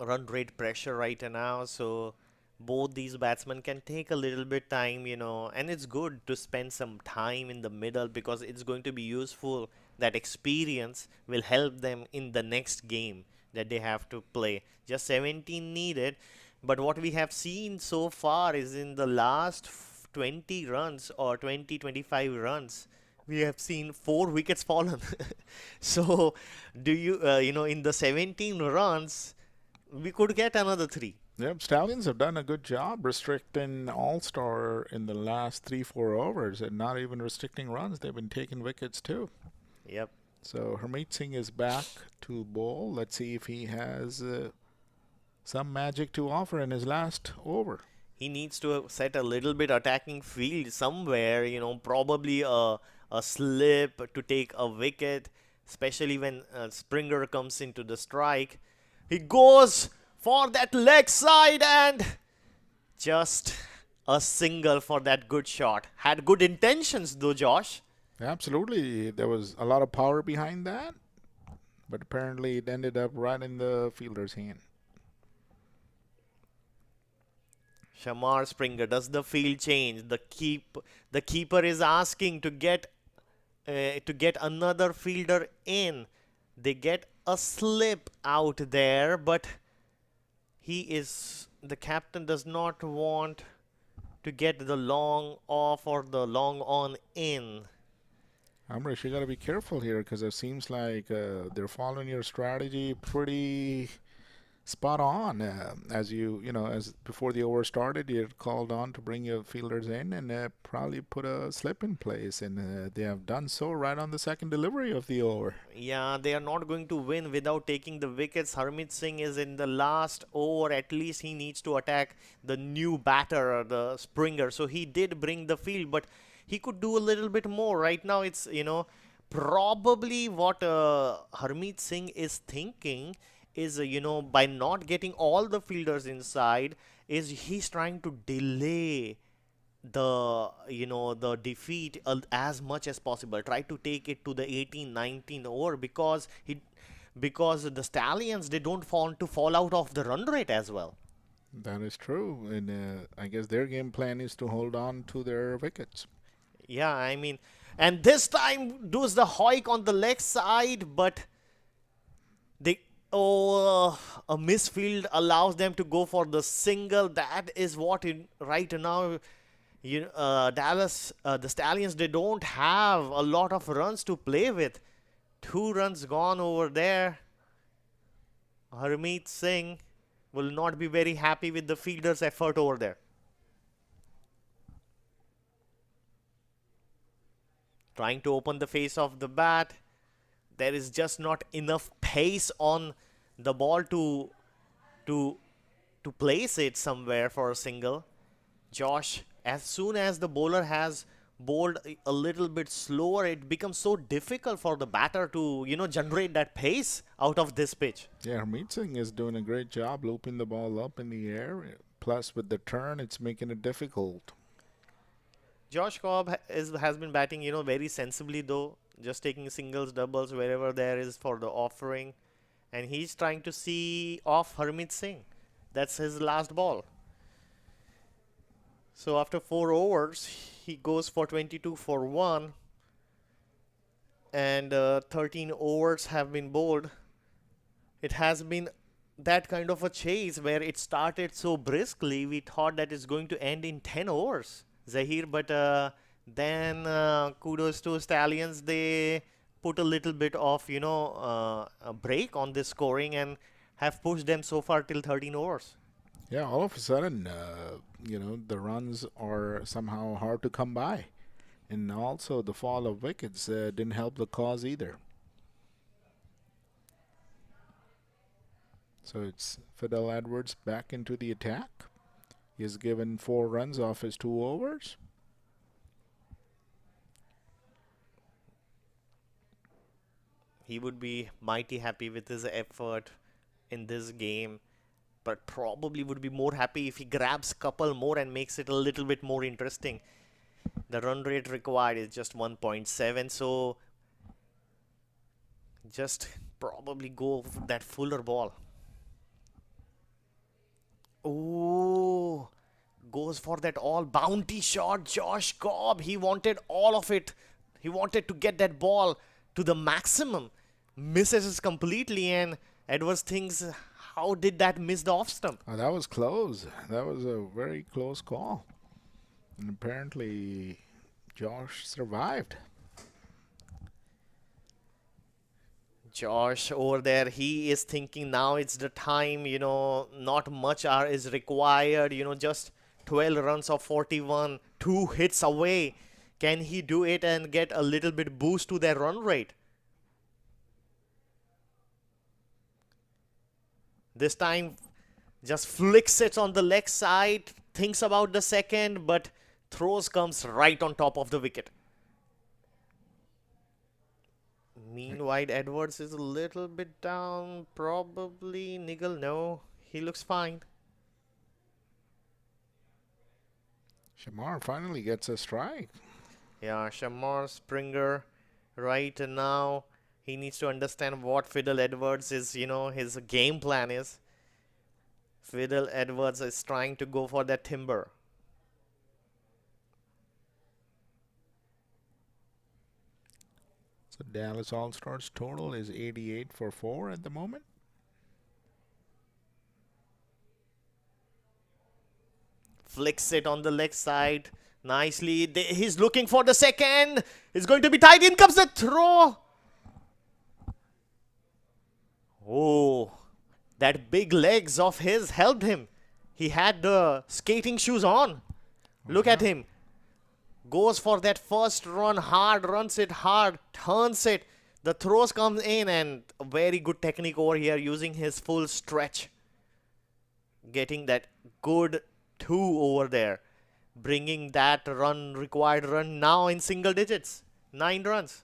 rate pressure right now, so both these batsmen can take a little bit time, and it's good to spend some time in the middle because it's going to be useful. That experience will help them in the next game that they have to play. Just 17 needed. But what we have seen so far is in the last 20 runs or 20, 25 runs, we have seen 4 wickets fallen. So, do you, in the 17 runs, we could get another three. Yep, Stallions have done a good job restricting All-Star in the last 3-4 overs and not even restricting runs. They've been taking wickets too. Yep. So Harmeet Singh is back to bowl. Let's see if he has some magic to offer in his last over. He needs to set a little bit attacking field somewhere, probably a slip to take a wicket, especially when Springer comes into the strike. He goes for that leg side and just a single for that good shot. Had good intentions though, Josh. Absolutely. There was a lot of power behind that, but apparently it ended up right in the fielder's hand. Shamar Springer, does the field change? The keeper is asking to get another fielder in. They get a slip out there, but the captain does not want to get the long off or the long on in. Amrish, you got to be careful here because it seems like they're following your strategy pretty spot on. As before the over started, you called on to bring your fielders in and probably put a slip in place, and they have done so right on the second delivery of the over. Yeah, they are not going to win without taking the wickets. Harmeet Singh is in the last over. At least he needs to attack the new batter, the Springer. So he did bring the field, but he could do a little bit more. Right now, it's, probably what Harmeet Singh is thinking is, by not getting all the fielders inside, is he's trying to delay the defeat as much as possible. Try to take it to the 18, 19 over because the Stallions, they don't want to fall out of the run rate as well. That is true, and I guess their game plan is to hold on to their wickets. Yeah, I mean, and this time does the hoik on the leg side, but a misfield allows them to go for the single. That is what right now, the Stallions, they don't have a lot of runs to play with. 2 runs gone over there. Harmeet Singh will not be very happy with the fielder's effort over there. Trying to open the face of the bat. There is just not enough pace on the ball to place it somewhere for a single. Josh, as soon as the bowler has bowled a little bit slower, it becomes so difficult for the batter to, generate that pace out of this pitch. Yeah, Harmeet Singh is doing a great job looping the ball up in the air. Plus, with the turn, it's making it difficult. Josh Cobb has been batting, very sensibly though, just taking singles, doubles, wherever there is for the offering. And he's trying to see off Harmeet Singh. That's his last ball. So after 4 overs, he goes for 22 for 1. And 13 overs have been bowled. It has been that kind of a chase where it started so briskly. We thought that it's going to end in 10 overs. Zahir, but then kudos to Stallions. They put a little bit of, a break on this scoring and have pushed them so far till 13 overs. Yeah, all of a sudden, the runs are somehow hard to come by. And also the fall of wickets didn't help the cause either. So it's Fidel Edwards back into the attack. He has given 4 runs off his 2 overs. He would be mighty happy with his effort in this game, but probably would be more happy if he grabs a couple more and makes it a little bit more interesting. The run rate required is just 1.7, so just probably go for that fuller ball. Oh, goes for that all bounty shot. Josh Cobb, he wanted all of it. He wanted to get that ball to the maximum. Misses it completely, and Edwards thinks, How did that miss the off stump? Oh, that was close. That was a very close call. And apparently, Josh survived. Josh over there, he is thinking now it's the time, not much is required, just 12 runs of 41, 2 hits away. Can he do it and get a little bit boost to their run rate? This time, just flicks it on the leg side, thinks about the second, but throws comes right on top of the wicket. Meanwhile, Edwards is a little bit down, probably niggle. No, he looks fine. Shamar finally gets a strike. Yeah, Shamar Springer right now. He needs to understand what Fiddle Edwards is, his game plan is. Fiddle Edwards is trying to go for that timber. So Dallas All-Stars total is 88 for 4 at the moment. Flicks it on the leg side nicely. He's looking for the second. It's going to be tight. In comes the throw. Oh, that big legs of his helped him. He had the skating shoes on. Look at him. Goes for that first run hard, runs it hard, turns it. The throws comes in, and a very good technique over here using his full stretch. Getting that good 2 over there. Bringing that required run now in single digits. 9 runs.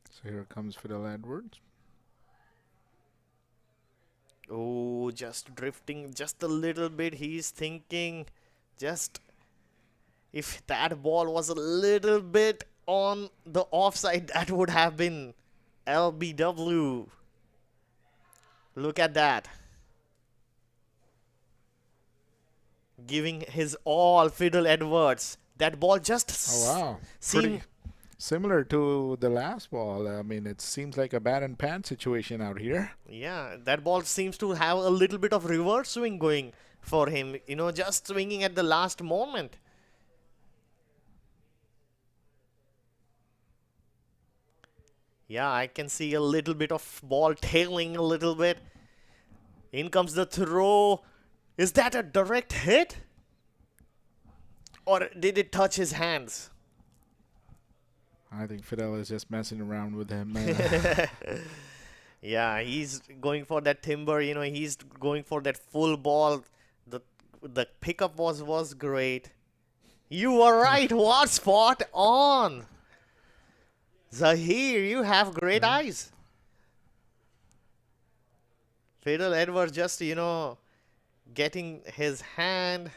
So here comes Fiddle Edwards. Oh, just drifting just a little bit. He's thinking just if that ball was a little bit on the offside, that would have been LBW. Look at that. Giving his all, Fiddle Edwards. That ball just Wow. seemed Pretty similar to the last ball. I mean, it seems like a bat and pan situation out here. Yeah, that ball seems to have a little bit of reverse swing going for him. Just swinging at the last moment. Yeah, I can see a little bit of ball tailing a little bit. In comes the throw. Is that a direct hit? Or did it touch his hands? I think Fidel is just messing around with him. Yeah, he's going for that timber, he's going for that full ball. The pickup was great. You were right, what spot on. Zahir, you have great eyes. Fiddle Edwards just, getting his hand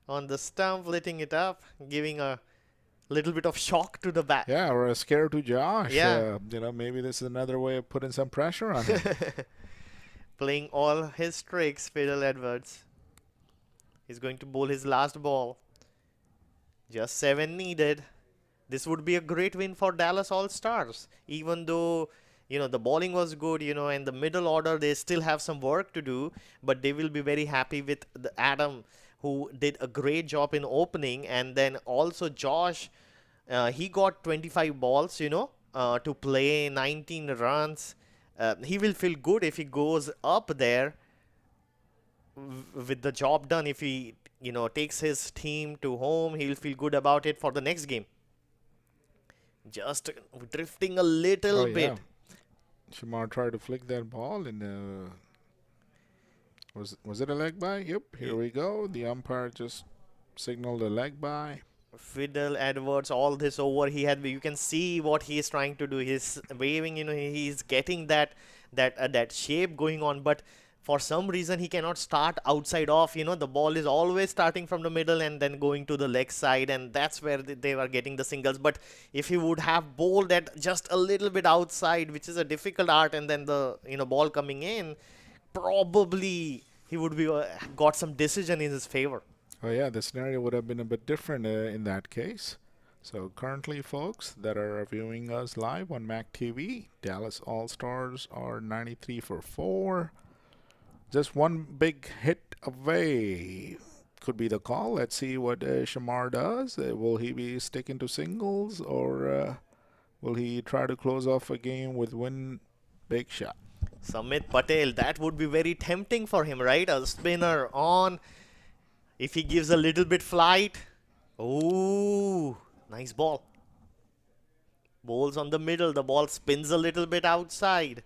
on the stump, letting it up, giving a little bit of shock to the bat. Yeah, or a scare to Josh. Yeah. Maybe this is another way of putting some pressure on him. Playing all his tricks, Fiddle Edwards. He's going to bowl his last ball. Just 7 needed. This would be a great win for Dallas All-Stars. Even though, the bowling was good, and the middle order, they still have some work to do. But they will be very happy with Adam, who did a great job in opening. And then also Josh, he got 25 balls, to play 19 runs. He will feel good if he goes up there with the job done. If he, takes his team to home, he'll feel good about it for the next game. Just drifting a little bit. Yeah. Shamar tried to flick that ball, and was it a leg by? Yep, here we go. The umpire just signaled a leg by. Fiddle Edwards, all this over, you can see what he is trying to do. He's waving, he's getting that shape going on, but for some reason he cannot start outside off. The ball is always starting from the middle and then going to the leg side, and that's where they were getting the singles. But if he would have bowled at just a little bit outside, which is a difficult art, and then the ball coming in, probably he would be got some decision in his favor. Oh yeah, the scenario would have been a bit different in that case. So currently, folks that are viewing us live on MAQ TV, Dallas All-Stars are 93 for 4. Just one big hit away could be the call. Let's see what Shamar does. Will he be sticking to singles, or will he try to close off a game with one big shot? Samit Patel, that would be very tempting for him, right? A spinner on. If he gives a little bit flight. Oh, nice ball. Bowls on the middle. The ball spins a little bit outside.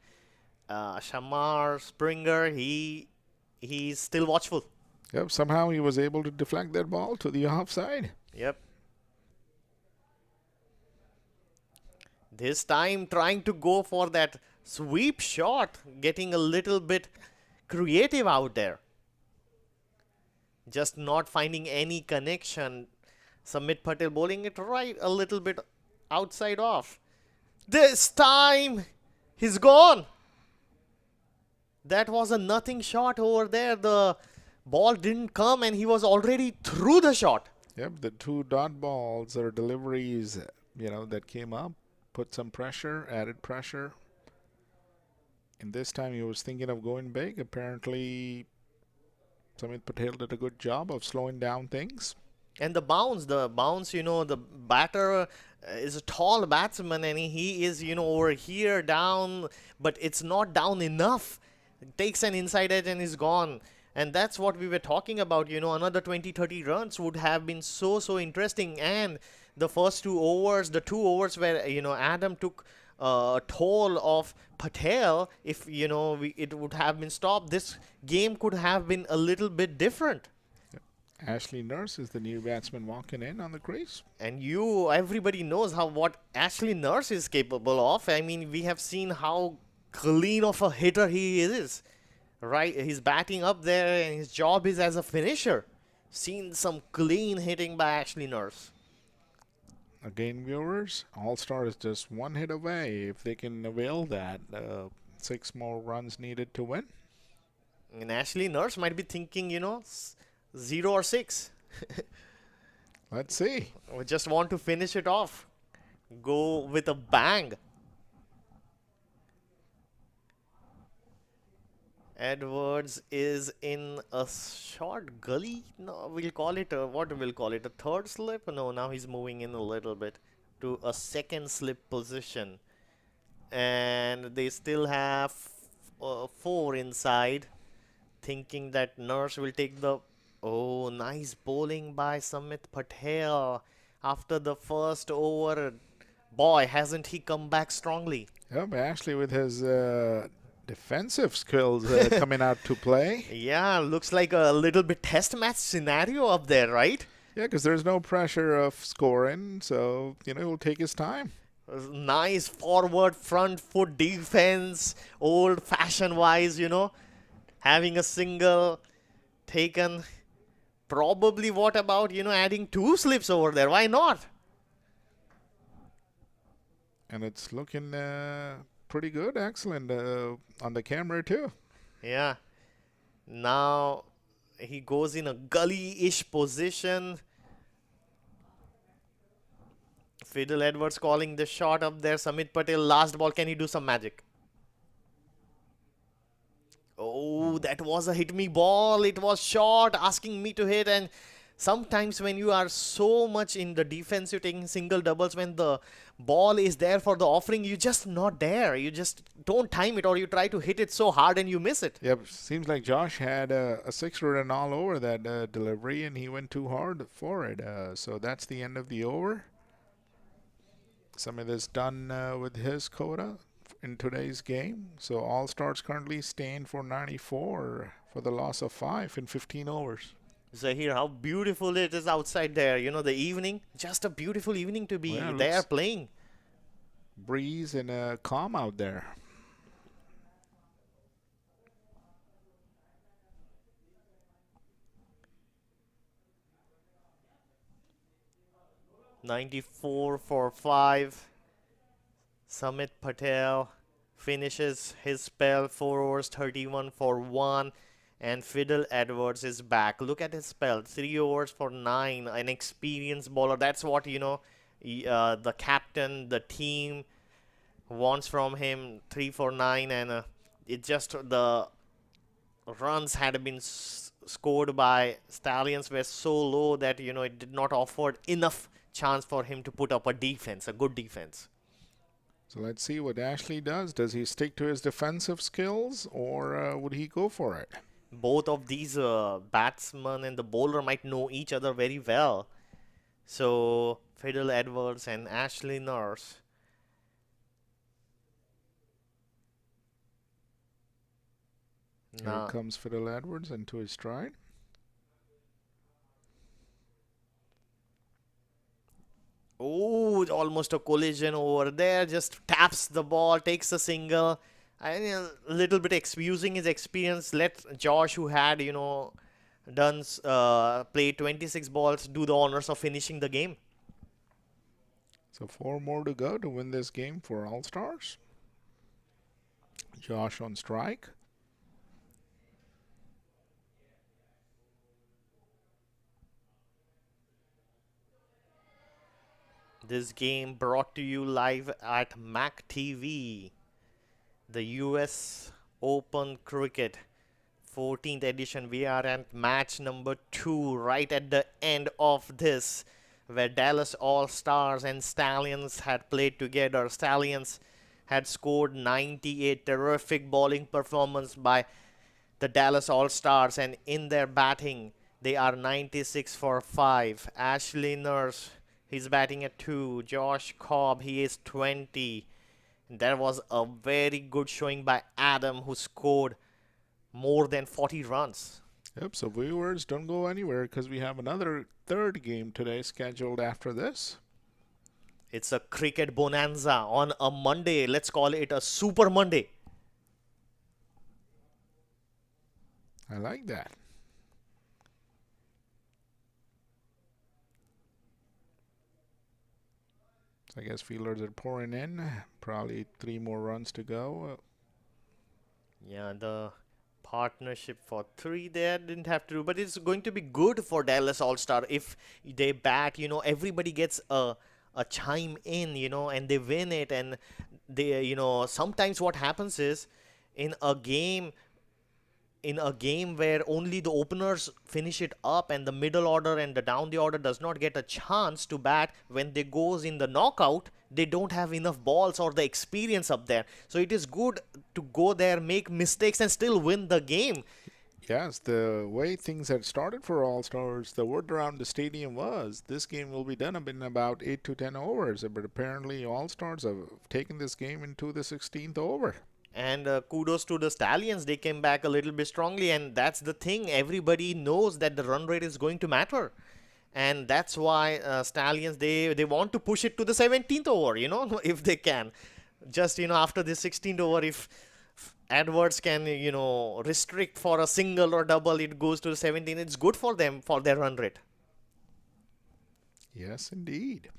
Shamar Springer, he's still watchful. Yep, somehow he was able to deflect that ball to the offside. Yep. This time trying to go for that sweep shot, getting a little bit creative out there. Just not finding any connection. Samit Patel bowling it right a little bit outside off. This time he's gone. That was a nothing shot over there. The ball didn't come and he was already through the shot. Yep, the two dot balls or deliveries, that came up, put some pressure, added pressure. And this time he was thinking of going big. Apparently, Samit Patel did a good job of slowing down things. And the bounce, the batter is a tall batsman and he is, over here down, but it's not down enough. Takes an inside edge and is gone. And that's what we were talking about, another 20-30 runs would have been so interesting. And the first 2 overs, the 2 overs where, Adam took a toll of Patel, if, it would have been stopped, this game could have been a little bit different. Ashley Nurse is the new batsman walking in on the crease. And everybody knows what Ashley Nurse is capable of. I mean, we have seen how clean of a hitter he is. Right, he's batting up there and his job is as a finisher. Seen some clean hitting by Ashley Nurse. Again, viewers, All-Star is just one hit away. If they can avail that, 6 more runs needed to win. And Ashley Nurse might be thinking, 0 or 6. Let's see. We just want to finish it off. Go with a bang. Edwards is in a short gully. No, we'll call it what we'll call it, a third slip. No, now he's moving in a little bit to a second slip position, and they still have 4 inside, thinking that Nurse will take the. Oh, nice bowling by Samit Patel after the first over. Boy, hasn't he come back strongly. Yep, Ashley with his defensive skills coming out to play. Yeah, looks like a little bit test match scenario up there, right? Yeah, because there's no pressure of scoring, so, he'll take his time. Nice forward front foot defense, old-fashioned wise, having a single taken. Probably what about, adding 2 slips over there? Why not? And it's looking pretty good, excellent on the camera too. Yeah. Now he goes in a gully-ish position. Fiddle Edwards calling the shot up there. Samit Patel, last ball. Can he do some magic? Oh, that was a hit me ball. It was short, asking me to hit. And sometimes when you are so much in the defensive, taking single doubles, when the ball is there for the offering, you're just not there. You just don't time it, or you try to hit it so hard and you miss it. Yep, seems like Josh had a 6-er and all over that delivery, and he went too hard for it. So that's the end of the over. Some of this done with his quota in today's game. So All-Stars currently staying for 94 for the loss of 5 in 15 overs. Zahir, how beautiful it is outside there. The evening, just a beautiful evening to be there playing. Breeze and calm out there. .94 for 5. Samit Patel finishes his spell, 4 overs, 31 for 1. And Fiddle Edwards is back. Look at his spell, 3 overs for 9. An experienced bowler. That's what, The captain, the team wants from him 3 for 9, and it just the runs had been scored by Stallions were so low that it did not offer enough chance for him to put up a defense, a good defense. So let's see what Ashley does. Does he stick to his defensive skills, or would he go for it? Both of these batsmen and the bowler might know each other very well. So Fiddle Edwards and Ashley Nurse. Here comes Fiddle Edwards into his stride. Oh, almost a collision over there. Just taps the ball, takes a single. And a little bit using his experience, let Josh, who had, done played 26 balls, do the honors of finishing the game. So 4 more to go to win this game for All Stars. Josh on strike. This game brought to you live at MAQ TV. The US Open Cricket 14th edition. We are at match number 2 right at the end of this, where Dallas All-Stars and Stallions had played together. Stallions had scored 98. Terrific bowling performance by the Dallas All-Stars, and in their batting they are 96 for 5. Ashley Nurse, he's batting at 2. Josh Cobb, he is 20. There was a very good showing by Adam, who scored more than 40 runs. Yep, so viewers, don't go anywhere because we have another third game today scheduled after this. It's a cricket bonanza on a Monday. Let's call it a Super Monday. I like that. I guess fielders are pouring in. Probably 3 more runs to go. Yeah, the partnership for 3 there didn't have to do, but it's going to be good for Dallas All-Star if they bat. Everybody gets a chime in, and they win it. And they, sometimes what happens is in a game where only the openers finish it up and the middle order and the down the order does not get a chance to bat, when they goes in the knockout, they don't have enough balls or the experience up there. So it is good to go there, make mistakes, and still win the game. Yes, the way things had started for All-Stars, the word around the stadium was this game will be done in about 8 to 10 overs. But apparently All-Stars have taken this game into the 16th over. And kudos to the Stallions. They came back a little bit strongly, and that's the thing. Everybody knows that the run rate is going to matter. And that's why Stallions, they want to push it to the 17th over, if they can. Just, after the 16th over, if Edwards can, restrict for a single or double, it goes to the 17th. It's good for them, for their run rate. Yes, indeed.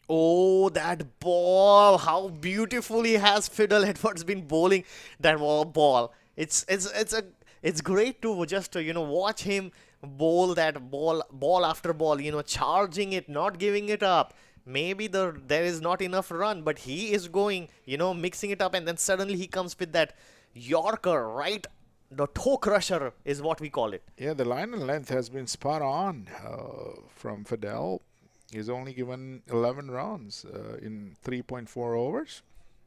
Oh, that ball! How beautifully has Fiddle Edwards been bowling that ball. It's great to just watch him bowl that ball after ball. Charging it, not giving it up. Maybe there is not enough run, but he is going, mixing it up, and then suddenly he comes with that Yorker, right? The toe crusher is what we call it. Yeah, the line and length has been spot on from Fidel. He's only given 11 runs in 3.4 overs.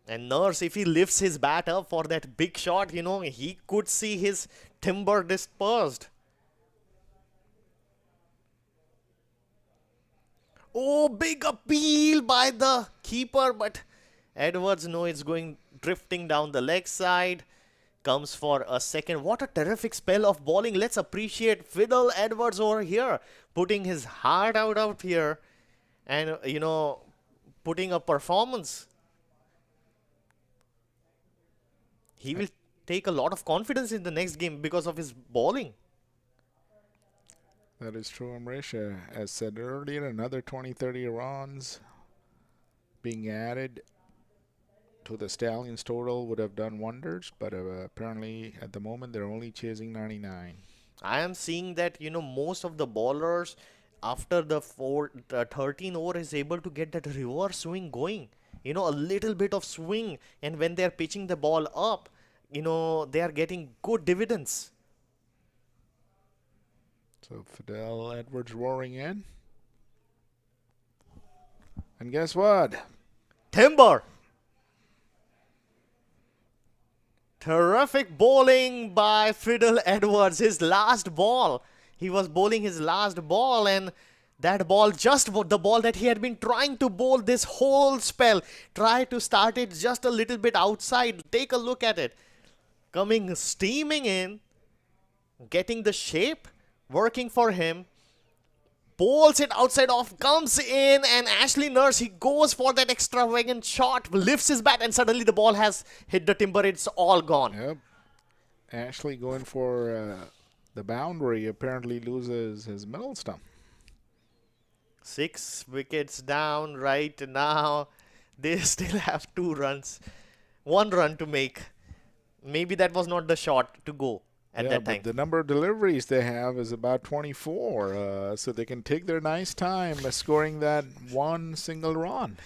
And Nurse, if he lifts his bat up for that big shot, he could see his timber dispersed. Oh, big appeal by the keeper, but Edwards it's going drifting down the leg side. Comes for a second. What a terrific spell of bowling. Let's appreciate Fiddle Edwards over here, putting his heart out here and, putting a performance. He will take a lot of confidence in the next game because of his bowling. That is true, Amrish. As said earlier, another 20-30 runs being added to the Stallions total would have done wonders, but apparently at the moment they're only chasing 99. I am seeing that, most of the bowlers after the 13 over is able to get that reverse swing going. A little bit of swing, and when they are pitching the ball up, they are getting good dividends. So Fidel Edwards roaring in. And guess what? Timber! Terrific bowling by Fidel Edwards. His last ball. He was bowling his last ball, and that ball, just the ball that he had been trying to bowl this whole spell. Try to start it just a little bit outside. Take a look at it. Coming steaming in. Getting the shape. Working for him. Bowls it outside off, comes in, and Ashley Nurse, he goes for that extravagant shot, lifts his bat, and suddenly the ball has hit the timber. It's all gone. Yep. Ashley going for the boundary, apparently loses his middle stump. 6 wickets down right now. They still have 2 runs. 1 run to make. Maybe that was not the shot to go at that time. But the number of deliveries they have is about 24, so they can take their nice time scoring that one single run.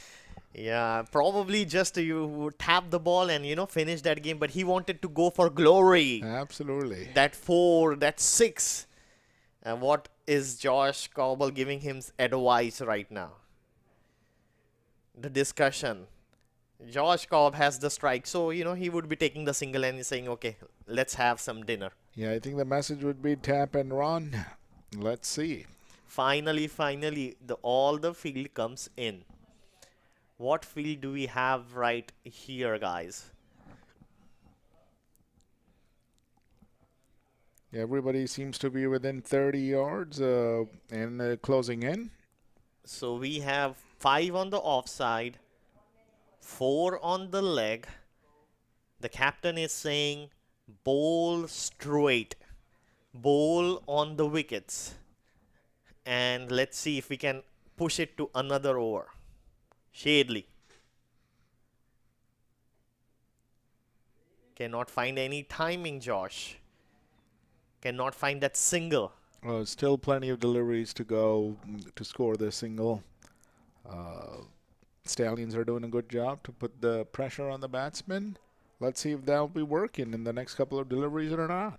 Yeah, probably just you tap the ball and, finish that game. But he wanted to go for glory. Absolutely. That 4, that 6. And what is Josh Cobble giving him advice right now? The discussion. Josh Cobb has the strike, so, he would be taking the single and saying, okay, let's have some dinner. Yeah, I think the message would be tap and run. Let's see. Finally, all the field comes in. What field do we have right here, guys? Everybody seems to be within 30 yards and closing in. So we have 5 on the offside, 4 on the leg. The captain is saying bowl straight, bowl on the wickets, and let's see if we can push it to another over. Shadley cannot find any timing. Josh cannot find that single. Still plenty of deliveries to go to score the single. Stallions are doing a good job to put the pressure on the batsman. Let's see if that'll be working in the next couple of deliveries or not.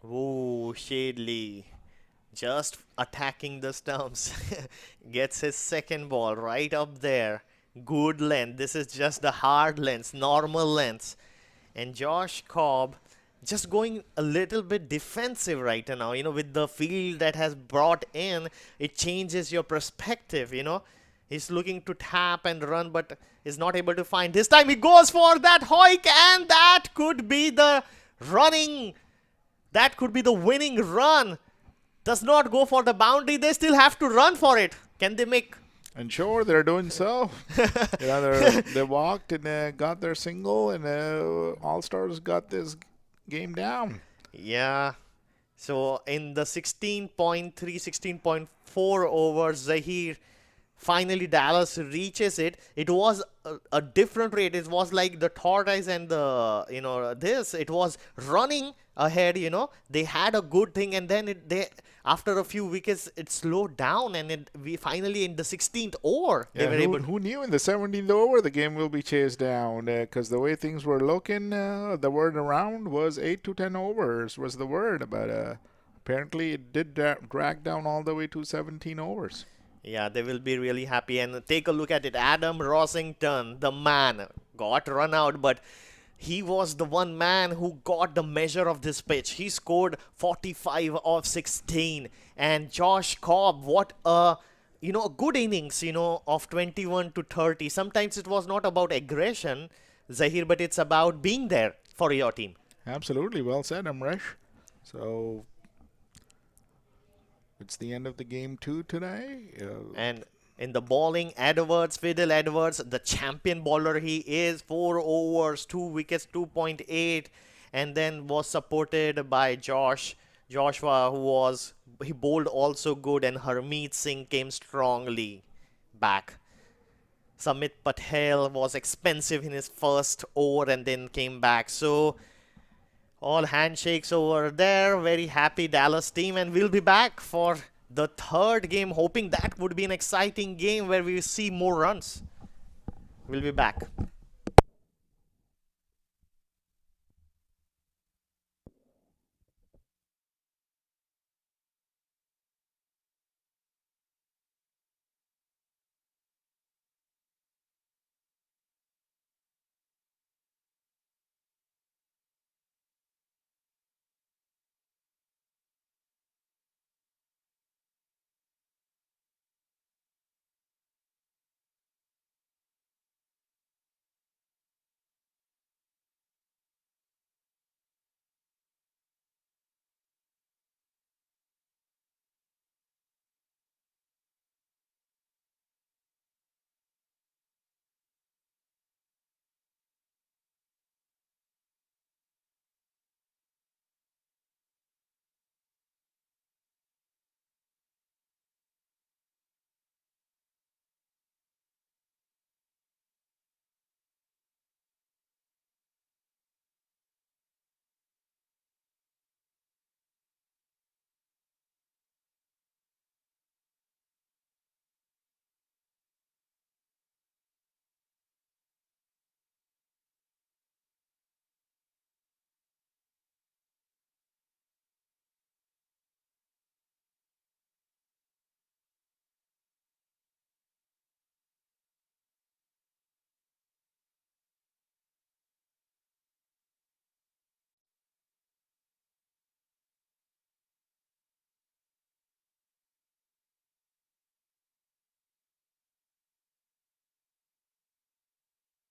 Oh, Shadley just attacking the stumps. Gets his second ball right up there. Good length. This is just the hard length, normal length. And Josh Cobb just going a little bit defensive right now. With the field that has brought in, it changes your perspective, He's looking to tap and run, but is not able to find. This time he goes for that hoik, and that could be the running. That could be the winning run. Does not go for the boundary. They still have to run for it. Can they make? And sure, they're doing so. They walked and got their single, and All-Stars got this game down. Yeah. So in the 16.3, 16.4 overs, Zahir, finally Dallas reaches it. It was a different rate. It was like the tortoise and the, it was running ahead, They had a good thing, and then after a few wickets, it slowed down, and we finally in the 16th over, they were able. Who knew in the 17th over the game will be chased down? Because the way things were looking, the word around was 8 to 10 overs was the word, but apparently it did drag down all the way to 17 overs. Yeah, they will be really happy. And take a look at it. Adam Rossington, the man, got run out, but he was the one man who got the measure of this pitch. He scored 45 of 16. And Josh Cobb, what a good innings, of 21 to 30. Sometimes it was not about aggression, Zahir, but it's about being there for your team. Absolutely. Well said, Amresh. So it's the end of the game 2 today. And in the bowling, Fidel Edwards, the champion bowler he is, 4 overs, 2 wickets, 2.8, and then was supported by Josh Joshua, he bowled also good, and Harmeet Singh came strongly back. Samit Patel was expensive in his first over and then came back. So all handshakes over there. Very happy Dallas team, and we'll be back for the third game, hoping that would be an exciting game where we see more runs. We'll be back.